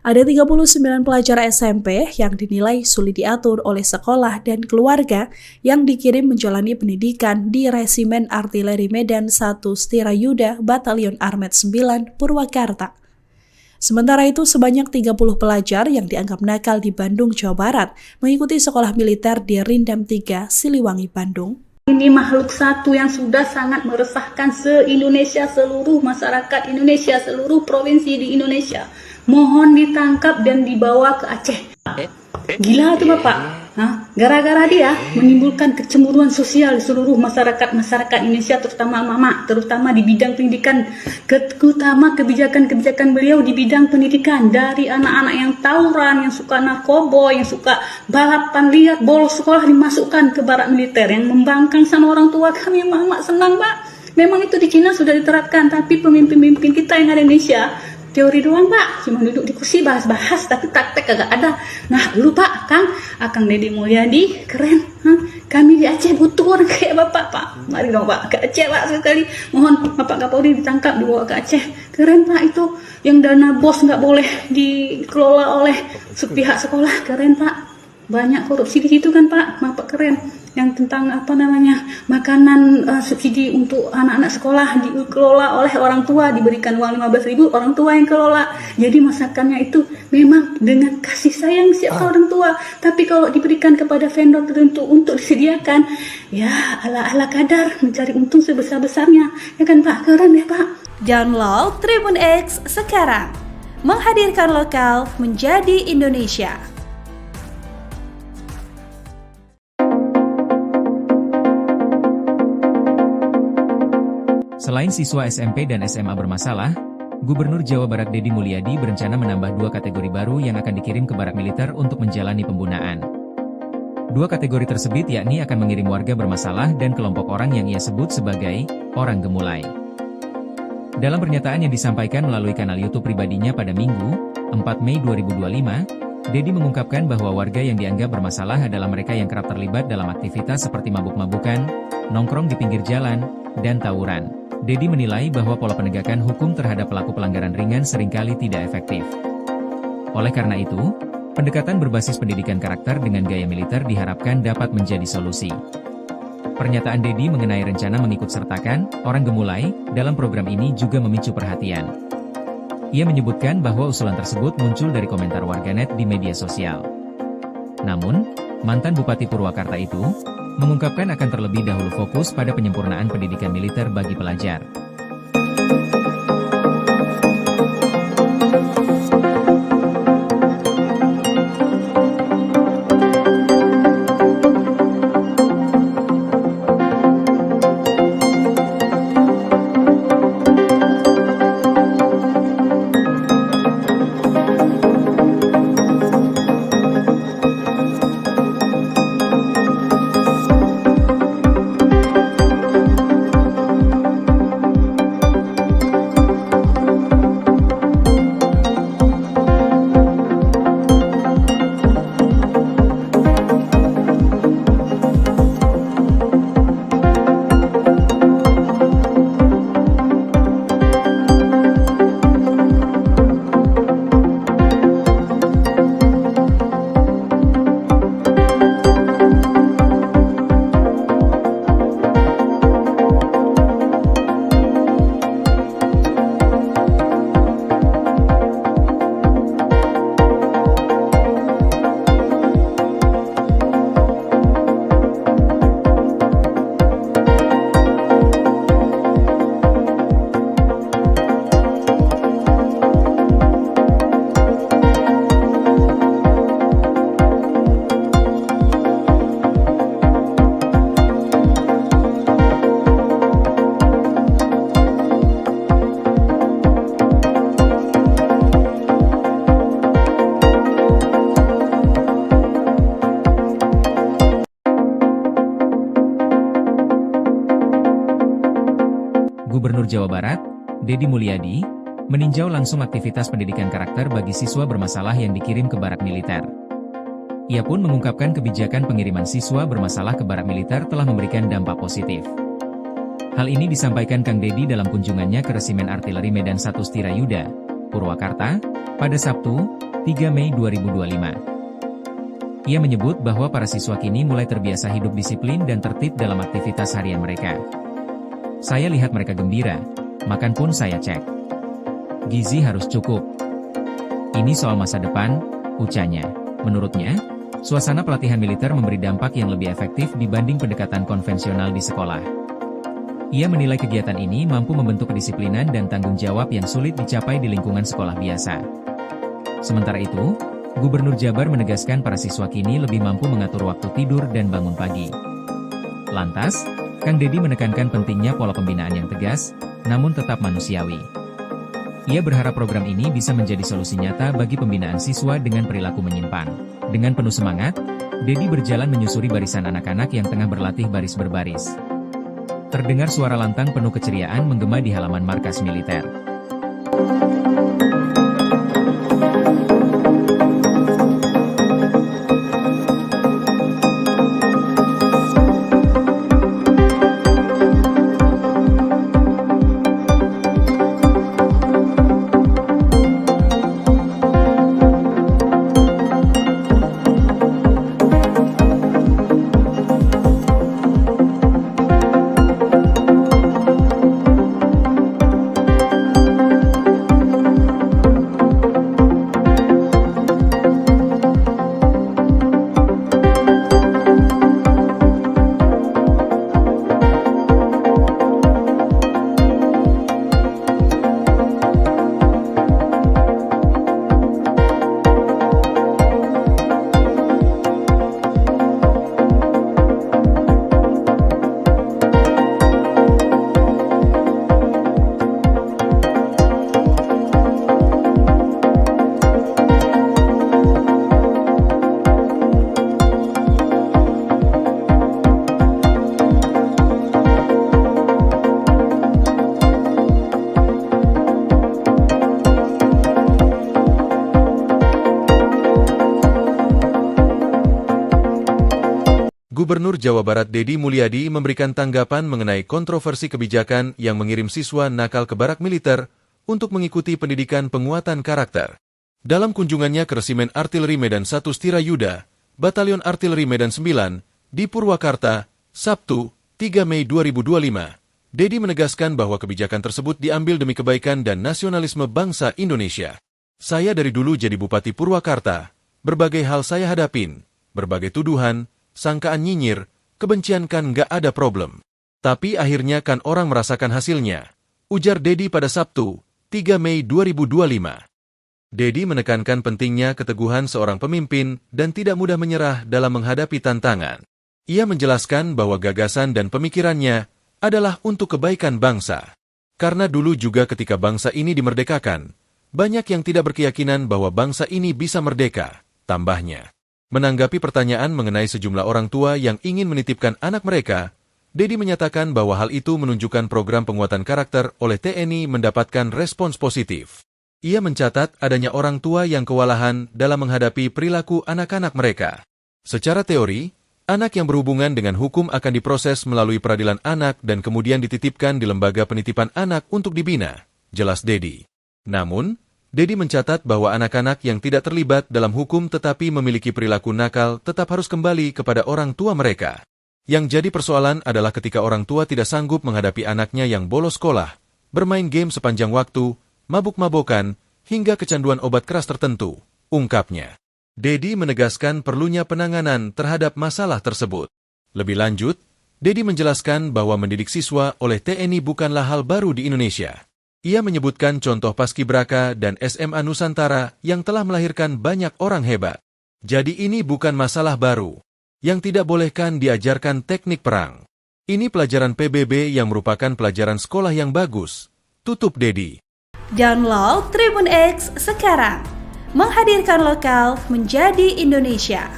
Ada 39 pelajar SMP yang dinilai sulit diatur oleh sekolah dan keluarga yang dikirim menjalani pendidikan di Resimen Artileri Medan 1 Stirayuda Batalion Armet 9 Purwakarta. Sementara itu, sebanyak 30 pelajar yang dianggap nakal di Bandung, Jawa Barat mengikuti sekolah militer di Rindam 3, Siliwangi, Bandung. Ini makhluk satu yang sudah sangat meresahkan se-Indonesia, seluruh masyarakat Indonesia, seluruh provinsi di Indonesia. Mohon ditangkap dan dibawa ke Aceh. Gila tuh Bapak. Gara-gara dia menimbulkan kecemburuan sosial di seluruh masyarakat Indonesia, terutama mama, terutama di bidang pendidikan, terutama kebijakan-kebijakan beliau di bidang pendidikan, dari anak-anak yang tawuran, yang suka narkoba, yang suka balapan liar, bolos sekolah dimasukkan ke barak militer, yang membangkang sama orang tua kami. Mama senang Pak. Memang itu di Cina sudah diterapkan, tapi pemimpin-pemimpin kita yang ada di Indonesia teori doang Pak, cuma duduk di kursi bahas-bahas tapi praktek kagak ada. Nah dulu Pak, Akang Deddy Mulyadi keren. Kami di Aceh butuh orang kayak Bapak Pak. Mari dong Pak, ke Aceh Pak sekali. Mohon Bapak Kapolri ditangkap, dibawa ke Aceh. Keren Pak itu, yang dana BOS nggak boleh dikelola oleh pihak sekolah, keren Pak. Banyak korupsi di situ kan Pak, Bapak keren. Yang tentang makanan subsidi untuk anak-anak sekolah dikelola oleh orang tua, diberikan uang 15.000, orang tua yang kelola. Jadi masakannya itu memang dengan kasih sayang siapa orang tua. Tapi kalau diberikan kepada vendor tertentu untuk disediakan, ya ala-ala kadar mencari untung sebesar-besarnya. Ya kan Pak, keren ya Pak. Download Tribun X sekarang. Menghadirkan lokal menjadi Indonesia. Selain siswa SMP dan SMA bermasalah, Gubernur Jawa Barat Deddy Mulyadi berencana menambah 2 kategori baru yang akan dikirim ke barak militer untuk menjalani pembunaan. 2 kategori tersebut yakni akan mengirim warga bermasalah dan kelompok orang yang ia sebut sebagai orang gemulai. Dalam pernyataan yang disampaikan melalui kanal YouTube pribadinya pada Minggu, 4 Mei 2025, Deddy mengungkapkan bahwa warga yang dianggap bermasalah adalah mereka yang kerap terlibat dalam aktivitas seperti mabuk-mabukan, nongkrong di pinggir jalan, dan tawuran. Deddy menilai bahwa pola penegakan hukum terhadap pelaku pelanggaran ringan seringkali tidak efektif. Oleh karena itu, pendekatan berbasis pendidikan karakter dengan gaya militer diharapkan dapat menjadi solusi. Pernyataan Deddy mengenai rencana mengikutsertakan orang gemulai dalam program ini juga memicu perhatian. Ia menyebutkan bahwa usulan tersebut muncul dari komentar warganet di media sosial. Namun, mantan Bupati Purwakarta itu mengungkapkan akan terlebih dahulu fokus pada penyempurnaan pendidikan militer bagi pelajar. Gubernur Jawa Barat, Deddy Mulyadi, meninjau langsung aktivitas pendidikan karakter bagi siswa bermasalah yang dikirim ke barak militer. Ia pun mengungkapkan kebijakan pengiriman siswa bermasalah ke barak militer telah memberikan dampak positif. Hal ini disampaikan Kang Deddy dalam kunjungannya ke Resimen Artileri Medan 1 Stirayuda, Purwakarta, pada Sabtu, 3 Mei 2025. Ia menyebut bahwa para siswa kini mulai terbiasa hidup disiplin dan tertib dalam aktivitas harian mereka. Saya lihat mereka gembira, makan pun saya cek. Gizi harus cukup. Ini soal masa depan, ucapnya. Menurutnya, suasana pelatihan militer memberi dampak yang lebih efektif dibanding pendekatan konvensional di sekolah. Ia menilai kegiatan ini mampu membentuk kedisiplinan dan tanggung jawab yang sulit dicapai di lingkungan sekolah biasa. Sementara itu, Gubernur Jabar menegaskan para siswa kini lebih mampu mengatur waktu tidur dan bangun pagi. Lantas, Kang Deddy menekankan pentingnya pola pembinaan yang tegas, namun tetap manusiawi. Ia berharap program ini bisa menjadi solusi nyata bagi pembinaan siswa dengan perilaku menyimpang. Dengan penuh semangat, Deddy berjalan menyusuri barisan anak-anak yang tengah berlatih baris berbaris. Terdengar suara lantang penuh keceriaan menggema di halaman markas militer. Gubernur Jawa Barat Deddy Mulyadi memberikan tanggapan mengenai kontroversi kebijakan yang mengirim siswa nakal ke barak militer untuk mengikuti pendidikan penguatan karakter. Dalam kunjungannya ke Resimen Artileri Medan 1 Stirayuda, Batalion Artileri Medan 9, di Purwakarta, Sabtu, 3 Mei 2025, Deddy menegaskan bahwa kebijakan tersebut diambil demi kebaikan dan nasionalisme bangsa Indonesia. Saya dari dulu jadi Bupati Purwakarta, berbagai hal saya hadapin, berbagai tuduhan, sangkaan nyinyir, kebencian kan nggak ada problem. Tapi akhirnya kan orang merasakan hasilnya, ujar Deddy pada Sabtu, 3 Mei 2025. Deddy menekankan pentingnya keteguhan seorang pemimpin dan tidak mudah menyerah dalam menghadapi tantangan. Ia menjelaskan bahwa gagasan dan pemikirannya adalah untuk kebaikan bangsa. Karena dulu juga ketika bangsa ini dimerdekakan, banyak yang tidak berkeyakinan bahwa bangsa ini bisa merdeka, tambahnya. Menanggapi pertanyaan mengenai sejumlah orang tua yang ingin menitipkan anak mereka, Deddy menyatakan bahwa hal itu menunjukkan program penguatan karakter oleh TNI mendapatkan respons positif. Ia mencatat adanya orang tua yang kewalahan dalam menghadapi perilaku anak-anak mereka. Secara teori, anak yang berhubungan dengan hukum akan diproses melalui peradilan anak dan kemudian dititipkan di lembaga penitipan anak untuk dibina, jelas Deddy. Namun, Deddy mencatat bahwa anak-anak yang tidak terlibat dalam hukum tetapi memiliki perilaku nakal tetap harus kembali kepada orang tua mereka. Yang jadi persoalan adalah ketika orang tua tidak sanggup menghadapi anaknya yang bolos sekolah, bermain game sepanjang waktu, mabuk-mabokan, hingga kecanduan obat keras tertentu, ungkapnya. Deddy menegaskan perlunya penanganan terhadap masalah tersebut. Lebih lanjut, Deddy menjelaskan bahwa mendidik siswa oleh TNI bukanlah hal baru di Indonesia. Ia menyebutkan contoh Paskibraka dan SMA Nusantara yang telah melahirkan banyak orang hebat. Jadi ini bukan masalah baru. Yang tidak bolehkan diajarkan teknik perang. Ini pelajaran PBB yang merupakan pelajaran sekolah yang bagus. Tutup Deddy. Download Tribun X sekarang. Menghadirkan lokal menjadi Indonesia.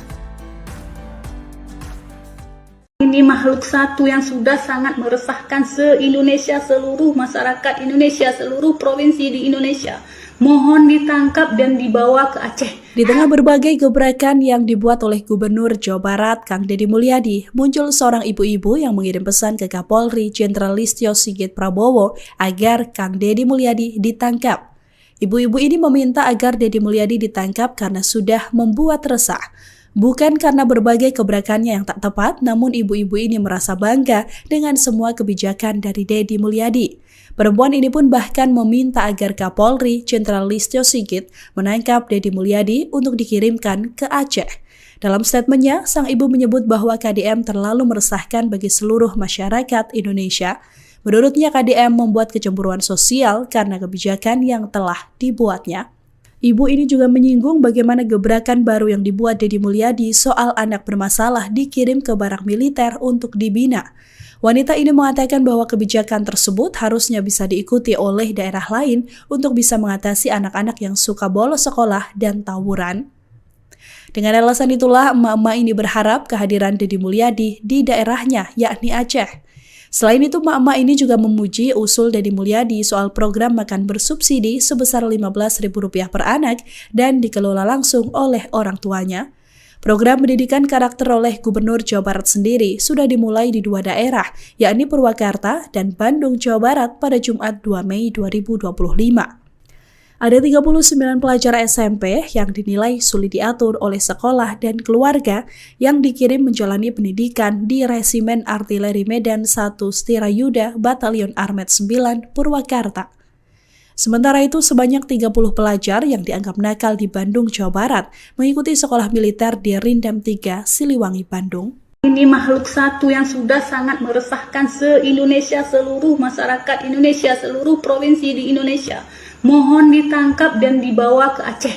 Ini makhluk satu yang sudah sangat meresahkan se-Indonesia, seluruh masyarakat Indonesia, seluruh provinsi di Indonesia. Mohon ditangkap dan dibawa ke Aceh. Di tengah berbagai gebrakan yang dibuat oleh Gubernur Jawa Barat, Kang Deddy Mulyadi, muncul seorang ibu-ibu yang mengirim pesan ke Kapolri Jenderal Listio Sigit Prabowo agar Kang Deddy Mulyadi ditangkap. Ibu-ibu ini meminta agar Deddy Mulyadi ditangkap karena sudah membuat resah. Bukan karena berbagai gebrakannya yang tak tepat, namun ibu-ibu ini merasa bangga dengan semua kebijakan dari Deddy Mulyadi. Perempuan ini pun bahkan meminta agar Kapolri Jenderal Listio Sigit menangkap Deddy Mulyadi untuk dikirimkan ke Aceh. Dalam statementnya, sang ibu menyebut bahwa KDM terlalu meresahkan bagi seluruh masyarakat Indonesia. Menurutnya KDM membuat kecemburuan sosial karena kebijakan yang telah dibuatnya. Ibu ini juga menyinggung bagaimana gebrakan baru yang dibuat Deddy Mulyadi soal anak bermasalah dikirim ke barak militer untuk dibina. Wanita ini mengatakan bahwa kebijakan tersebut harusnya bisa diikuti oleh daerah lain untuk bisa mengatasi anak-anak yang suka bolos sekolah dan tawuran. Dengan alasan itulah, emak-emak ini berharap kehadiran Deddy Mulyadi di daerahnya, yakni Aceh. Selain itu, emak-emak ini juga memuji usul Deddy Mulyadi soal program makan bersubsidi sebesar Rp15.000 per anak dan dikelola langsung oleh orang tuanya. Program pendidikan karakter oleh Gubernur Jawa Barat sendiri sudah dimulai di 2 daerah, yakni Purwakarta dan Bandung, Jawa Barat pada Jumat 2 Mei 2025. Ada 39 pelajar SMP yang dinilai sulit diatur oleh sekolah dan keluarga yang dikirim menjalani pendidikan di Resimen Artileri Medan 1 Stirayuda Batalion Armet 9 Purwakarta. Sementara itu, sebanyak 30 pelajar yang dianggap nakal di Bandung, Jawa Barat mengikuti sekolah militer di Rindam 3, Siliwangi, Bandung. Ini makhluk satu yang sudah sangat meresahkan se-Indonesia, seluruh masyarakat Indonesia, seluruh provinsi di Indonesia. Mohon ditangkap dan dibawa ke Aceh.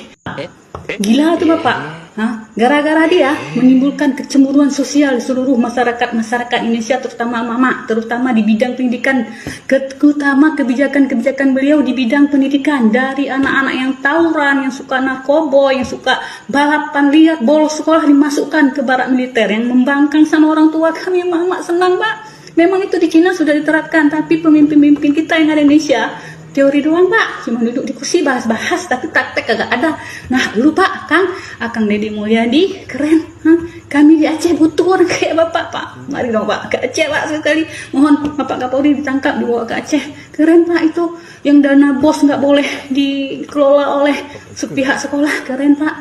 Gila tuh Bapak. Gara-gara dia menimbulkan kecemburuan sosial di seluruh masyarakat Indonesia, terutama mama, terutama di bidang pendidikan, terutama kebijakan-kebijakan beliau di bidang pendidikan, dari anak-anak yang tawuran, yang suka narkoba, yang suka balapan liar, bolos sekolah dimasukkan ke barak militer, yang membangkang sama orang tua kami. Mama senang Pak. Memang itu di Cina sudah diterapkan, tapi pemimpin-pemimpin kita yang ada di Indonesia teori doang Pak, cuma duduk di kursi bahas-bahas tapi praktek kagak ada. Nah dulu Pak, Akang Deddy Mulyadi keren. Kami di Aceh butuh orang kayak Bapak Pak. Mari dong Pak ke Aceh Pak sekali. Mohon Bapak Kapolri ditangkap dibawa ke Aceh. Keren Pak itu. Yang dana bos nggak boleh dikelola oleh pihak sekolah. Keren Pak.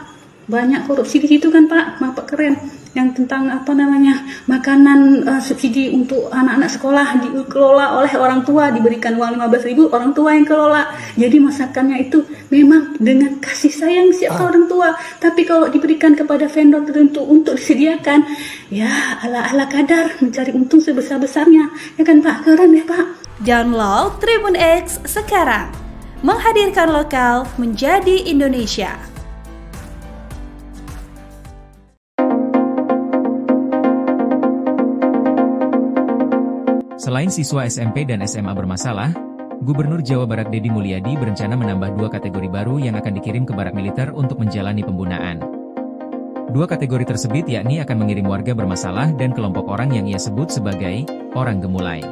Banyak korupsi di situ kan Pak. Bapak keren. Yang tentang makanan subsidi untuk anak-anak sekolah dikelola oleh orang tua, diberikan uang 15.000, orang tua yang kelola. Jadi masakannya itu memang dengan kasih sayang siapa orang tua. Tapi kalau diberikan kepada vendor tertentu untuk disediakan, ya ala-ala kadar mencari untung sebesar-besarnya. Ya kan Pak, keren ya Pak. Download Tribun X sekarang. Menghadirkan lokal menjadi Indonesia. Selain siswa SMP dan SMA bermasalah, Gubernur Jawa Barat Deddy Mulyadi berencana menambah 2 kategori baru yang akan dikirim ke barak militer untuk menjalani pembunaan. 2 kategori tersebut yakni akan mengirim warga bermasalah dan kelompok orang yang ia sebut sebagai orang gemulai.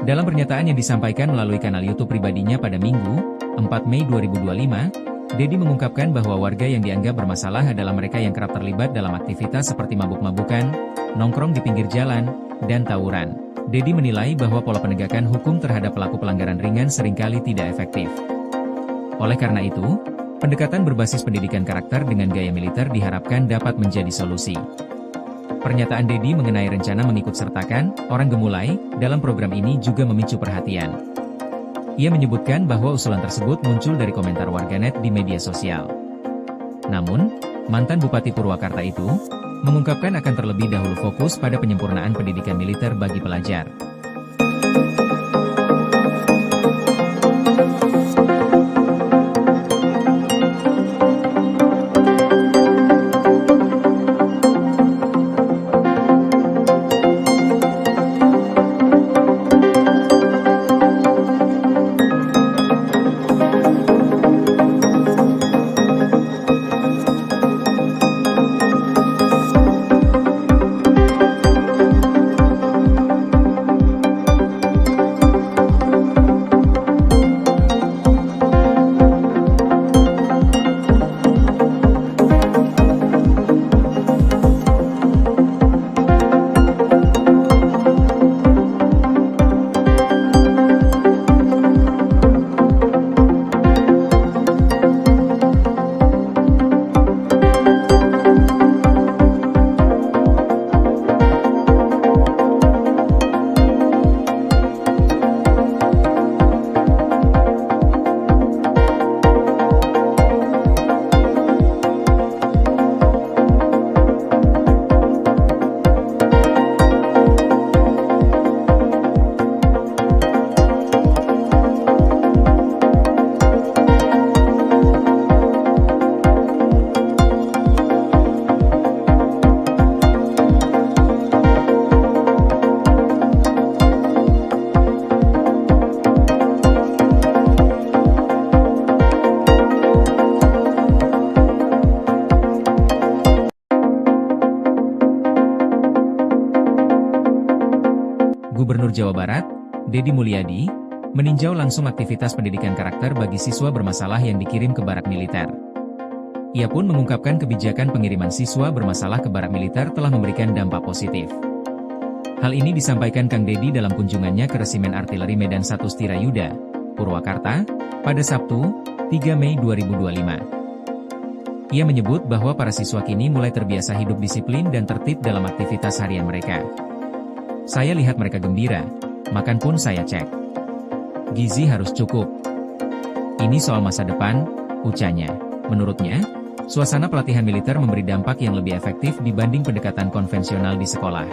Dalam pernyataan yang disampaikan melalui kanal YouTube pribadinya pada Minggu, 4 Mei 2025, Deddy mengungkapkan bahwa warga yang dianggap bermasalah adalah mereka yang kerap terlibat dalam aktivitas seperti mabuk-mabukan, nongkrong di pinggir jalan, dan tawuran. Deddy menilai bahwa pola penegakan hukum terhadap pelaku pelanggaran ringan seringkali tidak efektif. Oleh karena itu, pendekatan berbasis pendidikan karakter dengan gaya militer diharapkan dapat menjadi solusi. Pernyataan Deddy mengenai rencana mengikutsertakan orang gemulai dalam program ini juga memicu perhatian. Ia menyebutkan bahwa usulan tersebut muncul dari komentar warganet di media sosial. Namun, mantan Bupati Purwakarta itu mengungkapkan akan terlebih dahulu fokus pada penyempurnaan pendidikan militer bagi pelajar. Gubernur Jawa Barat, Deddy Mulyadi, meninjau langsung aktivitas pendidikan karakter bagi siswa bermasalah yang dikirim ke barak militer. Ia pun mengungkapkan kebijakan pengiriman siswa bermasalah ke barak militer telah memberikan dampak positif. Hal ini disampaikan Kang Deddy dalam kunjungannya ke Resimen Artileri Medan 1 Stirayuda, Purwakarta, pada Sabtu, 3 Mei 2025. Ia menyebut bahwa para siswa kini mulai terbiasa hidup disiplin dan tertib dalam aktivitas harian mereka. Saya lihat mereka gembira, makan pun saya cek. Gizi harus cukup. Ini soal masa depan, ucapnya. Menurutnya, suasana pelatihan militer memberi dampak yang lebih efektif dibanding pendekatan konvensional di sekolah.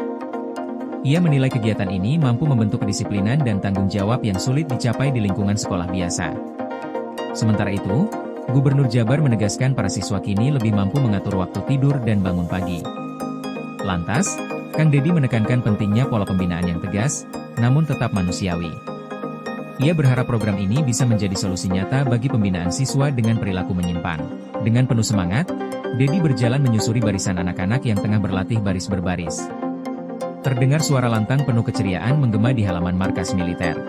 Ia menilai kegiatan ini mampu membentuk kedisiplinan dan tanggung jawab yang sulit dicapai di lingkungan sekolah biasa. Sementara itu, Gubernur Jabar menegaskan para siswa kini lebih mampu mengatur waktu tidur dan bangun pagi. Lantas, Kang Deddy menekankan pentingnya pola pembinaan yang tegas, namun tetap manusiawi. Ia berharap program ini bisa menjadi solusi nyata bagi pembinaan siswa dengan perilaku menyimpan. Dengan penuh semangat, Deddy berjalan menyusuri barisan anak-anak yang tengah berlatih baris berbaris. Terdengar suara lantang penuh keceriaan menggema di halaman markas militer.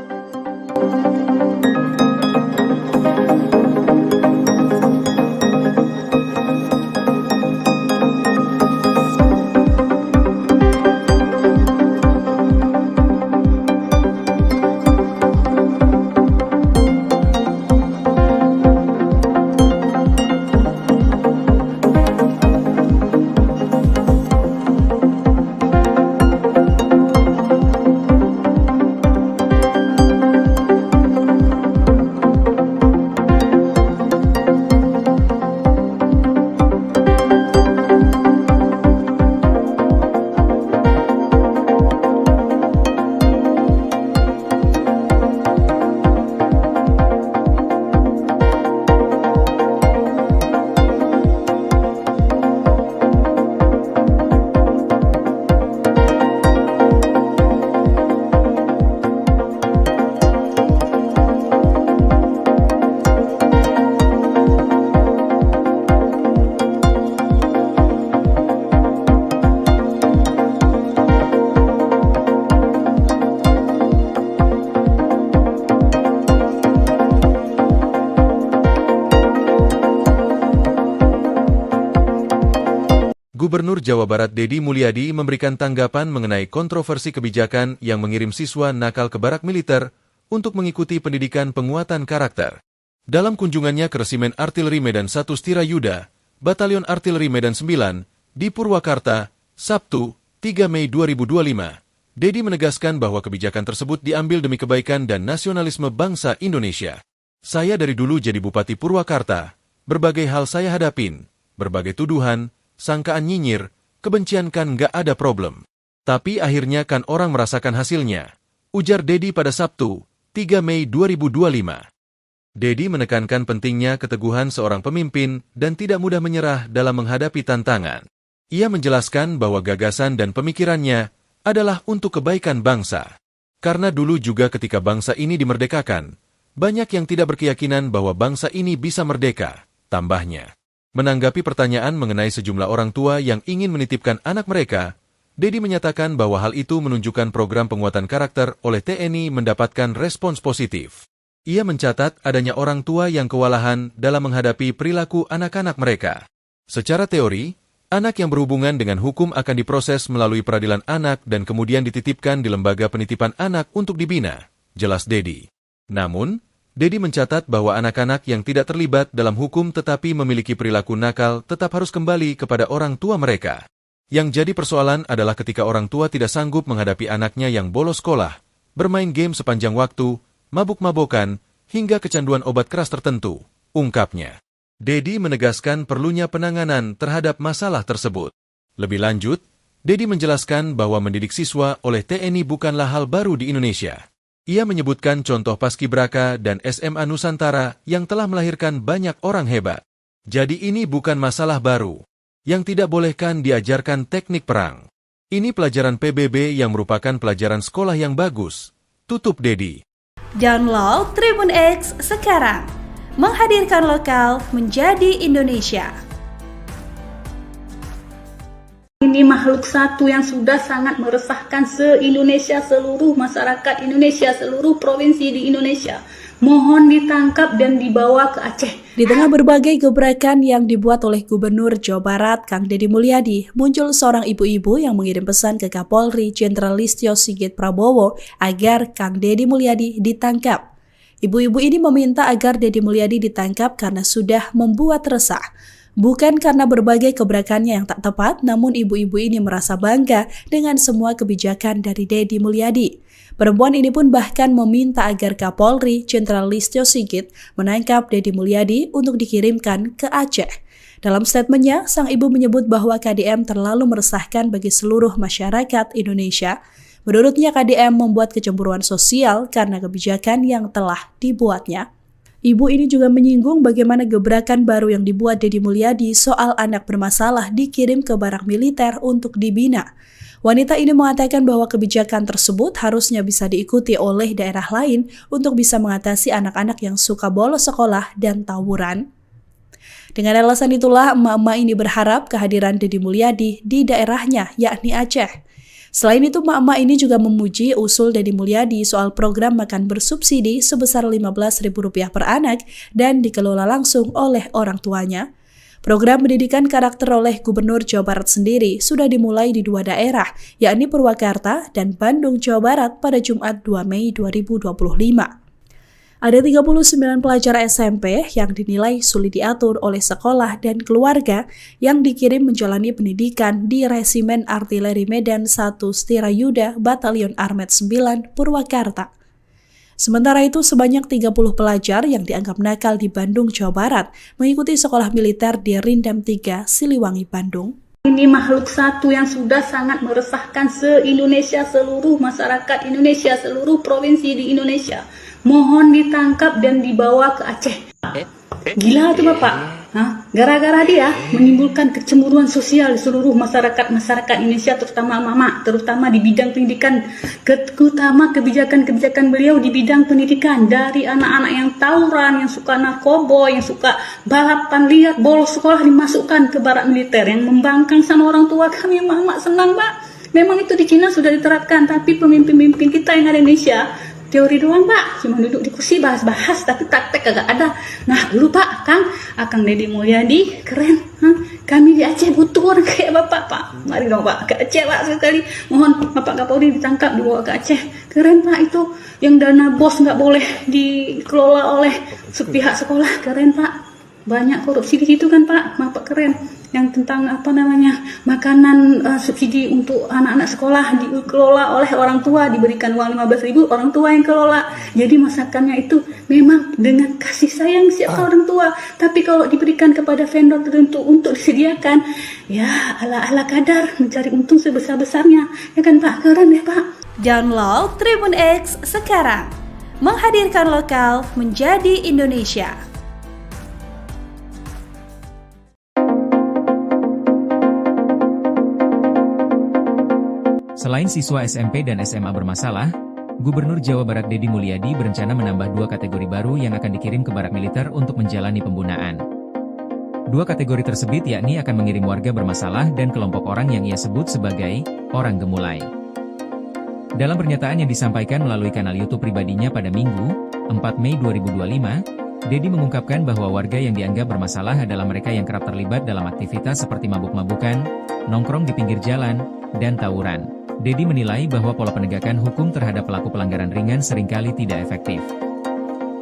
Gubernur Jawa Barat Deddy Mulyadi memberikan tanggapan mengenai kontroversi kebijakan yang mengirim siswa nakal ke barak militer untuk mengikuti pendidikan penguatan karakter. Dalam kunjungannya ke Resimen Artileri Medan 1 Stirayuda, Batalion Artileri Medan 9, di Purwakarta, Sabtu, 3 Mei 2025, Deddy menegaskan bahwa kebijakan tersebut diambil demi kebaikan dan nasionalisme bangsa Indonesia. Saya dari dulu jadi Bupati Purwakarta, berbagai hal saya hadapin, berbagai tuduhan, sangkaan nyinyir, kebencian kan nggak ada problem. Tapi akhirnya kan orang merasakan hasilnya, ujar Deddy pada Sabtu, 3 Mei 2025. Deddy menekankan pentingnya keteguhan seorang pemimpin dan tidak mudah menyerah dalam menghadapi tantangan. Ia menjelaskan bahwa gagasan dan pemikirannya adalah untuk kebaikan bangsa. Karena dulu juga ketika bangsa ini dimerdekakan, banyak yang tidak berkeyakinan bahwa bangsa ini bisa merdeka, tambahnya. Menanggapi pertanyaan mengenai sejumlah orang tua yang ingin menitipkan anak mereka, Deddy menyatakan bahwa hal itu menunjukkan program penguatan karakter oleh TNI mendapatkan respons positif. Ia mencatat adanya orang tua yang kewalahan dalam menghadapi perilaku anak-anak mereka. Secara teori, anak yang berhubungan dengan hukum akan diproses melalui peradilan anak dan kemudian dititipkan di lembaga penitipan anak untuk dibina, jelas Deddy. Namun, Deddy mencatat bahwa anak-anak yang tidak terlibat dalam hukum tetapi memiliki perilaku nakal tetap harus kembali kepada orang tua mereka. Yang jadi persoalan adalah ketika orang tua tidak sanggup menghadapi anaknya yang bolos sekolah, bermain game sepanjang waktu, mabuk-mabokan, hingga kecanduan obat keras tertentu, ungkapnya. Deddy menegaskan perlunya penanganan terhadap masalah tersebut. Lebih lanjut, Deddy menjelaskan bahwa mendidik siswa oleh TNI bukanlah hal baru di Indonesia. Ia menyebutkan contoh Paskibraka dan SMA Nusantara yang telah melahirkan banyak orang hebat. Jadi ini bukan masalah baru. Yang tidak bolehkan diajarkan teknik perang. Ini pelajaran PBB yang merupakan pelajaran sekolah yang bagus. Tutup Deddy. Download Tribun X sekarang. Menghadirkan lokal menjadi Indonesia. Ini makhluk satu yang sudah sangat meresahkan se-Indonesia, seluruh masyarakat Indonesia, seluruh provinsi di Indonesia. Mohon ditangkap dan dibawa ke Aceh. Di tengah berbagai gebrakan yang dibuat oleh Gubernur Jawa Barat, Kang Deddy Mulyadi, muncul seorang ibu-ibu yang mengirim pesan ke Kapolri Jenderal Listio Sigit Prabowo agar Kang Deddy Mulyadi ditangkap. Ibu-ibu ini meminta agar Deddy Mulyadi ditangkap karena sudah membuat resah. Bukan karena berbagai gebrakannya yang tak tepat, namun ibu-ibu ini merasa bangga dengan semua kebijakan dari Deddy Mulyadi. Perempuan ini pun bahkan meminta agar Kapolri Jenderal Listio Sigit menangkap Deddy Mulyadi untuk dikirimkan ke Aceh. Dalam statementnya, sang ibu menyebut bahwa KDM terlalu meresahkan bagi seluruh masyarakat Indonesia. Menurutnya, KDM membuat kecemburuan sosial karena kebijakan yang telah dibuatnya. Ibu ini juga menyinggung bagaimana gebrakan baru yang dibuat Deddy Mulyadi soal anak bermasalah dikirim ke barak militer untuk dibina. Wanita ini mengatakan bahwa kebijakan tersebut harusnya bisa diikuti oleh daerah lain untuk bisa mengatasi anak-anak yang suka bolos sekolah dan tawuran. Dengan alasan itulah emak-emak ini berharap kehadiran Deddy Mulyadi di daerahnya, yakni Aceh. Selain itu, emak-emak ini juga memuji usul Deddy Mulyadi soal program makan bersubsidi sebesar Rp15.000 per anak dan dikelola langsung oleh orang tuanya. Program pendidikan karakter oleh Gubernur Jawa Barat sendiri sudah dimulai di 2 daerah, yakni Purwakarta dan Bandung, Jawa Barat pada Jumat 2 Mei 2025. Ada 39 pelajar SMP yang dinilai sulit diatur oleh sekolah dan keluarga yang dikirim menjalani pendidikan di Resimen Artileri Medan 1 Stirayuda Batalion Armet 9 Purwakarta. Sementara itu, sebanyak 30 pelajar yang dianggap nakal di Bandung, Jawa Barat mengikuti sekolah militer di Rindam 3, Siliwangi, Bandung. Ini makhluk satu yang sudah sangat meresahkan se-Indonesia, seluruh masyarakat Indonesia, seluruh provinsi di Indonesia. Mohon ditangkap dan dibawa ke Aceh. Gila tuh Bapak. Gara-gara dia menimbulkan kecemburuan sosial di seluruh masyarakat Indonesia, terutama mama, terutama di bidang pendidikan, terutama kebijakan-kebijakan beliau di bidang pendidikan, dari anak-anak yang tawuran, yang suka narkoba, yang suka balapan liar, bolos sekolah dimasukkan ke barak militer, yang membangkang sama orang tua kami. Mama senang Pak. Memang itu di Cina sudah diterapkan, tapi pemimpin-pemimpin kita yang ada di Indonesia teori doang Pak, cuma duduk di kursi bahas-bahas tapi praktek kagak ada. Nah dulu Pak, Akang Deddy Mulyadi keren, Kami di Aceh butuh orang kayak Bapak, Pak. Mari dong Pak, ke Aceh Pak sekali. Mohon Bapak Kapolri ditangkap, dibawa ke Aceh. Keren Pak itu, yang dana BOS nggak boleh dikelola oleh pihak sekolah. Keren Pak. Banyak korupsi di situ kan Pak, Bapak keren. Yang tentang makanan subsidi untuk anak-anak sekolah dikelola oleh orang tua, diberikan uang 15.000, orang tua yang kelola. Jadi masakannya itu memang dengan kasih sayang siapa orang tua. Tapi kalau diberikan kepada vendor tertentu untuk disediakan, ya ala-ala kadar mencari untung sebesar-besarnya. Ya kan Pak, keren ya Pak. Download Tribun X sekarang. Menghadirkan lokal menjadi Indonesia. Selain siswa SMP dan SMA bermasalah, Gubernur Jawa Barat Deddy Mulyadi berencana menambah 2 kategori baru yang akan dikirim ke barak militer untuk menjalani pembunaan. 2 kategori tersebut yakni akan mengirim warga bermasalah dan kelompok orang yang ia sebut sebagai orang gemulai. Dalam pernyataan yang disampaikan melalui kanal YouTube pribadinya pada Minggu, 4 Mei 2025, Deddy mengungkapkan bahwa warga yang dianggap bermasalah adalah mereka yang kerap terlibat dalam aktivitas seperti mabuk-mabukan, nongkrong di pinggir jalan, dan tawuran. Deddy menilai bahwa pola penegakan hukum terhadap pelaku pelanggaran ringan seringkali tidak efektif.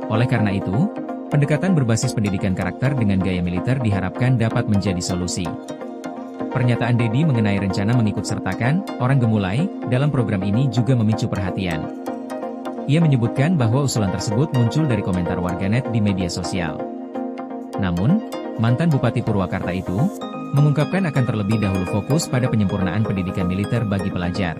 Oleh karena itu, pendekatan berbasis pendidikan karakter dengan gaya militer diharapkan dapat menjadi solusi. Pernyataan Deddy mengenai rencana mengikutsertakan orang gemulai dalam program ini juga memicu perhatian. Ia menyebutkan bahwa usulan tersebut muncul dari komentar warganet di media sosial. Namun, mantan Bupati Purwakarta itu mengungkapkan akan terlebih dahulu fokus pada penyempurnaan pendidikan militer bagi pelajar.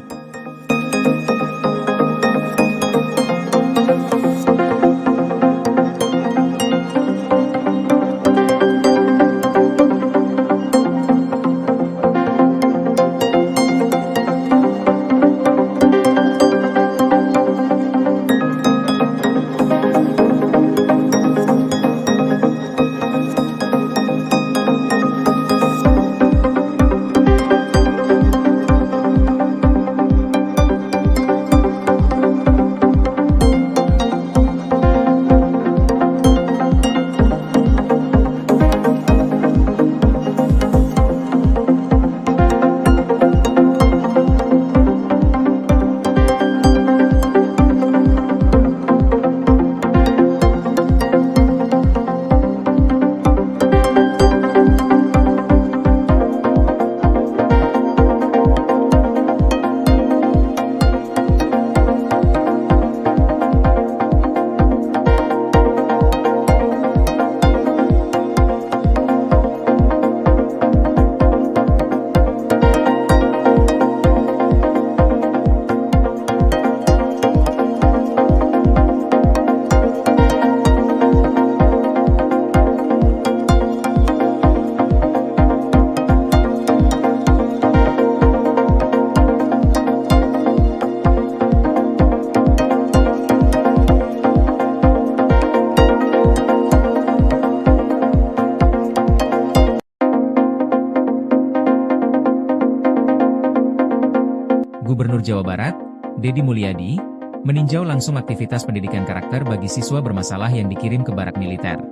Gubernur Jawa Barat, Deddy Mulyadi, meninjau langsung aktivitas pendidikan karakter bagi siswa bermasalah yang dikirim ke barak militer.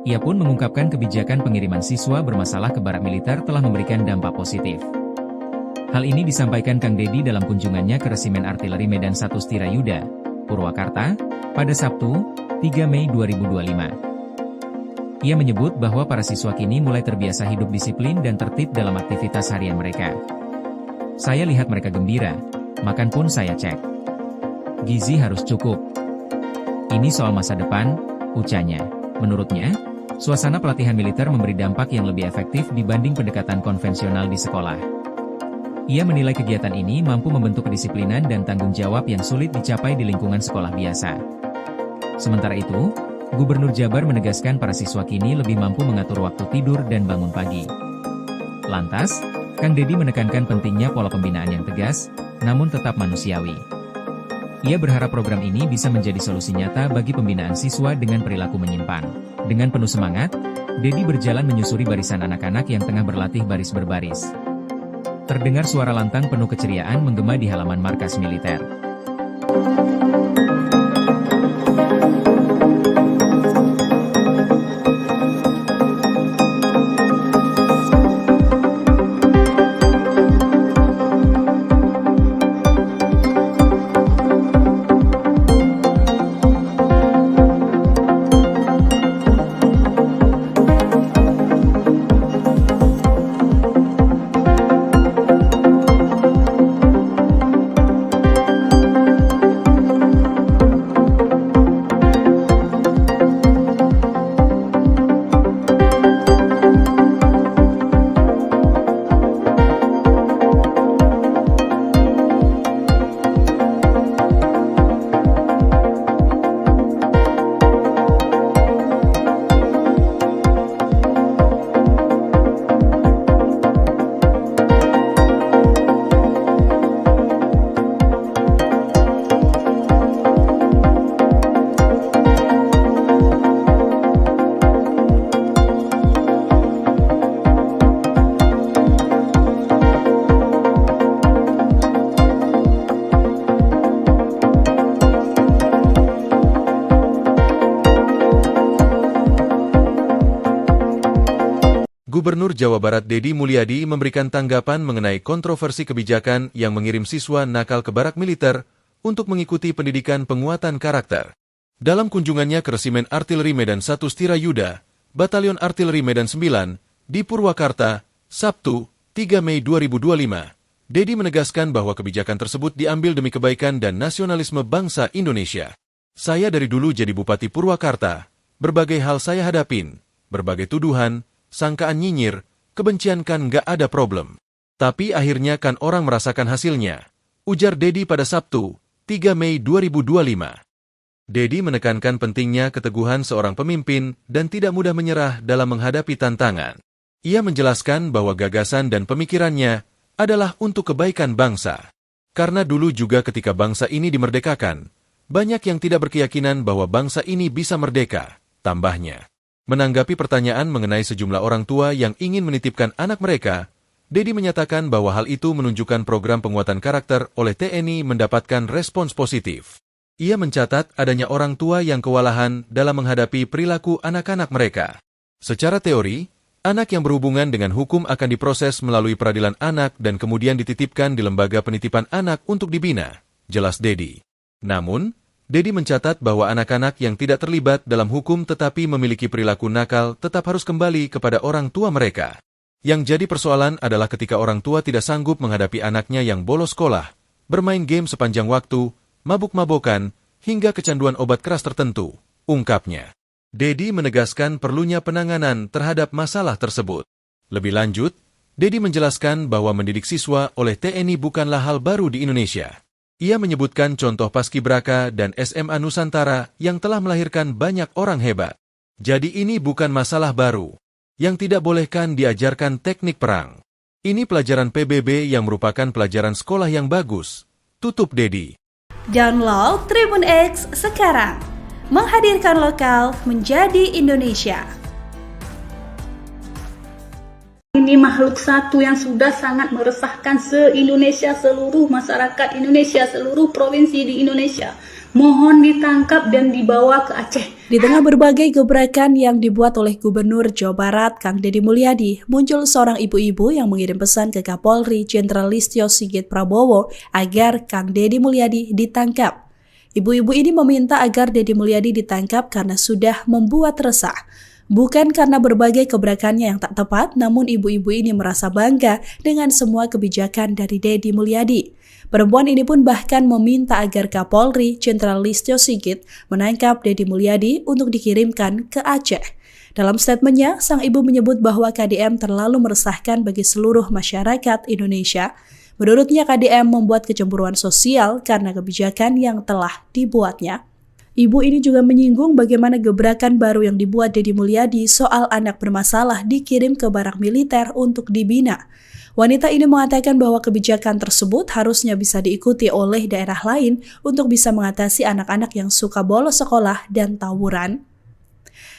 Ia pun mengungkapkan kebijakan pengiriman siswa bermasalah ke barak militer telah memberikan dampak positif. Hal ini disampaikan Kang Deddy dalam kunjungannya ke Resimen Artileri Medan 1 Stirayuda, Purwakarta, pada Sabtu, 3 Mei 2025. Ia menyebut bahwa para siswa kini mulai terbiasa hidup disiplin dan tertib dalam aktivitas harian mereka. Saya lihat mereka gembira, makan pun saya cek. Gizi harus cukup. Ini soal masa depan, ucapnya. Menurutnya, suasana pelatihan militer memberi dampak yang lebih efektif dibanding pendekatan konvensional di sekolah. Ia menilai kegiatan ini mampu membentuk kedisiplinan dan tanggung jawab yang sulit dicapai di lingkungan sekolah biasa. Sementara itu, Gubernur Jabar menegaskan para siswa kini lebih mampu mengatur waktu tidur dan bangun pagi. Lantas, Kang Deddy menekankan pentingnya pola pembinaan yang tegas, namun tetap manusiawi. Ia berharap program ini bisa menjadi solusi nyata bagi pembinaan siswa dengan perilaku menyimpang. Dengan penuh semangat, Deddy berjalan menyusuri barisan anak-anak yang tengah berlatih baris berbaris. Terdengar suara lantang penuh keceriaan menggema di halaman markas militer. Gubernur Jawa Barat Deddy Mulyadi memberikan tanggapan mengenai kontroversi kebijakan yang mengirim siswa nakal ke barak militer untuk mengikuti pendidikan penguatan karakter. Dalam kunjungannya ke Resimen Artileri Medan 1 Stirayuda, Batalion Artileri Medan 9, di Purwakarta, Sabtu, 3 Mei 2025, Deddy menegaskan bahwa kebijakan tersebut diambil demi kebaikan dan nasionalisme bangsa Indonesia. Saya dari dulu jadi Bupati Purwakarta, berbagai hal saya hadapin, berbagai tuduhan, sangkaan nyinyir, kebencian kan nggak ada problem. Tapi akhirnya kan orang merasakan hasilnya, ujar Deddy pada Sabtu, 3 Mei 2025. Deddy menekankan pentingnya keteguhan seorang pemimpin dan tidak mudah menyerah dalam menghadapi tantangan. Ia menjelaskan bahwa gagasan dan pemikirannya adalah untuk kebaikan bangsa. Karena dulu juga ketika bangsa ini dimerdekakan, banyak yang tidak berkeyakinan bahwa bangsa ini bisa merdeka, tambahnya. Menanggapi pertanyaan mengenai sejumlah orang tua yang ingin menitipkan anak mereka, Deddy menyatakan bahwa hal itu menunjukkan program penguatan karakter oleh TNI mendapatkan respons positif. Ia mencatat adanya orang tua yang kewalahan dalam menghadapi perilaku anak-anak mereka. Secara teori, anak yang berhubungan dengan hukum akan diproses melalui peradilan anak dan kemudian dititipkan di lembaga penitipan anak untuk dibina, jelas Deddy. Namun, Deddy mencatat bahwa anak-anak yang tidak terlibat dalam hukum tetapi memiliki perilaku nakal tetap harus kembali kepada orang tua mereka. Yang jadi persoalan adalah ketika orang tua tidak sanggup menghadapi anaknya yang bolos sekolah, bermain game sepanjang waktu, mabuk-mabokan, hingga kecanduan obat keras tertentu, ungkapnya. Deddy menegaskan perlunya penanganan terhadap masalah tersebut. Lebih lanjut, Deddy menjelaskan bahwa mendidik siswa oleh TNI bukanlah hal baru di Indonesia. Ia menyebutkan contoh Paskibraka dan SMA Nusantara yang telah melahirkan banyak orang hebat. Jadi ini bukan masalah baru. Yang tidak bolehkan diajarkan teknik perang. Ini pelajaran PBB yang merupakan pelajaran sekolah yang bagus, tutup Deddy. Download Tribun X sekarang. Menghadirkan lokal menjadi Indonesia. Ini makhluk satu yang sudah sangat meresahkan se-Indonesia, seluruh masyarakat Indonesia, seluruh provinsi di Indonesia. Mohon ditangkap dan dibawa ke Aceh. Di tengah berbagai gebrakan yang dibuat oleh Gubernur Jawa Barat, Kang Deddy Mulyadi, muncul seorang ibu-ibu yang mengirim pesan ke Kapolri Jenderal Listio Sigit Prabowo agar Kang Deddy Mulyadi ditangkap. Ibu-ibu ini meminta agar Deddy Mulyadi ditangkap karena sudah membuat resah. Bukan karena berbagai gebrakannya yang tak tepat, namun ibu-ibu ini merasa bangga dengan semua kebijakan dari Deddy Mulyadi. Perempuan ini pun bahkan meminta agar Kapolri Jenderal Listio Sigit menangkap Deddy Mulyadi untuk dikirimkan ke Aceh. Dalam statementnya, sang ibu menyebut bahwa KDM terlalu meresahkan bagi seluruh masyarakat Indonesia. Menurutnya KDM membuat kecemburuan sosial karena kebijakan yang telah dibuatnya. Ibu ini juga menyinggung bagaimana gebrakan baru yang dibuat Deddy Mulyadi soal anak bermasalah dikirim ke barak militer untuk dibina. Wanita ini mengatakan bahwa kebijakan tersebut harusnya bisa diikuti oleh daerah lain untuk bisa mengatasi anak-anak yang suka bolos sekolah dan tawuran.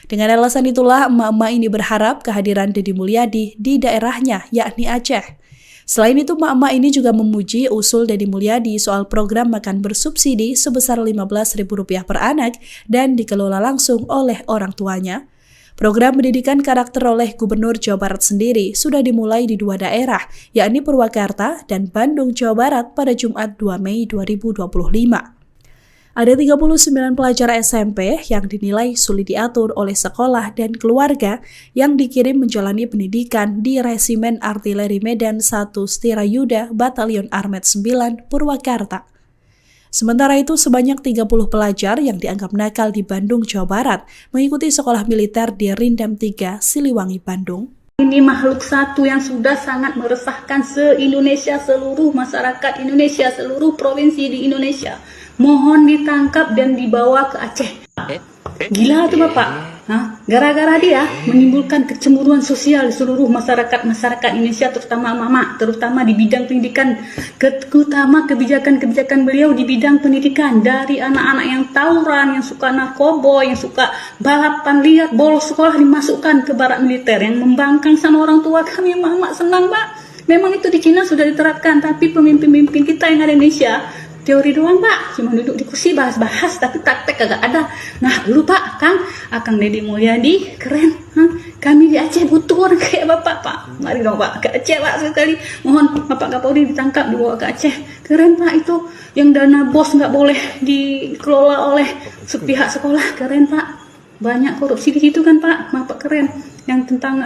Dengan alasan itulah, emak-emak ini berharap kehadiran Deddy Mulyadi di daerahnya, yakni Aceh. Selain itu, emak-emak ini juga memuji usul Deddy Mulyadi soal program makan bersubsidi sebesar Rp15.000 per anak dan dikelola langsung oleh orang tuanya. Program pendidikan karakter oleh Gubernur Jawa Barat sendiri sudah dimulai di 2 daerah, yakni Purwakarta dan Bandung, Jawa Barat pada Jumat 2 Mei 2025. Ada 39 pelajar SMP yang dinilai sulit diatur oleh sekolah dan keluarga yang dikirim menjalani pendidikan di Resimen Artileri Medan 1 Stirayuda Batalion Armet 9 Purwakarta. Sementara itu, sebanyak 30 pelajar yang dianggap nakal di Bandung, Jawa Barat mengikuti sekolah militer di Rindam 3, Siliwangi, Bandung. Ini makhluk satu yang sudah sangat meresahkan se-Indonesia, seluruh masyarakat Indonesia, seluruh provinsi di Indonesia. Mohon ditangkap dan dibawa ke Aceh. Gila tuh Bapak. Gara-gara dia menimbulkan kecemburuan sosial di seluruh masyarakat Indonesia, terutama mama, terutama di bidang pendidikan, terutama kebijakan-kebijakan beliau di bidang pendidikan, dari anak-anak yang tawuran, yang suka narkoba, yang suka balapan liar, bolos sekolah dimasukkan ke barak militer, yang membangkang sama orang tua kami. Mama senang Pak. Memang itu di Cina sudah diterapkan, tapi pemimpin-pemimpin kita yang ada di Indonesia teori doang Pak, cuma duduk di kursi bahas-bahas tapi praktek kagak ada. Nah dulu Pak, Akang Deddy Mulyadi keren, Kami di Aceh butuh orang kayak Bapak, Pak. Mari dong Pak, ke Aceh Pak sekali. Mohon Bapak Kapolri ditangkap, dibawa ke Aceh. Keren Pak itu, yang dana BOS nggak boleh dikelola oleh pihak sekolah, keren Pak. Banyak korupsi di situ kan Pak, Bapak keren. Yang tentang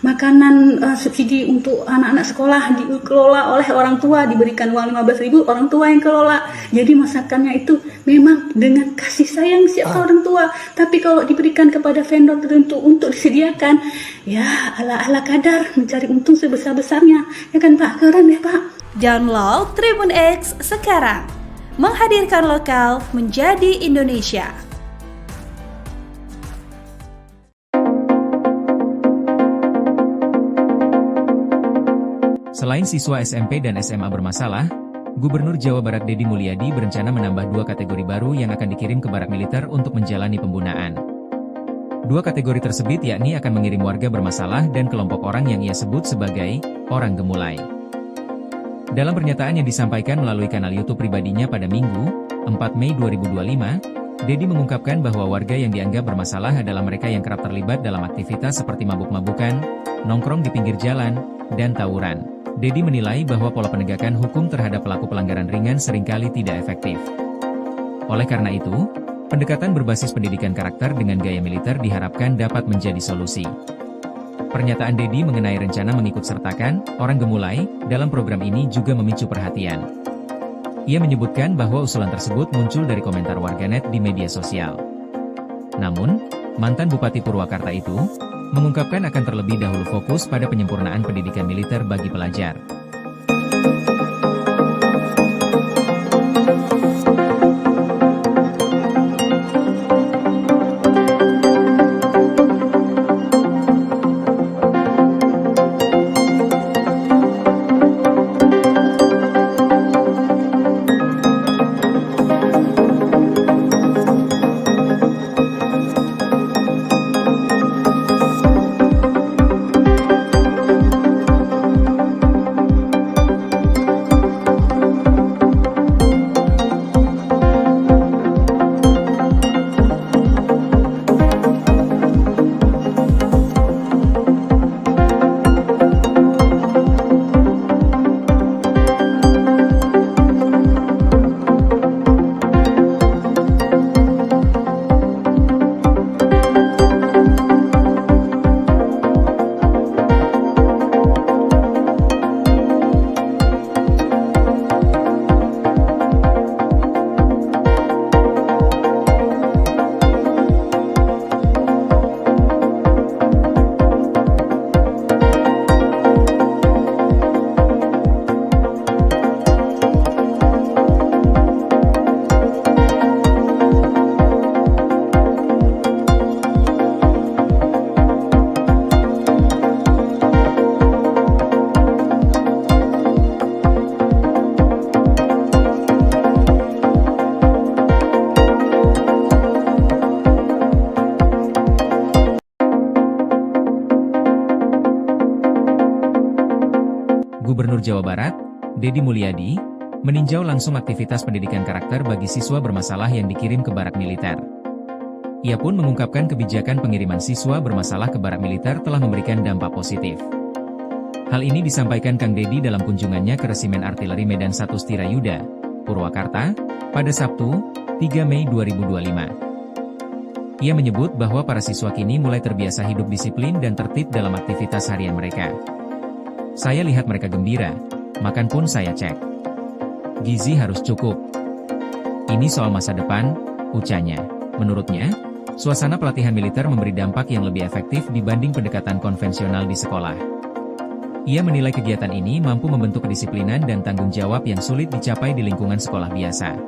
makanan subsidi untuk anak-anak sekolah dikelola oleh orang tua, diberikan uang 15.000, orang tua yang kelola. Jadi masakannya itu memang dengan kasih sayang siapa orang tua. Tapi kalau diberikan kepada vendor tertentu untuk disediakan, ya ala-ala kadar mencari untung sebesar-besarnya. Ya kan Pak, keren ya Pak. Download Tribun X sekarang. Menghadirkan lokal menjadi Indonesia. Selain siswa SMP dan SMA bermasalah, Gubernur Jawa Barat Deddy Mulyadi berencana menambah 2 kategori baru yang akan dikirim ke barak militer untuk menjalani pembunaan. 2 kategori tersebut yakni akan mengirim warga bermasalah dan kelompok orang yang ia sebut sebagai orang gemulai. Dalam pernyataan yang disampaikan melalui kanal YouTube pribadinya pada Minggu, 4 Mei 2025, Deddy mengungkapkan bahwa warga yang dianggap bermasalah adalah mereka yang kerap terlibat dalam aktivitas seperti mabuk-mabukan, nongkrong di pinggir jalan, dan tawuran. Deddy menilai bahwa pola penegakan hukum terhadap pelaku pelanggaran ringan seringkali tidak efektif. Oleh karena itu, pendekatan berbasis pendidikan karakter dengan gaya militer diharapkan dapat menjadi solusi. Pernyataan Deddy mengenai rencana mengikut sertakan orang gemulai dalam program ini juga memicu perhatian. Ia menyebutkan bahwa usulan tersebut muncul dari komentar warganet di media sosial. Namun, mantan Bupati Purwakarta itu mengungkapkan akan terlebih dahulu fokus pada penyempurnaan pendidikan militer bagi pelajar. Gubernur Jawa Barat, Deddy Mulyadi, meninjau langsung aktivitas pendidikan karakter bagi siswa bermasalah yang dikirim ke barak militer. Ia pun mengungkapkan kebijakan pengiriman siswa bermasalah ke barak militer telah memberikan dampak positif. Hal ini disampaikan Kang Deddy dalam kunjungannya ke Resimen Artileri Medan 1 Stirayuda, Purwakarta, pada Sabtu, 3 Mei 2025. Ia menyebut bahwa para siswa kini mulai terbiasa hidup disiplin dan tertib dalam aktivitas harian mereka. Saya lihat mereka gembira, makan pun saya cek. Gizi harus cukup. Ini soal masa depan, ucapnya. Menurutnya, suasana pelatihan militer memberi dampak yang lebih efektif dibanding pendekatan konvensional di sekolah. Ia menilai kegiatan ini mampu membentuk kedisiplinan dan tanggung jawab yang sulit dicapai di lingkungan sekolah biasa.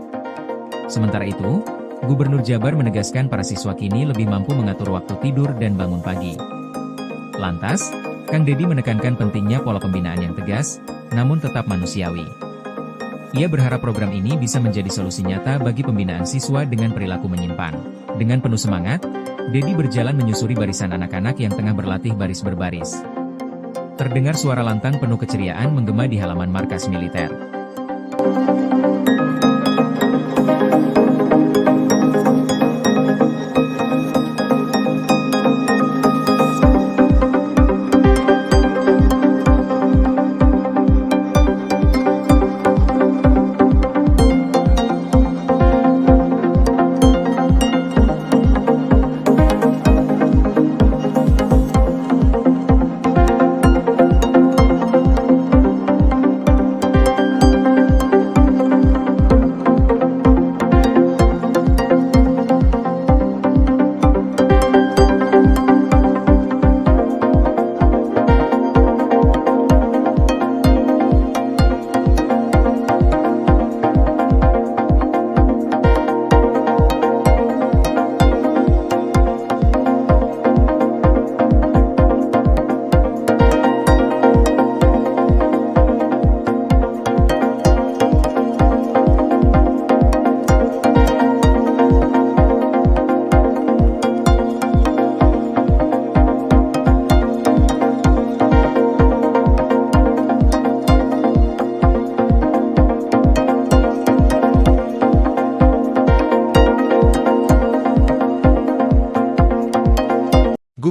Sementara itu, Gubernur Jabar menegaskan para siswa kini lebih mampu mengatur waktu tidur dan bangun pagi. Lantas, Kang Deddy menekankan pentingnya pola pembinaan yang tegas, namun tetap manusiawi. Ia berharap program ini bisa menjadi solusi nyata bagi pembinaan siswa dengan perilaku menyimpan. Dengan penuh semangat, Deddy berjalan menyusuri barisan anak-anak yang tengah berlatih baris berbaris. Terdengar suara lantang penuh keceriaan menggema di halaman markas militer.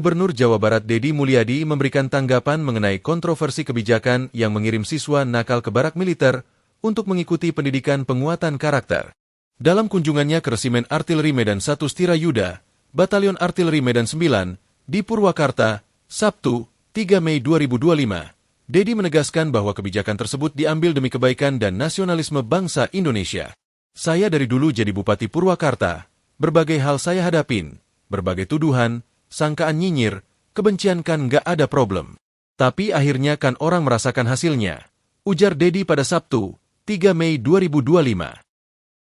Gubernur Jawa Barat Deddy Mulyadi memberikan tanggapan mengenai kontroversi kebijakan yang mengirim siswa nakal ke barak militer untuk mengikuti pendidikan penguatan karakter. Dalam kunjungannya ke Resimen Artileri Medan 1 Stirayuda, Batalion Artileri Medan 9, di Purwakarta, Sabtu, 3 Mei 2025, Deddy menegaskan bahwa kebijakan tersebut diambil demi kebaikan dan nasionalisme bangsa Indonesia. Saya dari dulu jadi Bupati Purwakarta, berbagai hal saya hadapin, berbagai tuduhan, sangkaan nyinyir, kebencian kan nggak ada problem. Tapi akhirnya kan orang merasakan hasilnya, ujar Deddy pada Sabtu, 3 Mei 2025.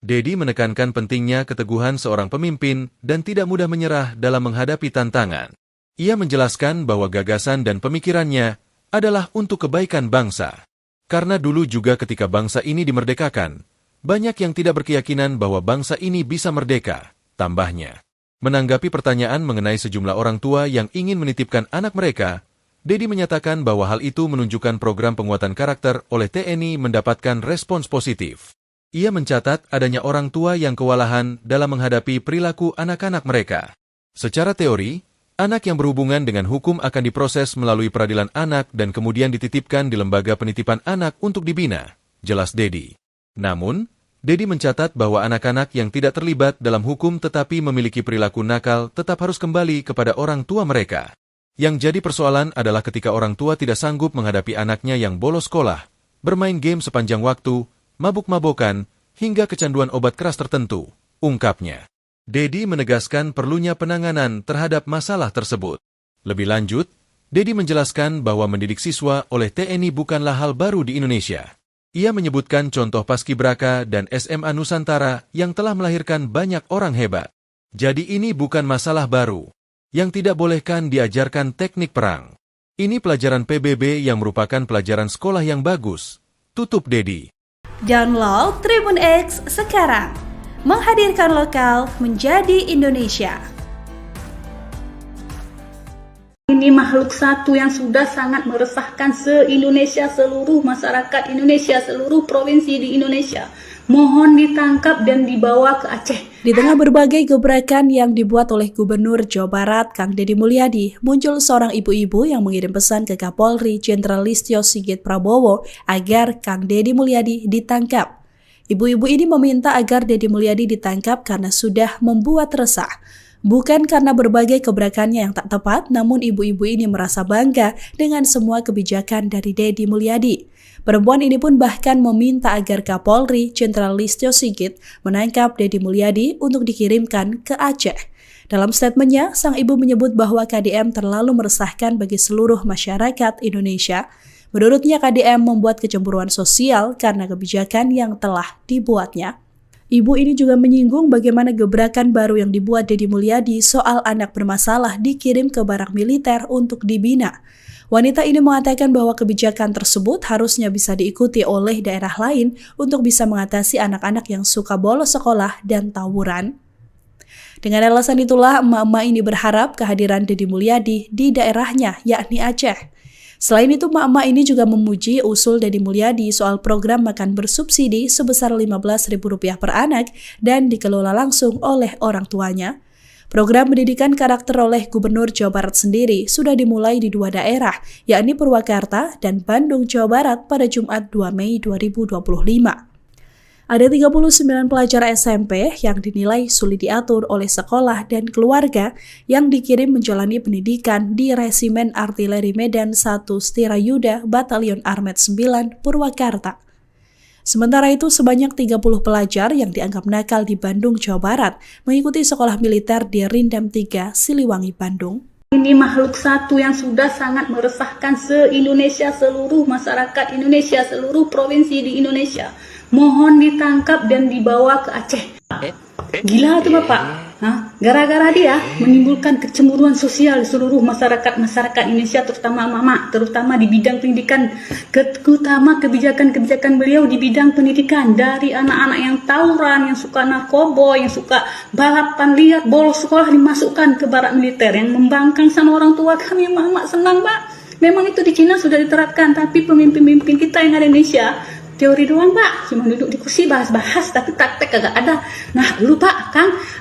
Deddy menekankan pentingnya keteguhan seorang pemimpin dan tidak mudah menyerah dalam menghadapi tantangan. Ia menjelaskan bahwa gagasan dan pemikirannya adalah untuk kebaikan bangsa. Karena dulu juga ketika bangsa ini dimerdekakan, banyak yang tidak berkeyakinan bahwa bangsa ini bisa merdeka, tambahnya. Menanggapi pertanyaan mengenai sejumlah orang tua yang ingin menitipkan anak mereka, Deddy menyatakan bahwa hal itu menunjukkan program penguatan karakter oleh TNI mendapatkan respons positif. Ia mencatat adanya orang tua yang kewalahan dalam menghadapi perilaku anak-anak mereka. Secara teori, anak yang berhubungan dengan hukum akan diproses melalui peradilan anak dan kemudian dititipkan di lembaga penitipan anak untuk dibina, jelas Deddy. Namun, Deddy mencatat bahwa anak-anak yang tidak terlibat dalam hukum tetapi memiliki perilaku nakal tetap harus kembali kepada orang tua mereka. Yang jadi persoalan adalah ketika orang tua tidak sanggup menghadapi anaknya yang bolos sekolah, bermain game sepanjang waktu, mabuk-mabokan, hingga kecanduan obat keras tertentu, ungkapnya. Deddy menegaskan perlunya penanganan terhadap masalah tersebut. Lebih lanjut, Deddy menjelaskan bahwa mendidik siswa oleh TNI bukanlah hal baru di Indonesia. Ia menyebutkan contoh Paskibraka dan SMA Nusantara yang telah melahirkan banyak orang hebat. Jadi ini bukan masalah baru. Yang tidak bolehkan diajarkan teknik perang. Ini pelajaran PBB yang merupakan pelajaran sekolah yang bagus, tutup Deddy. Download Tribun X sekarang, menghadirkan lokal menjadi Indonesia. Ini makhluk satu yang sudah sangat meresahkan se-Indonesia, seluruh masyarakat Indonesia, seluruh provinsi di Indonesia. Mohon ditangkap dan dibawa ke Aceh. Di tengah berbagai gebrakan yang dibuat oleh Gubernur Jawa Barat, Kang Deddy Mulyadi, muncul seorang ibu-ibu yang mengirim pesan ke Kapolri Jenderal Listio Sigit Prabowo agar Kang Deddy Mulyadi ditangkap. Ibu-ibu ini meminta agar Deddy Mulyadi ditangkap karena sudah membuat resah. Bukan karena berbagai gebrakannya yang tak tepat, namun ibu-ibu ini merasa bangga dengan semua kebijakan dari Deddy Mulyadi. Perempuan ini pun bahkan meminta agar Kapolri Jenderal Listio Sigit menangkap Deddy Mulyadi untuk dikirimkan ke Aceh. Dalam statementnya, sang ibu menyebut bahwa KDM terlalu meresahkan bagi seluruh masyarakat Indonesia. Menurutnya, KDM membuat kecemburuan sosial karena kebijakan yang telah dibuatnya. Ibu ini juga menyinggung bagaimana gebrakan baru yang dibuat Deddy Mulyadi soal anak bermasalah dikirim ke barak militer untuk dibina. Wanita ini mengatakan bahwa kebijakan tersebut harusnya bisa diikuti oleh daerah lain untuk bisa mengatasi anak-anak yang suka bolos sekolah dan tawuran. Dengan alasan itulah, emak-emak ini berharap kehadiran Deddy Mulyadi di daerahnya, yakni Aceh. Selain itu, emak-emak ini juga memuji usul Deddy Mulyadi soal program makan bersubsidi sebesar Rp15.000 per anak dan dikelola langsung oleh orang tuanya. Program pendidikan karakter oleh Gubernur Jawa Barat sendiri sudah dimulai di dua daerah, yakni Purwakarta dan Bandung, Jawa Barat pada Jumat 2 Mei 2025. Ada 39 pelajar SMP yang dinilai sulit diatur oleh sekolah dan keluarga yang dikirim menjalani pendidikan di Resimen Artileri Medan 1 Stirayuda Batalion Armet 9 Purwakarta. Sementara itu, sebanyak 30 pelajar yang dianggap nakal di Bandung, Jawa Barat mengikuti sekolah militer di Rindam 3, Siliwangi, Bandung. Ini makhluk satu yang sudah sangat meresahkan se-Indonesia, seluruh masyarakat Indonesia, seluruh provinsi di Indonesia. Mohon ditangkap dan dibawa ke Aceh. Gila tuh Bapak. Gara-gara dia menimbulkan kecemburuan sosial di seluruh masyarakat Indonesia, terutama mama, terutama di bidang pendidikan, terutama kebijakan-kebijakan beliau di bidang pendidikan, dari anak-anak yang tawuran, yang suka narkoba, yang suka balapan liar, bolos sekolah dimasukkan ke barak militer, yang membangkang sama orang tua kami. Mama senang Pak. Memang itu di Cina sudah diterapkan, tapi pemimpin-pemimpin kita yang ada di Indonesia teori doang Pak, cuma duduk di kursi bahas-bahas tapi praktek kagak ada. Nah dulu Pak,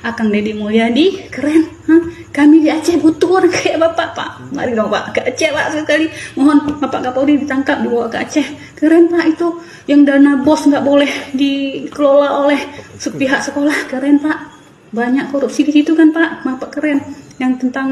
Akang Deddy Mulyadi keren, Kami di Aceh butuh orang kayak Bapak, Pak. Mari dong Pak, ke Aceh Pak sekali. Mohon Bapak Kapolri ditangkap, dibawa ke Aceh. Keren Pak itu. Yang dana BOS nggak boleh dikelola oleh pihak sekolah. Keren Pak. Banyak korupsi di situ kan Pak. Bapak keren. Yang tentang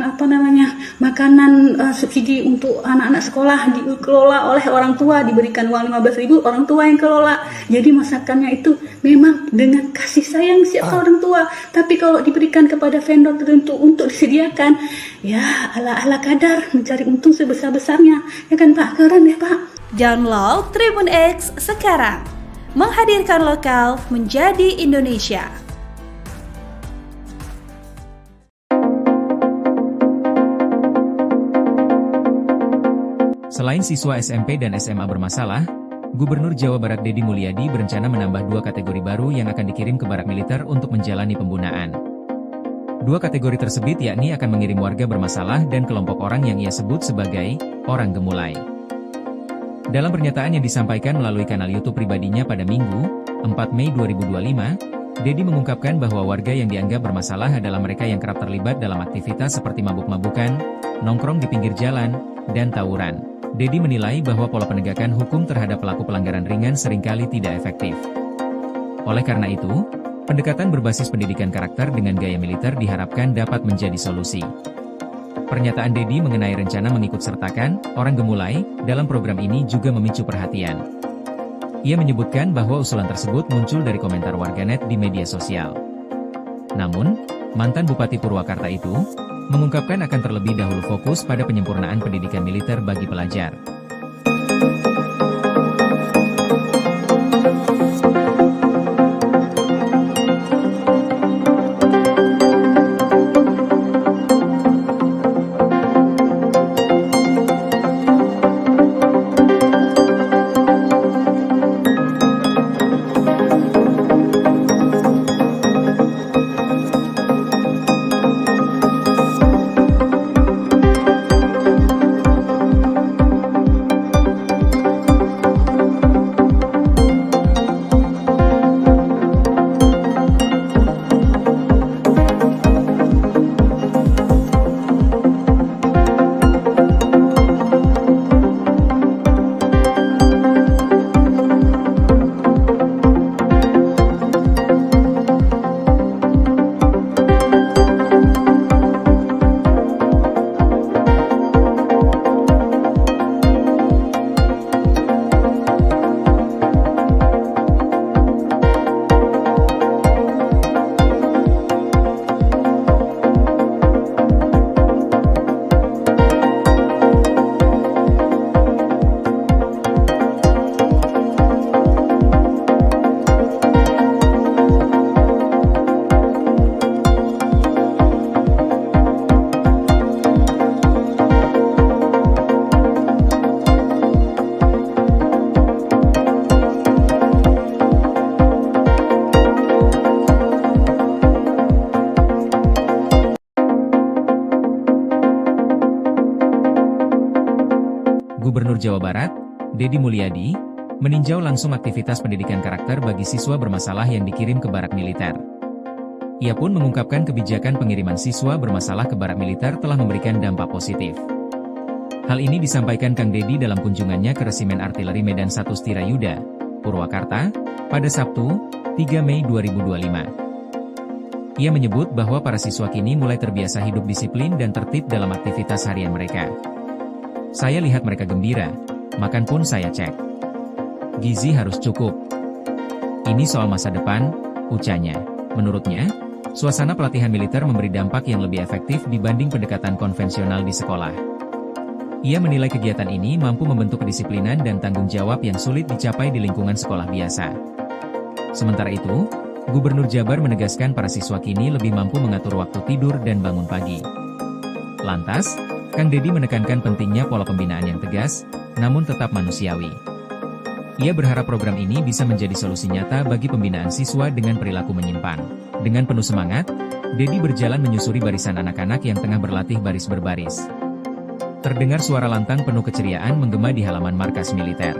makanan subsidi untuk anak-anak sekolah dikelola oleh orang tua, diberikan uang 15.000, orang tua yang kelola. Jadi masakannya itu memang dengan kasih sayang siapa orang tua. Tapi kalau diberikan kepada vendor tertentu untuk disediakan, ya ala kadar mencari untung sebesar-besarnya. Ya kan Pak, keren ya Pak. Download Tribun X sekarang. Menghadirkan lokal menjadi Indonesia. Selain siswa SMP dan SMA bermasalah, Gubernur Jawa Barat Deddy Mulyadi berencana menambah 2 kategori baru yang akan dikirim ke barak militer untuk menjalani pembunaan. 2 kategori tersebut yakni akan mengirim warga bermasalah dan kelompok orang yang ia sebut sebagai orang gemulai. Dalam pernyataan yang disampaikan melalui kanal YouTube pribadinya pada Minggu, 4 Mei 2025, Deddy mengungkapkan bahwa warga yang dianggap bermasalah adalah mereka yang kerap terlibat dalam aktivitas seperti mabuk-mabukan, nongkrong di pinggir jalan, dan tawuran. Deddy menilai bahwa pola penegakan hukum terhadap pelaku pelanggaran ringan seringkali tidak efektif. Oleh karena itu, pendekatan berbasis pendidikan karakter dengan gaya militer diharapkan dapat menjadi solusi. Pernyataan Deddy mengenai rencana mengikutsertakan orang gemulai dalam program ini juga memicu perhatian. Ia menyebutkan bahwa usulan tersebut muncul dari komentar warganet di media sosial. Namun, mantan Bupati Purwakarta itu mengungkapkan akan terlebih dahulu fokus pada penyempurnaan pendidikan militer bagi pelajar. Gubernur Jawa Barat, Deddy Mulyadi, meninjau langsung aktivitas pendidikan karakter bagi siswa bermasalah yang dikirim ke barak militer. Ia pun mengungkapkan kebijakan pengiriman siswa bermasalah ke barak militer telah memberikan dampak positif. Hal ini disampaikan Kang Deddy dalam kunjungannya ke Resimen Artileri Medan 1 Stirayuda, Purwakarta, pada Sabtu, 3 Mei 2025. Ia menyebut bahwa para siswa kini mulai terbiasa hidup disiplin dan tertib dalam aktivitas harian mereka. Saya lihat mereka gembira, makan pun saya cek. Gizi harus cukup. Ini soal masa depan, ucapnya. Menurutnya, suasana pelatihan militer memberi dampak yang lebih efektif dibanding pendekatan konvensional di sekolah. Ia menilai kegiatan ini mampu membentuk kedisiplinan dan tanggung jawab yang sulit dicapai di lingkungan sekolah biasa. Sementara itu, Gubernur Jabar menegaskan para siswa kini lebih mampu mengatur waktu tidur dan bangun pagi. Lantas, Kang Deddy menekankan pentingnya pola pembinaan yang tegas, namun tetap manusiawi. Ia berharap program ini bisa menjadi solusi nyata bagi pembinaan siswa dengan perilaku menyimpang. Dengan penuh semangat, Deddy berjalan menyusuri barisan anak-anak yang tengah berlatih baris berbaris. Terdengar suara lantang penuh keceriaan menggema di halaman markas militer.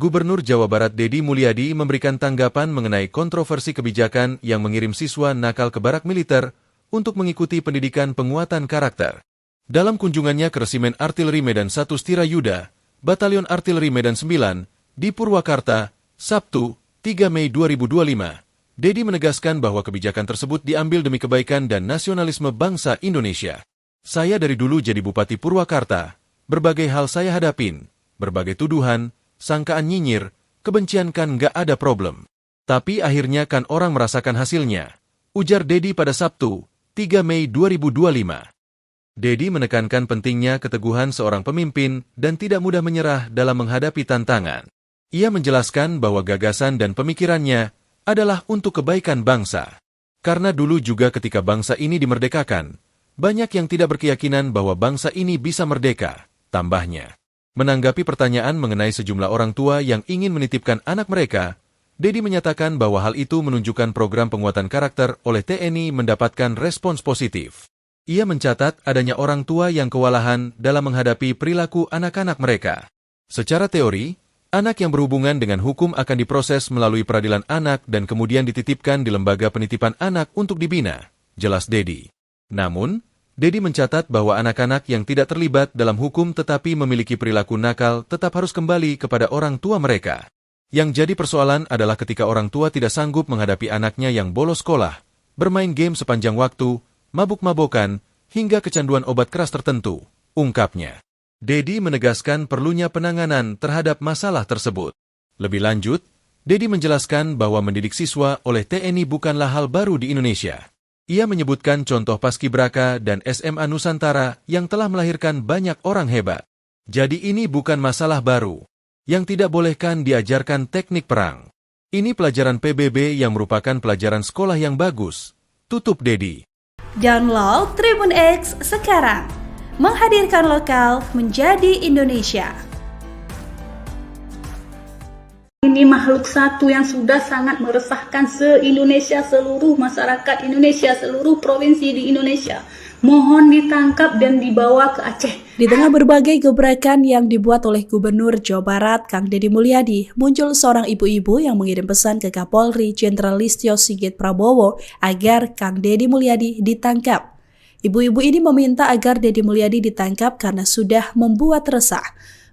Gubernur Jawa Barat Deddy Mulyadi memberikan tanggapan mengenai kontroversi kebijakan yang mengirim siswa nakal ke barak militer untuk mengikuti pendidikan penguatan karakter. Dalam kunjungannya ke Resimen Artileri Medan 1 Stirayuda, Batalion Artileri Medan 9, di Purwakarta, Sabtu, 3 Mei 2025, Deddy menegaskan bahwa kebijakan tersebut diambil demi kebaikan dan nasionalisme bangsa Indonesia. Saya dari dulu jadi Bupati Purwakarta, berbagai hal saya hadapin, berbagai tuduhan, sangkaan nyinyir, kebencian kan nggak ada problem. Tapi akhirnya kan orang merasakan hasilnya, ujar Deddy pada Sabtu, 3 Mei 2025. Deddy menekankan pentingnya keteguhan seorang pemimpin dan tidak mudah menyerah dalam menghadapi tantangan. Ia menjelaskan bahwa gagasan dan pemikirannya adalah untuk kebaikan bangsa. Karena dulu juga ketika bangsa ini dimerdekakan, banyak yang tidak berkeyakinan bahwa bangsa ini bisa merdeka, tambahnya. Menanggapi pertanyaan mengenai sejumlah orang tua yang ingin menitipkan anak mereka, Deddy menyatakan bahwa hal itu menunjukkan program penguatan karakter oleh TNI mendapatkan respons positif. Ia mencatat adanya orang tua yang kewalahan dalam menghadapi perilaku anak-anak mereka. Secara teori, anak yang berhubungan dengan hukum akan diproses melalui peradilan anak dan kemudian dititipkan di lembaga penitipan anak untuk dibina, jelas Deddy. Namun, Deddy mencatat bahwa anak-anak yang tidak terlibat dalam hukum tetapi memiliki perilaku nakal tetap harus kembali kepada orang tua mereka. Yang jadi persoalan adalah ketika orang tua tidak sanggup menghadapi anaknya yang bolos sekolah, bermain game sepanjang waktu, mabuk-mabokan, hingga kecanduan obat keras tertentu, ungkapnya. Deddy menegaskan perlunya penanganan terhadap masalah tersebut. Lebih lanjut, Deddy menjelaskan bahwa mendidik siswa oleh TNI bukanlah hal baru di Indonesia. Ia menyebutkan contoh Paskibraka dan SMA Nusantara yang telah melahirkan banyak orang hebat. Jadi ini bukan masalah baru. Yang tidak bolehkan diajarkan teknik perang. Ini pelajaran PBB yang merupakan pelajaran sekolah yang bagus, tutup Deddy. Download Tribun X sekarang. Menghadirkan lokal menjadi Indonesia. Ini makhluk satu yang sudah sangat meresahkan se-Indonesia, seluruh masyarakat Indonesia, seluruh provinsi di Indonesia. Mohon ditangkap dan dibawa ke Aceh. Di tengah berbagai gebrakan yang dibuat oleh Gubernur Jawa Barat, Kang Deddy Mulyadi, muncul seorang ibu-ibu yang mengirim pesan ke Kapolri Jenderal Listio Sigit Prabowo agar Kang Deddy Mulyadi ditangkap. Ibu-ibu ini meminta agar Deddy Mulyadi ditangkap karena sudah membuat resah.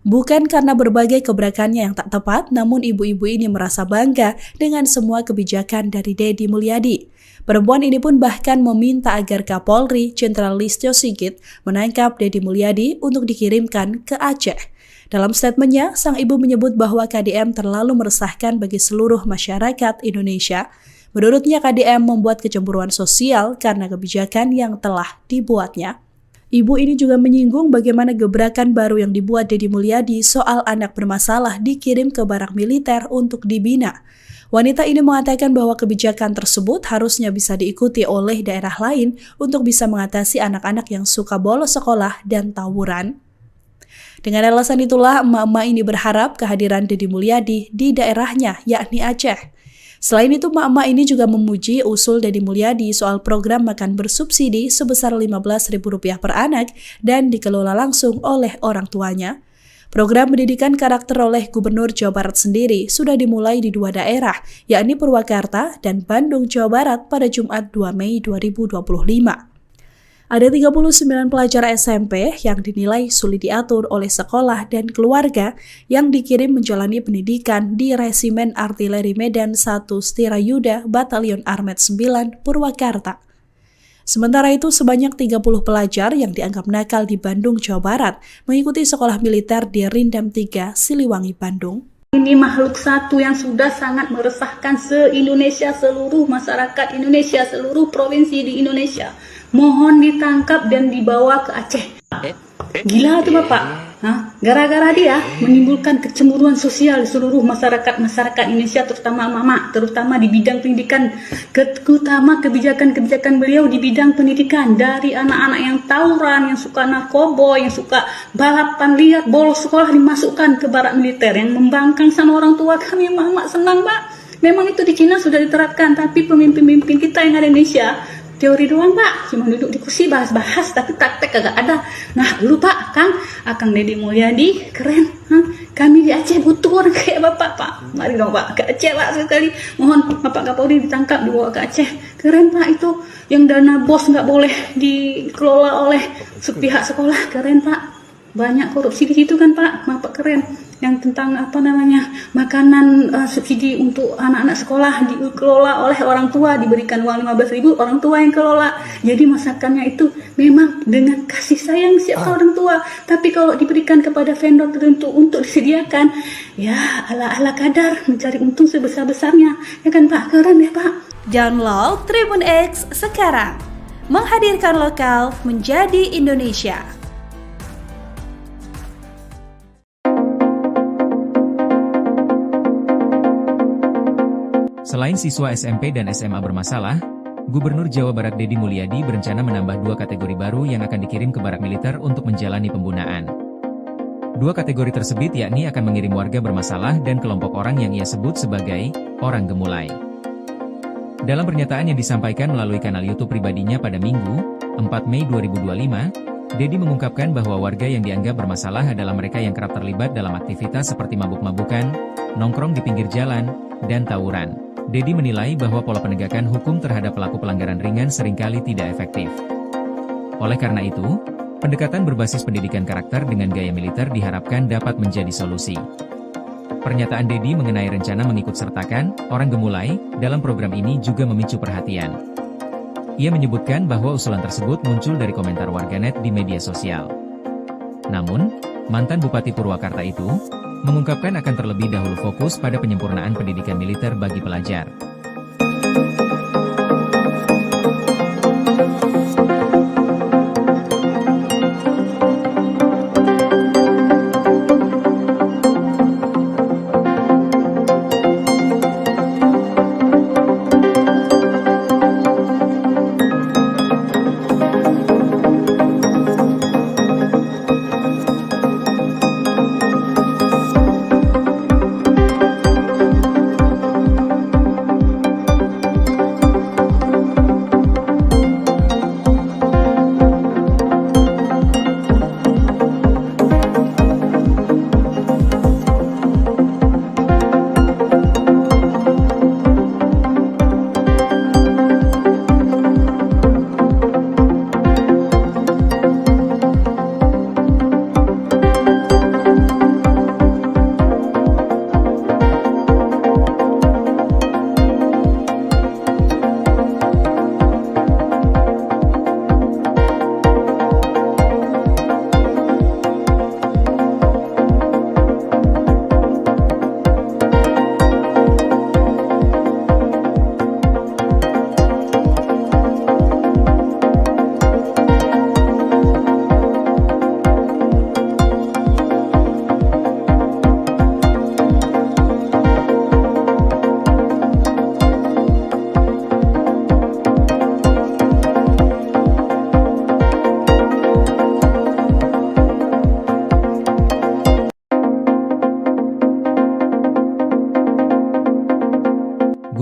Bukan karena berbagai gebrakannya yang tak tepat, namun ibu-ibu ini merasa bangga dengan semua kebijakan dari Deddy Mulyadi. Perempuan ini pun bahkan meminta agar Kapolri Jenderal Listio Sigit menangkap Deddy Mulyadi untuk dikirimkan ke Aceh. Dalam statementnya, sang ibu menyebut bahwa KDM terlalu meresahkan bagi seluruh masyarakat Indonesia. Menurutnya KDM membuat kecemburuan sosial karena kebijakan yang telah dibuatnya. Ibu ini juga menyinggung bagaimana gebrakan baru yang dibuat Deddy Mulyadi soal anak bermasalah dikirim ke barak militer untuk dibina. Wanita ini mengatakan bahwa kebijakan tersebut harusnya bisa diikuti oleh daerah lain untuk bisa mengatasi anak-anak yang suka bolos sekolah dan tawuran. Dengan alasan itulah, emak-emak ini berharap kehadiran Deddy Mulyadi di daerahnya, yakni Aceh. Selain itu, emak-emak ini juga memuji usul Deddy Mulyadi soal program makan bersubsidi sebesar Rp15.000 per anak dan dikelola langsung oleh orang tuanya. Program pendidikan karakter oleh Gubernur Jawa Barat sendiri sudah dimulai di dua daerah, yakni Purwakarta dan Bandung, Jawa Barat pada Jumat 2 Mei 2025. Ada 39 pelajar SMP yang dinilai sulit diatur oleh sekolah dan keluarga yang dikirim menjalani pendidikan di Resimen Artileri Medan 1 Stirayuda Batalion Armet 9 Purwakarta. Sementara itu, sebanyak 30 pelajar yang dianggap nakal di Bandung, Jawa Barat mengikuti sekolah militer di Rindam 3, Siliwangi, Bandung. Ini makhluk satu yang sudah sangat meresahkan se-Indonesia, seluruh masyarakat Indonesia, seluruh provinsi di Indonesia. Mohon ditangkap dan dibawa ke Aceh. Gila tuh Bapak. Gara-gara dia menimbulkan kecemburuan sosial di seluruh masyarakat Indonesia, terutama mama, terutama di bidang pendidikan, terutama kebijakan-kebijakan beliau di bidang pendidikan, dari anak-anak yang tawuran, yang suka narkoba, yang suka balapan liar, bolos sekolah dimasukkan ke barak militer, yang membangkang sama orang tua kami. Mama senang Pak. Memang itu di Cina sudah diterapkan, tapi pemimpin-pemimpin kita yang ada di Indonesia teori doang Pak, cuma duduk di kursi bahas-bahas tapi praktek kagak ada. Nah dulu Pak, Kang Deddy Mulyadi keren, Kami di Aceh butuh orang kayak Bapak, Pak. Mari dong Pak, ke Aceh Pak sekali. Mohon Bapak Kapolri ditangkap, dibawa ke Aceh. Keren Pak itu, yang dana BOS nggak boleh dikelola oleh sepihak sekolah, keren Pak. Banyak korupsi di situ kan Pak, Bapak keren. Yang tentang makanan subsidi untuk anak-anak sekolah dikelola oleh orang tua, diberikan uang 15.000, orang tua yang kelola. Jadi masakannya itu memang dengan kasih sayang siapa orang tua. Tapi kalau diberikan kepada vendor tertentu untuk disediakan, ya ala-ala kadar mencari untung sebesar-besarnya. Ya kan Pak, keren ya Pak. Download Tribun X sekarang. Menghadirkan lokal menjadi Indonesia. Selain siswa SMP dan SMA bermasalah, Gubernur Jawa Barat Deddy Mulyadi berencana menambah 2 kategori baru yang akan dikirim ke barak militer untuk menjalani pembunaan. 2 kategori tersebut yakni akan mengirim warga bermasalah dan kelompok orang yang ia sebut sebagai orang gemulai. Dalam pernyataan yang disampaikan melalui kanal YouTube pribadinya pada Minggu, 4 Mei 2025, Deddy mengungkapkan bahwa warga yang dianggap bermasalah adalah mereka yang kerap terlibat dalam aktivitas seperti mabuk-mabukan, nongkrong di pinggir jalan, dan tawuran. Deddy menilai bahwa pola penegakan hukum terhadap pelaku pelanggaran ringan seringkali tidak efektif. Oleh karena itu, pendekatan berbasis pendidikan karakter dengan gaya militer diharapkan dapat menjadi solusi. Pernyataan Deddy mengenai rencana mengikutsertakan orang gemulai dalam program ini juga memicu perhatian. Ia menyebutkan bahwa usulan tersebut muncul dari komentar warganet di media sosial. Namun, mantan Bupati Purwakarta itu mengungkapkan akan terlebih dahulu fokus pada penyempurnaan pendidikan militer bagi pelajar.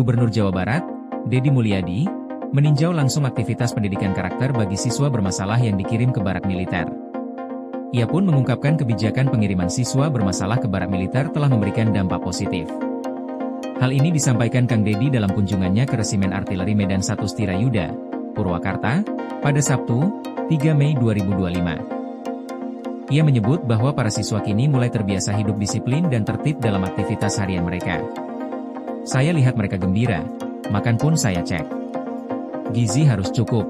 Gubernur Jawa Barat, Deddy Mulyadi, meninjau langsung aktivitas pendidikan karakter bagi siswa bermasalah yang dikirim ke barak militer. Ia pun mengungkapkan kebijakan pengiriman siswa bermasalah ke barak militer telah memberikan dampak positif. Hal ini disampaikan Kang Deddy dalam kunjungannya ke Resimen Artileri Medan 1 Stirayuda, Purwakarta, pada Sabtu, 3 Mei 2025. Ia menyebut bahwa para siswa kini mulai terbiasa hidup disiplin dan tertib dalam aktivitas harian mereka. Saya lihat mereka gembira, makan pun saya cek. Gizi harus cukup.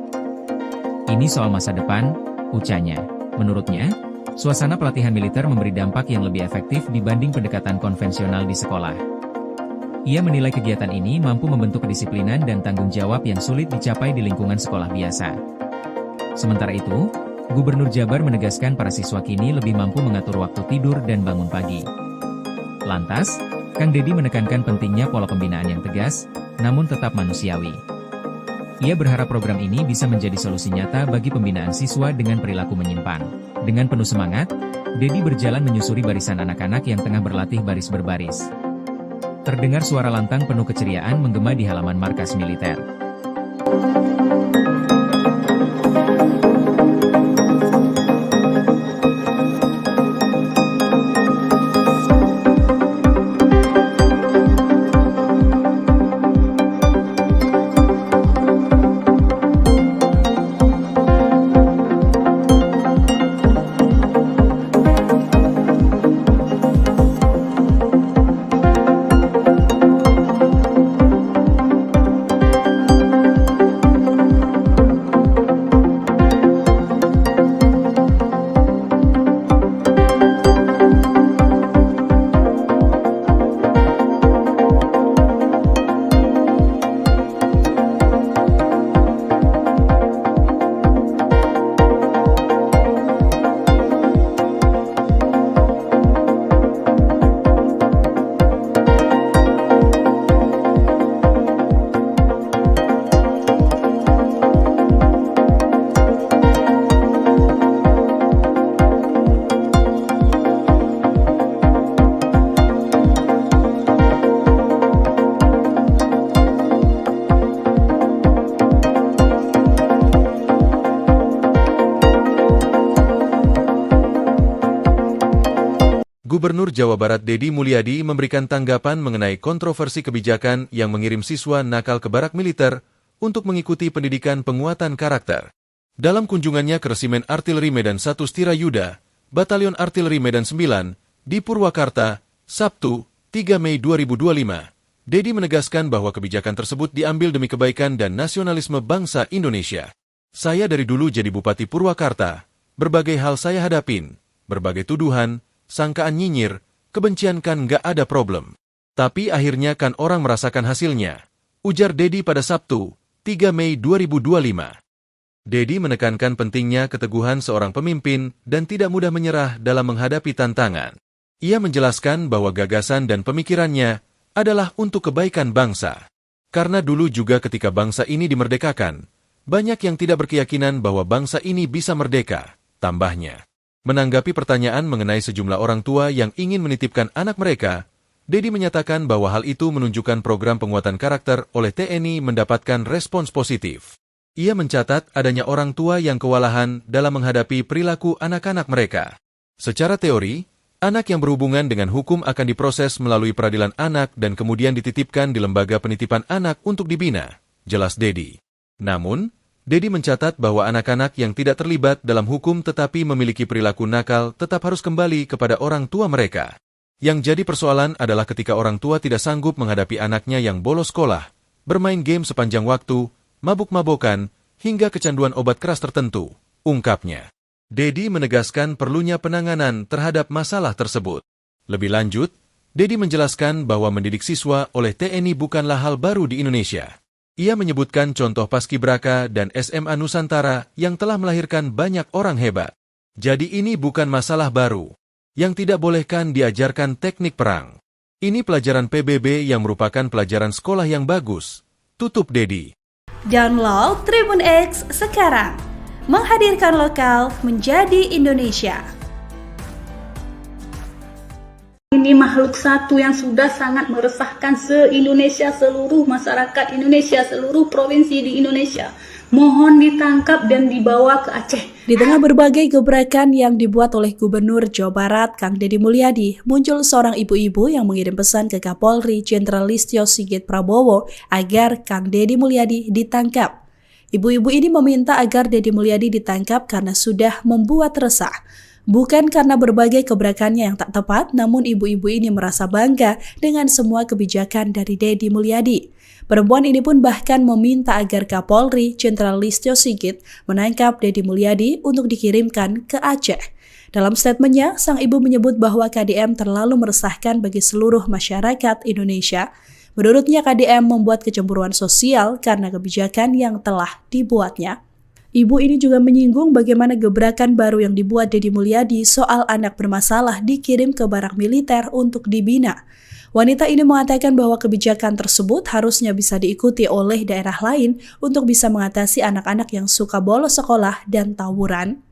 Ini soal masa depan, ucapnya. Menurutnya, suasana pelatihan militer memberi dampak yang lebih efektif dibanding pendekatan konvensional di sekolah. Ia menilai kegiatan ini mampu membentuk kedisiplinan dan tanggung jawab yang sulit dicapai di lingkungan sekolah biasa. Sementara itu, Gubernur Jabar menegaskan para siswa kini lebih mampu mengatur waktu tidur dan bangun pagi. Lantas, Kang Deddy menekankan pentingnya pola pembinaan yang tegas, namun tetap manusiawi. Ia berharap program ini bisa menjadi solusi nyata bagi pembinaan siswa dengan perilaku menyimpan. Dengan penuh semangat, Deddy berjalan menyusuri barisan anak-anak yang tengah berlatih baris berbaris. Terdengar suara lantang penuh keceriaan menggema di halaman markas militer. Gubernur Jawa Barat Deddy Mulyadi memberikan tanggapan mengenai kontroversi kebijakan yang mengirim siswa nakal ke barak militer untuk mengikuti pendidikan penguatan karakter. Dalam kunjungannya ke Resimen Artileri Medan 1 Stirayuda, Batalion Artileri Medan 9, di Purwakarta, Sabtu, 3 Mei 2025, Deddy menegaskan bahwa kebijakan tersebut diambil demi kebaikan dan nasionalisme bangsa Indonesia. Saya dari dulu jadi Bupati Purwakarta, berbagai hal saya hadapin, berbagai tuduhan, sangkaan nyinyir, kebencian kan nggak ada problem. Tapi akhirnya kan orang merasakan hasilnya, ujar Deddy pada Sabtu, 3 Mei 2025. Deddy menekankan pentingnya keteguhan seorang pemimpin dan tidak mudah menyerah dalam menghadapi tantangan. Ia menjelaskan bahwa gagasan dan pemikirannya adalah untuk kebaikan bangsa. Karena dulu juga ketika bangsa ini dimerdekakan, banyak yang tidak berkeyakinan bahwa bangsa ini bisa merdeka, tambahnya. Menanggapi pertanyaan mengenai sejumlah orang tua yang ingin menitipkan anak mereka, Deddy menyatakan bahwa hal itu menunjukkan program penguatan karakter oleh TNI mendapatkan respons positif. Ia mencatat adanya orang tua yang kewalahan dalam menghadapi perilaku anak-anak mereka. Secara teori, anak yang berhubungan dengan hukum akan diproses melalui peradilan anak dan kemudian dititipkan di lembaga penitipan anak untuk dibina, jelas Deddy. Namun, Deddy mencatat bahwa anak-anak yang tidak terlibat dalam hukum tetapi memiliki perilaku nakal tetap harus kembali kepada orang tua mereka. Yang jadi persoalan adalah ketika orang tua tidak sanggup menghadapi anaknya yang bolos sekolah, bermain game sepanjang waktu, mabuk-mabokan, hingga kecanduan obat keras tertentu, ungkapnya. Deddy menegaskan perlunya penanganan terhadap masalah tersebut. Lebih lanjut, Deddy menjelaskan bahwa mendidik siswa oleh TNI bukanlah hal baru di Indonesia. Ia menyebutkan contoh Paskibraka dan SMA Nusantara yang telah melahirkan banyak orang hebat. Jadi ini bukan masalah baru. Yang tidak bolehkan diajarkan teknik perang. Ini pelajaran PBB yang merupakan pelajaran sekolah yang bagus, tutup Deddy. Download Tribun X sekarang. Menghadirkan lokal menjadi Indonesia. Ini makhluk satu yang sudah sangat meresahkan se-Indonesia, seluruh masyarakat Indonesia, seluruh provinsi di Indonesia. Mohon ditangkap dan dibawa ke Aceh. Di tengah berbagai gebrakan yang dibuat oleh Gubernur Jawa Barat, Kang Deddy Mulyadi, muncul seorang ibu-ibu yang mengirim pesan ke Kapolri Jenderal Listio Sigit Prabowo agar Kang Deddy Mulyadi ditangkap. Ibu-ibu ini meminta agar Deddy Mulyadi ditangkap karena sudah membuat resah. Bukan karena berbagai gebrakannya yang tak tepat, namun ibu-ibu ini merasa bangga dengan semua kebijakan dari Deddy Mulyadi. Perempuan ini pun bahkan meminta agar Kapolri Jenderal Listio Sigit menangkap Deddy Mulyadi untuk dikirimkan ke Aceh. Dalam statementnya, sang ibu menyebut bahwa KDM terlalu meresahkan bagi seluruh masyarakat Indonesia. Menurutnya KDM membuat kecemburuan sosial karena kebijakan yang telah dibuatnya. Ibu ini juga menyinggung bagaimana gebrakan baru yang dibuat Deddy Mulyadi soal anak bermasalah dikirim ke barak militer untuk dibina. Wanita ini mengatakan bahwa kebijakan tersebut harusnya bisa diikuti oleh daerah lain untuk bisa mengatasi anak-anak yang suka bolos sekolah dan tawuran.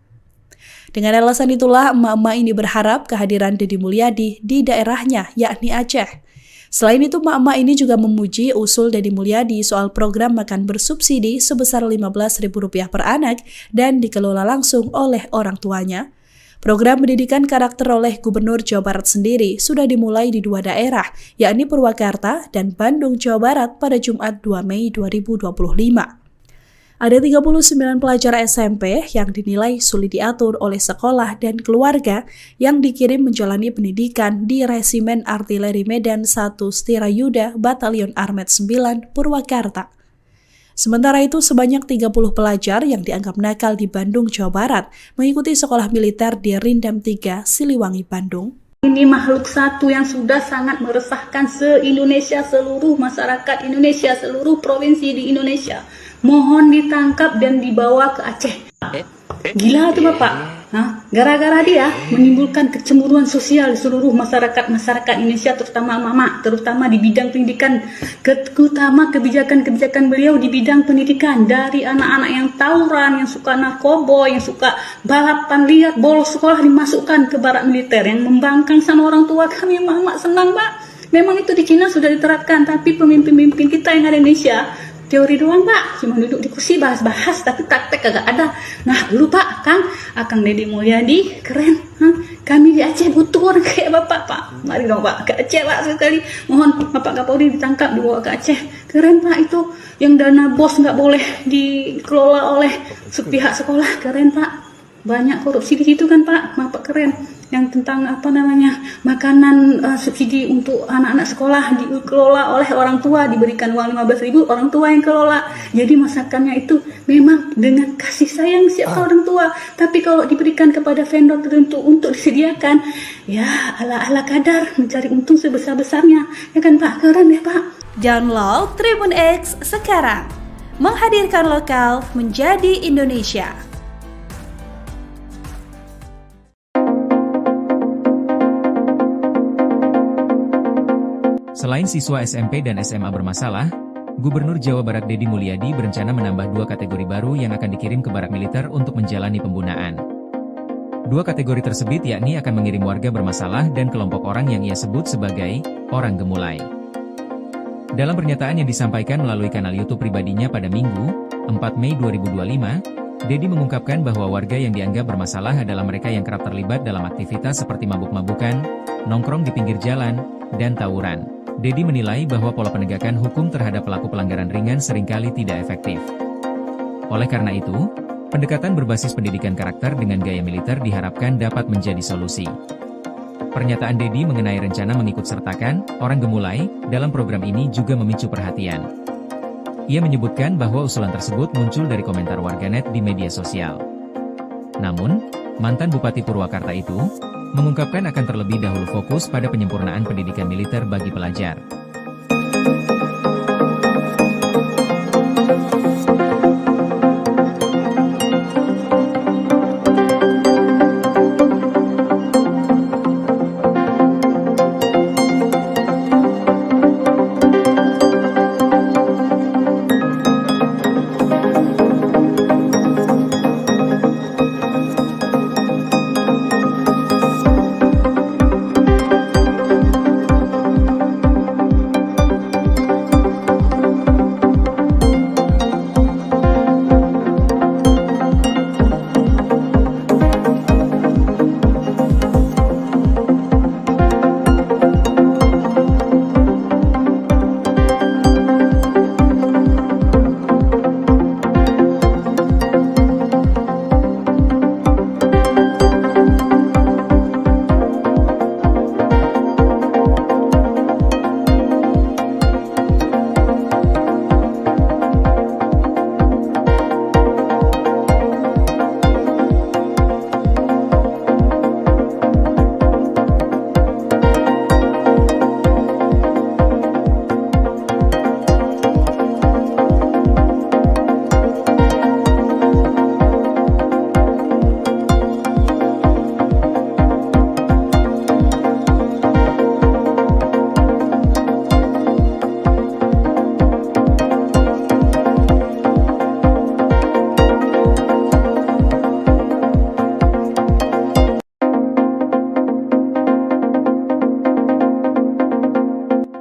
Dengan alasan itulah emak-emak ini berharap kehadiran Deddy Mulyadi di daerahnya, yakni Aceh. Selain itu, emak-emak ini juga memuji usul Deddy Mulyadi soal program makan bersubsidi sebesar Rp15.000 per anak dan dikelola langsung oleh orang tuanya. Program pendidikan karakter oleh Gubernur Jawa Barat sendiri sudah dimulai di 2 daerah, yakni Purwakarta dan Bandung, Jawa Barat pada Jumat 2 Mei 2025. Ada 39 pelajar SMP yang dinilai sulit diatur oleh sekolah dan keluarga yang dikirim menjalani pendidikan di Resimen Artileri Medan 1 Stirayuda Batalion Armet 9 Purwakarta. Sementara itu, sebanyak 30 pelajar yang dianggap nakal di Bandung, Jawa Barat mengikuti sekolah militer di Rindam 3, Siliwangi, Bandung. Ini makhluk satu yang sudah sangat meresahkan se-Indonesia, seluruh masyarakat Indonesia, seluruh provinsi di Indonesia. Mohon ditangkap dan dibawa ke Aceh. Gila tuh Bapak. Nah, gara-gara dia menimbulkan kecemburuan sosial di seluruh masyarakat Indonesia, terutama mama, terutama di bidang pendidikan, terutama kebijakan-kebijakan beliau di bidang pendidikan, dari anak-anak yang tawuran, yang suka narkoba, yang suka balapan liar, bolos sekolah dimasukkan ke barak militer, yang membangkang sama orang tua kami. Mama senang Pak. Memang itu di Cina sudah diterapkan, tapi pemimpin-pemimpin kita yang ada di Indonesia teori doang Pak, cuma duduk di kursi bahas-bahas tapi praktek kagak ada. Nah dulu Pak, Kang Deddy Mulyadi keren, Kami di Aceh butuh orang kayak Bapak, Pak. Mari dong Pak, ke Aceh Pak sekali. Mohon Bapak Kapolri ditangkap, dibawa ke Aceh. Keren Pak itu. Yang dana BOS nggak boleh dikelola oleh pihak sekolah. Keren Pak. Banyak korupsi di situ kan Pak. Bapak keren. Yang tentang makanan subsidi untuk anak-anak sekolah dikelola oleh orang tua, diberikan uang 15.000, orang tua yang kelola. Jadi masakannya itu memang dengan kasih sayang siapa orang tua. Tapi kalau diberikan kepada vendor tertentu untuk disediakan, ya ala-ala kadar mencari untung sebesar-besarnya. Ya kan Pak, keren ya Pak. Download Tribun X sekarang. Menghadirkan lokal menjadi Indonesia. Selain siswa SMP dan SMA bermasalah, Gubernur Jawa Barat Deddy Mulyadi berencana menambah 2 kategori baru yang akan dikirim ke barak militer untuk menjalani pembunaan. 2 kategori tersebut yakni akan mengirim warga bermasalah dan kelompok orang yang ia sebut sebagai orang gemulai. Dalam pernyataan yang disampaikan melalui kanal YouTube pribadinya pada Minggu, 4 Mei 2025, Deddy mengungkapkan bahwa warga yang dianggap bermasalah adalah mereka yang kerap terlibat dalam aktivitas seperti mabuk-mabukan, nongkrong di pinggir jalan, dan tawuran. Deddy menilai bahwa pola penegakan hukum terhadap pelaku pelanggaran ringan seringkali tidak efektif. Oleh karena itu, pendekatan berbasis pendidikan karakter dengan gaya militer diharapkan dapat menjadi solusi. Pernyataan Deddy mengenai rencana mengikutsertakan orang gemulai dalam program ini juga memicu perhatian. Ia menyebutkan bahwa usulan tersebut muncul dari komentar warganet di media sosial. Namun, mantan Bupati Purwakarta itu mengungkapkan akan terlebih dahulu fokus pada penyempurnaan pendidikan militer bagi pelajar.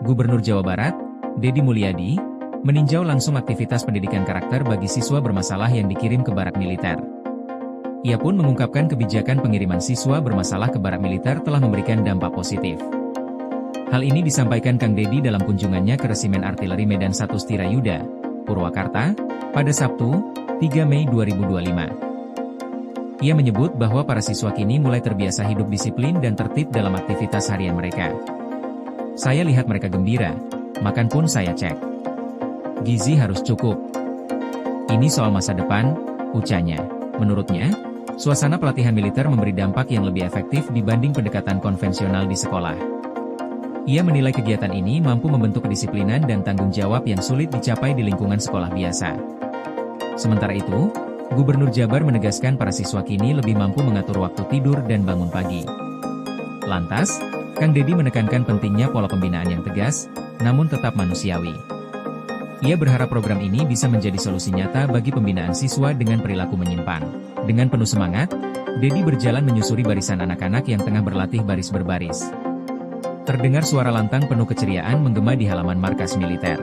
Gubernur Jawa Barat, Deddy Mulyadi, meninjau langsung aktivitas pendidikan karakter bagi siswa bermasalah yang dikirim ke barak militer. Ia pun mengungkapkan kebijakan pengiriman siswa bermasalah ke barak militer telah memberikan dampak positif. Hal ini disampaikan Kang Deddy dalam kunjungannya ke Resimen Artileri Medan 1 Stirayuda, Purwakarta, pada Sabtu, 3 Mei 2025. Ia menyebut bahwa para siswa kini mulai terbiasa hidup disiplin dan tertib dalam aktivitas harian mereka. Saya lihat mereka gembira, makan pun saya cek. Gizi harus cukup. Ini soal masa depan, ucapnya. Menurutnya, suasana pelatihan militer memberi dampak yang lebih efektif dibanding pendekatan konvensional di sekolah. Ia menilai kegiatan ini mampu membentuk kedisiplinan dan tanggung jawab yang sulit dicapai di lingkungan sekolah biasa. Sementara itu, Gubernur Jabar menegaskan para siswa kini lebih mampu mengatur waktu tidur dan bangun pagi. Lantas, Kang Deddy menekankan pentingnya pola pembinaan yang tegas, namun tetap manusiawi. Ia berharap program ini bisa menjadi solusi nyata bagi pembinaan siswa dengan perilaku menyimpang. Dengan penuh semangat, Deddy berjalan menyusuri barisan anak-anak yang tengah berlatih baris berbaris. Terdengar suara lantang penuh keceriaan menggema di halaman markas militer.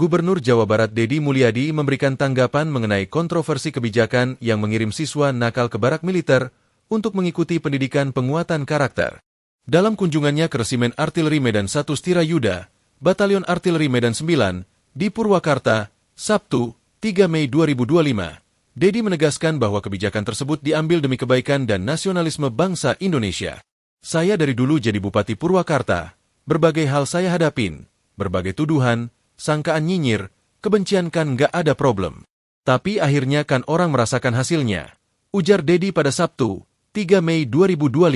Gubernur Jawa Barat Deddy Mulyadi memberikan tanggapan mengenai kontroversi kebijakan yang mengirim siswa nakal ke barak militer untuk mengikuti pendidikan penguatan karakter. Dalam kunjungannya ke Resimen Artileri Medan 1 Stirayuda, Batalion Artileri Medan 9, di Purwakarta, Sabtu, 3 Mei 2025, Deddy menegaskan bahwa kebijakan tersebut diambil demi kebaikan dan nasionalisme bangsa Indonesia. Saya dari dulu jadi Bupati Purwakarta, berbagai hal saya hadapin, berbagai tuduhan, sangkaan nyinyir, kebencian kan nggak ada problem. Tapi akhirnya kan orang merasakan hasilnya, ujar Deddy pada Sabtu, 3 Mei 2025.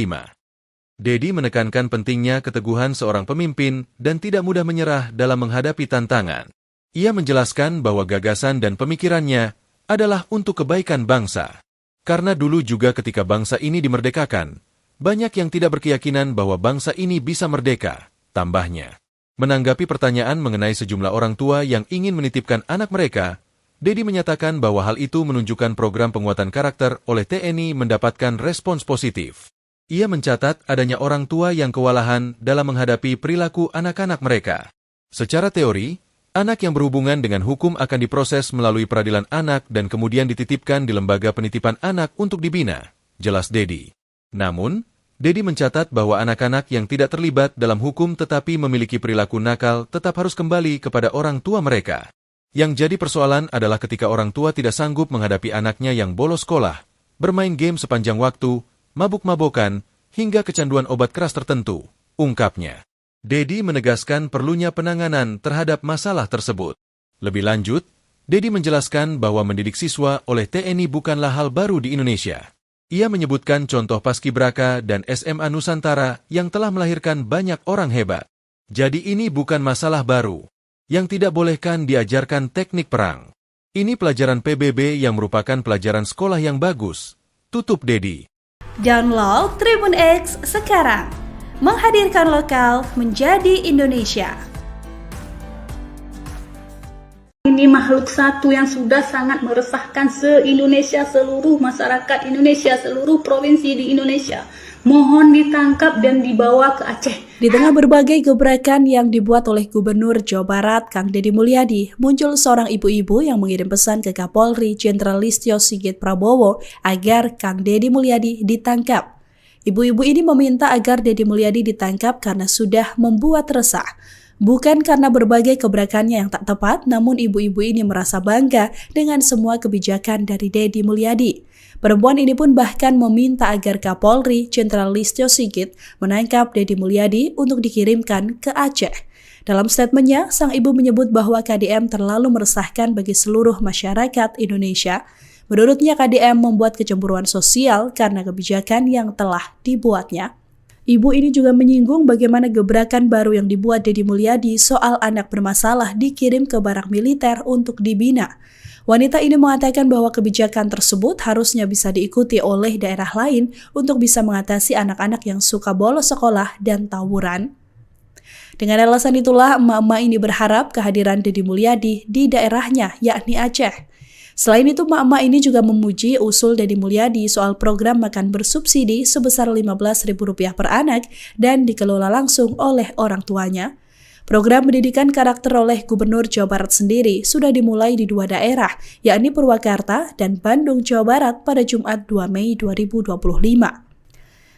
Deddy menekankan pentingnya keteguhan seorang pemimpin dan tidak mudah menyerah dalam menghadapi tantangan. Ia menjelaskan bahwa gagasan dan pemikirannya adalah untuk kebaikan bangsa. Karena dulu juga ketika bangsa ini dimerdekakan, banyak yang tidak berkeyakinan bahwa bangsa ini bisa merdeka, tambahnya. Menanggapi pertanyaan mengenai sejumlah orang tua yang ingin menitipkan anak mereka, Deddy menyatakan bahwa hal itu menunjukkan program penguatan karakter oleh TNI mendapatkan respons positif. Ia mencatat adanya orang tua yang kewalahan dalam menghadapi perilaku anak-anak mereka. Secara teori, anak yang berhubungan dengan hukum akan diproses melalui peradilan anak dan kemudian dititipkan di lembaga penitipan anak untuk dibina, jelas Deddy. Namun, Deddy mencatat bahwa anak-anak yang tidak terlibat dalam hukum tetapi memiliki perilaku nakal tetap harus kembali kepada orang tua mereka. Yang jadi persoalan adalah ketika orang tua tidak sanggup menghadapi anaknya yang bolos sekolah, bermain game sepanjang waktu, mabuk-mabokan, hingga kecanduan obat keras tertentu, ungkapnya. Deddy menegaskan perlunya penanganan terhadap masalah tersebut. Lebih lanjut, Deddy menjelaskan bahwa mendidik siswa oleh TNI bukanlah hal baru di Indonesia. Ia menyebutkan contoh Paskibraka dan SMA Nusantara yang telah melahirkan banyak orang hebat. Jadi ini bukan masalah baru. Yang tidak bolehkan diajarkan teknik perang. Ini pelajaran PBB yang merupakan pelajaran sekolah yang bagus. Tutup Deddy. Download Tribun X sekarang. Menghadirkan lokal menjadi Indonesia. Ini makhluk satu yang sudah sangat meresahkan se-Indonesia, seluruh masyarakat Indonesia, seluruh provinsi di Indonesia. Mohon ditangkap dan dibawa ke Aceh. Di tengah berbagai gebrakan yang dibuat oleh Gubernur Jawa Barat, Kang Deddy Mulyadi, muncul seorang ibu-ibu yang mengirim pesan ke Kapolri Jenderal Listio Sigit Prabowo agar Kang Deddy Mulyadi ditangkap. Ibu-ibu ini meminta agar Deddy Mulyadi ditangkap karena sudah membuat resah. Bukan karena berbagai gebrakannya yang tak tepat, namun ibu-ibu ini merasa bangga dengan semua kebijakan dari Deddy Mulyadi. Perempuan ini pun bahkan meminta agar Kapolri Jenderal Listio Sigit menangkap Deddy Mulyadi untuk dikirimkan ke Aceh. Dalam statementnya, sang ibu menyebut bahwa KDM terlalu meresahkan bagi seluruh masyarakat Indonesia. Menurutnya, KDM membuat kecemburuan sosial karena kebijakan yang telah dibuatnya. Ibu ini juga menyinggung bagaimana gebrakan baru yang dibuat Deddy Mulyadi soal anak bermasalah dikirim ke barak militer untuk dibina. Wanita ini mengatakan bahwa kebijakan tersebut harusnya bisa diikuti oleh daerah lain untuk bisa mengatasi anak-anak yang suka bolos sekolah dan tawuran. Dengan alasan itulah, emak-emak ini berharap kehadiran Deddy Mulyadi di daerahnya, yakni Aceh. Selain itu, emak-emak ini juga memuji usul Deddy Mulyadi soal program makan bersubsidi sebesar Rp15.000 per anak dan dikelola langsung oleh orang tuanya. Program pendidikan karakter oleh Gubernur Jawa Barat sendiri sudah dimulai di 2 daerah, yakni Purwakarta dan Bandung, Jawa Barat pada Jumat 2 Mei 2025.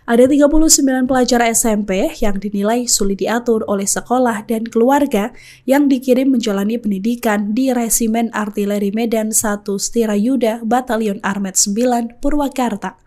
Ada 39 pelajar SMP yang dinilai sulit diatur oleh sekolah dan keluarga yang dikirim menjalani pendidikan di Resimen Artileri Medan 1 Stirayuda Batalion Armet 9 Purwakarta.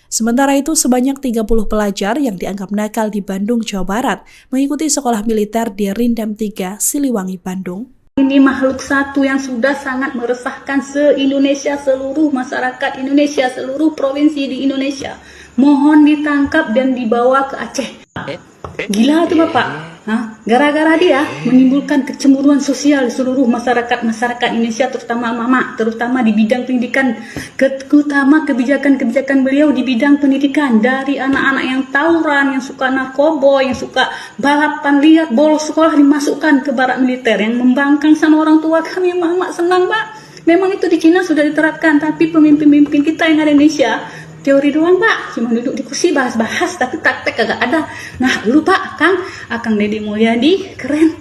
Sementara itu, sebanyak 30 pelajar yang dianggap nakal di Bandung, Jawa Barat mengikuti sekolah militer di Rindam 3, Siliwangi, Bandung. Ini makhluk satu yang sudah sangat meresahkan se-Indonesia, seluruh masyarakat Indonesia, seluruh provinsi di Indonesia. Mohon ditangkap dan dibawa ke Aceh. Gila tuh Bapak. Gara-gara dia menimbulkan kecemburuan sosial di seluruh masyarakat Indonesia, terutama mama, terutama di bidang pendidikan, terutama kebijakan-kebijakan beliau di bidang pendidikan, dari anak-anak yang tawuran, yang suka narkoba, yang suka balapan liar, bolos sekolah dimasukkan ke barak militer, yang membangkang sama orang tua kami. Mama senang Pak. Memang itu di Cina sudah diterapkan, tapi pemimpin-pemimpin kita yang ada di Indonesia teori doang Pak, cuma duduk di kursi bahas-bahas tapi praktek kagak ada. Nah dulu Pak, Akang Deddy Mulyadi keren.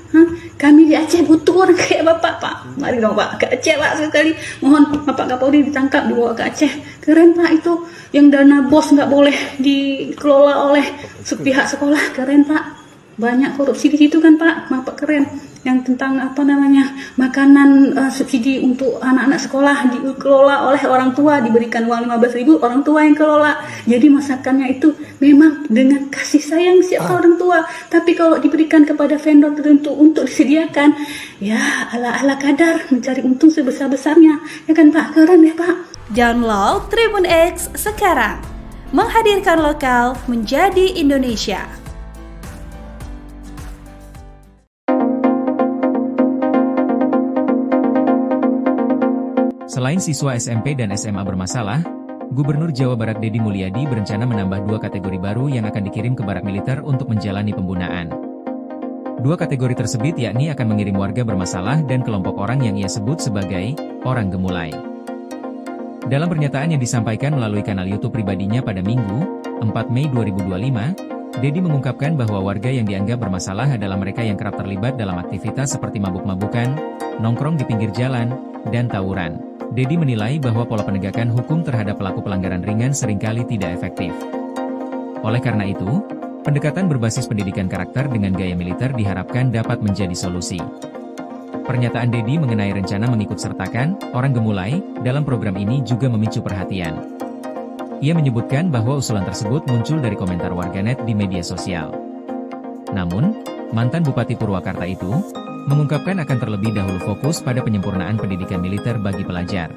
Kami di Aceh butuh orang kayak Bapak Pak. Mari dong Pak, ke Aceh Pak sekali. Mohon Bapak Kapolri ditangkap, dibawa ke Aceh. Keren Pak itu, yang dana BOS nggak boleh dikelola oleh pihak sekolah, keren Pak. Banyak korupsi di situ kan Pak, Bapak keren. Yang tentang makanan subsidi untuk anak-anak sekolah dikelola oleh orang tua, diberikan uang 15.000, orang tua yang kelola. Jadi masakannya itu memang dengan kasih sayang siapa orang tua. Tapi kalau diberikan kepada vendor tertentu untuk disediakan, ya ala-ala kadar mencari untung sebesar-besarnya. Ya kan Pak, keren ya Pak. Download Tribun X sekarang. Menghadirkan lokal menjadi Indonesia. Selain siswa SMP dan SMA bermasalah, Gubernur Jawa Barat Deddy Mulyadi berencana menambah 2 kategori baru yang akan dikirim ke barak militer untuk menjalani pembunaan. 2 kategori tersebut yakni akan mengirim warga bermasalah dan kelompok orang yang ia sebut sebagai orang gemulai. Dalam pernyataan yang disampaikan melalui kanal YouTube pribadinya pada Minggu, 4 Mei 2025, Deddy mengungkapkan bahwa warga yang dianggap bermasalah adalah mereka yang kerap terlibat dalam aktivitas seperti mabuk-mabukan, nongkrong di pinggir jalan, dan tawuran. Deddy menilai bahwa pola penegakan hukum terhadap pelaku pelanggaran ringan seringkali tidak efektif. Oleh karena itu, pendekatan berbasis pendidikan karakter dengan gaya militer diharapkan dapat menjadi solusi. Pernyataan Deddy mengenai rencana mengikutsertakan orang gemulai dalam program ini juga memicu perhatian. Ia menyebutkan bahwa usulan tersebut muncul dari komentar warganet di media sosial. Namun, mantan Bupati Purwakarta itu mengungkapkan akan terlebih dahulu fokus pada penyempurnaan pendidikan militer bagi pelajar.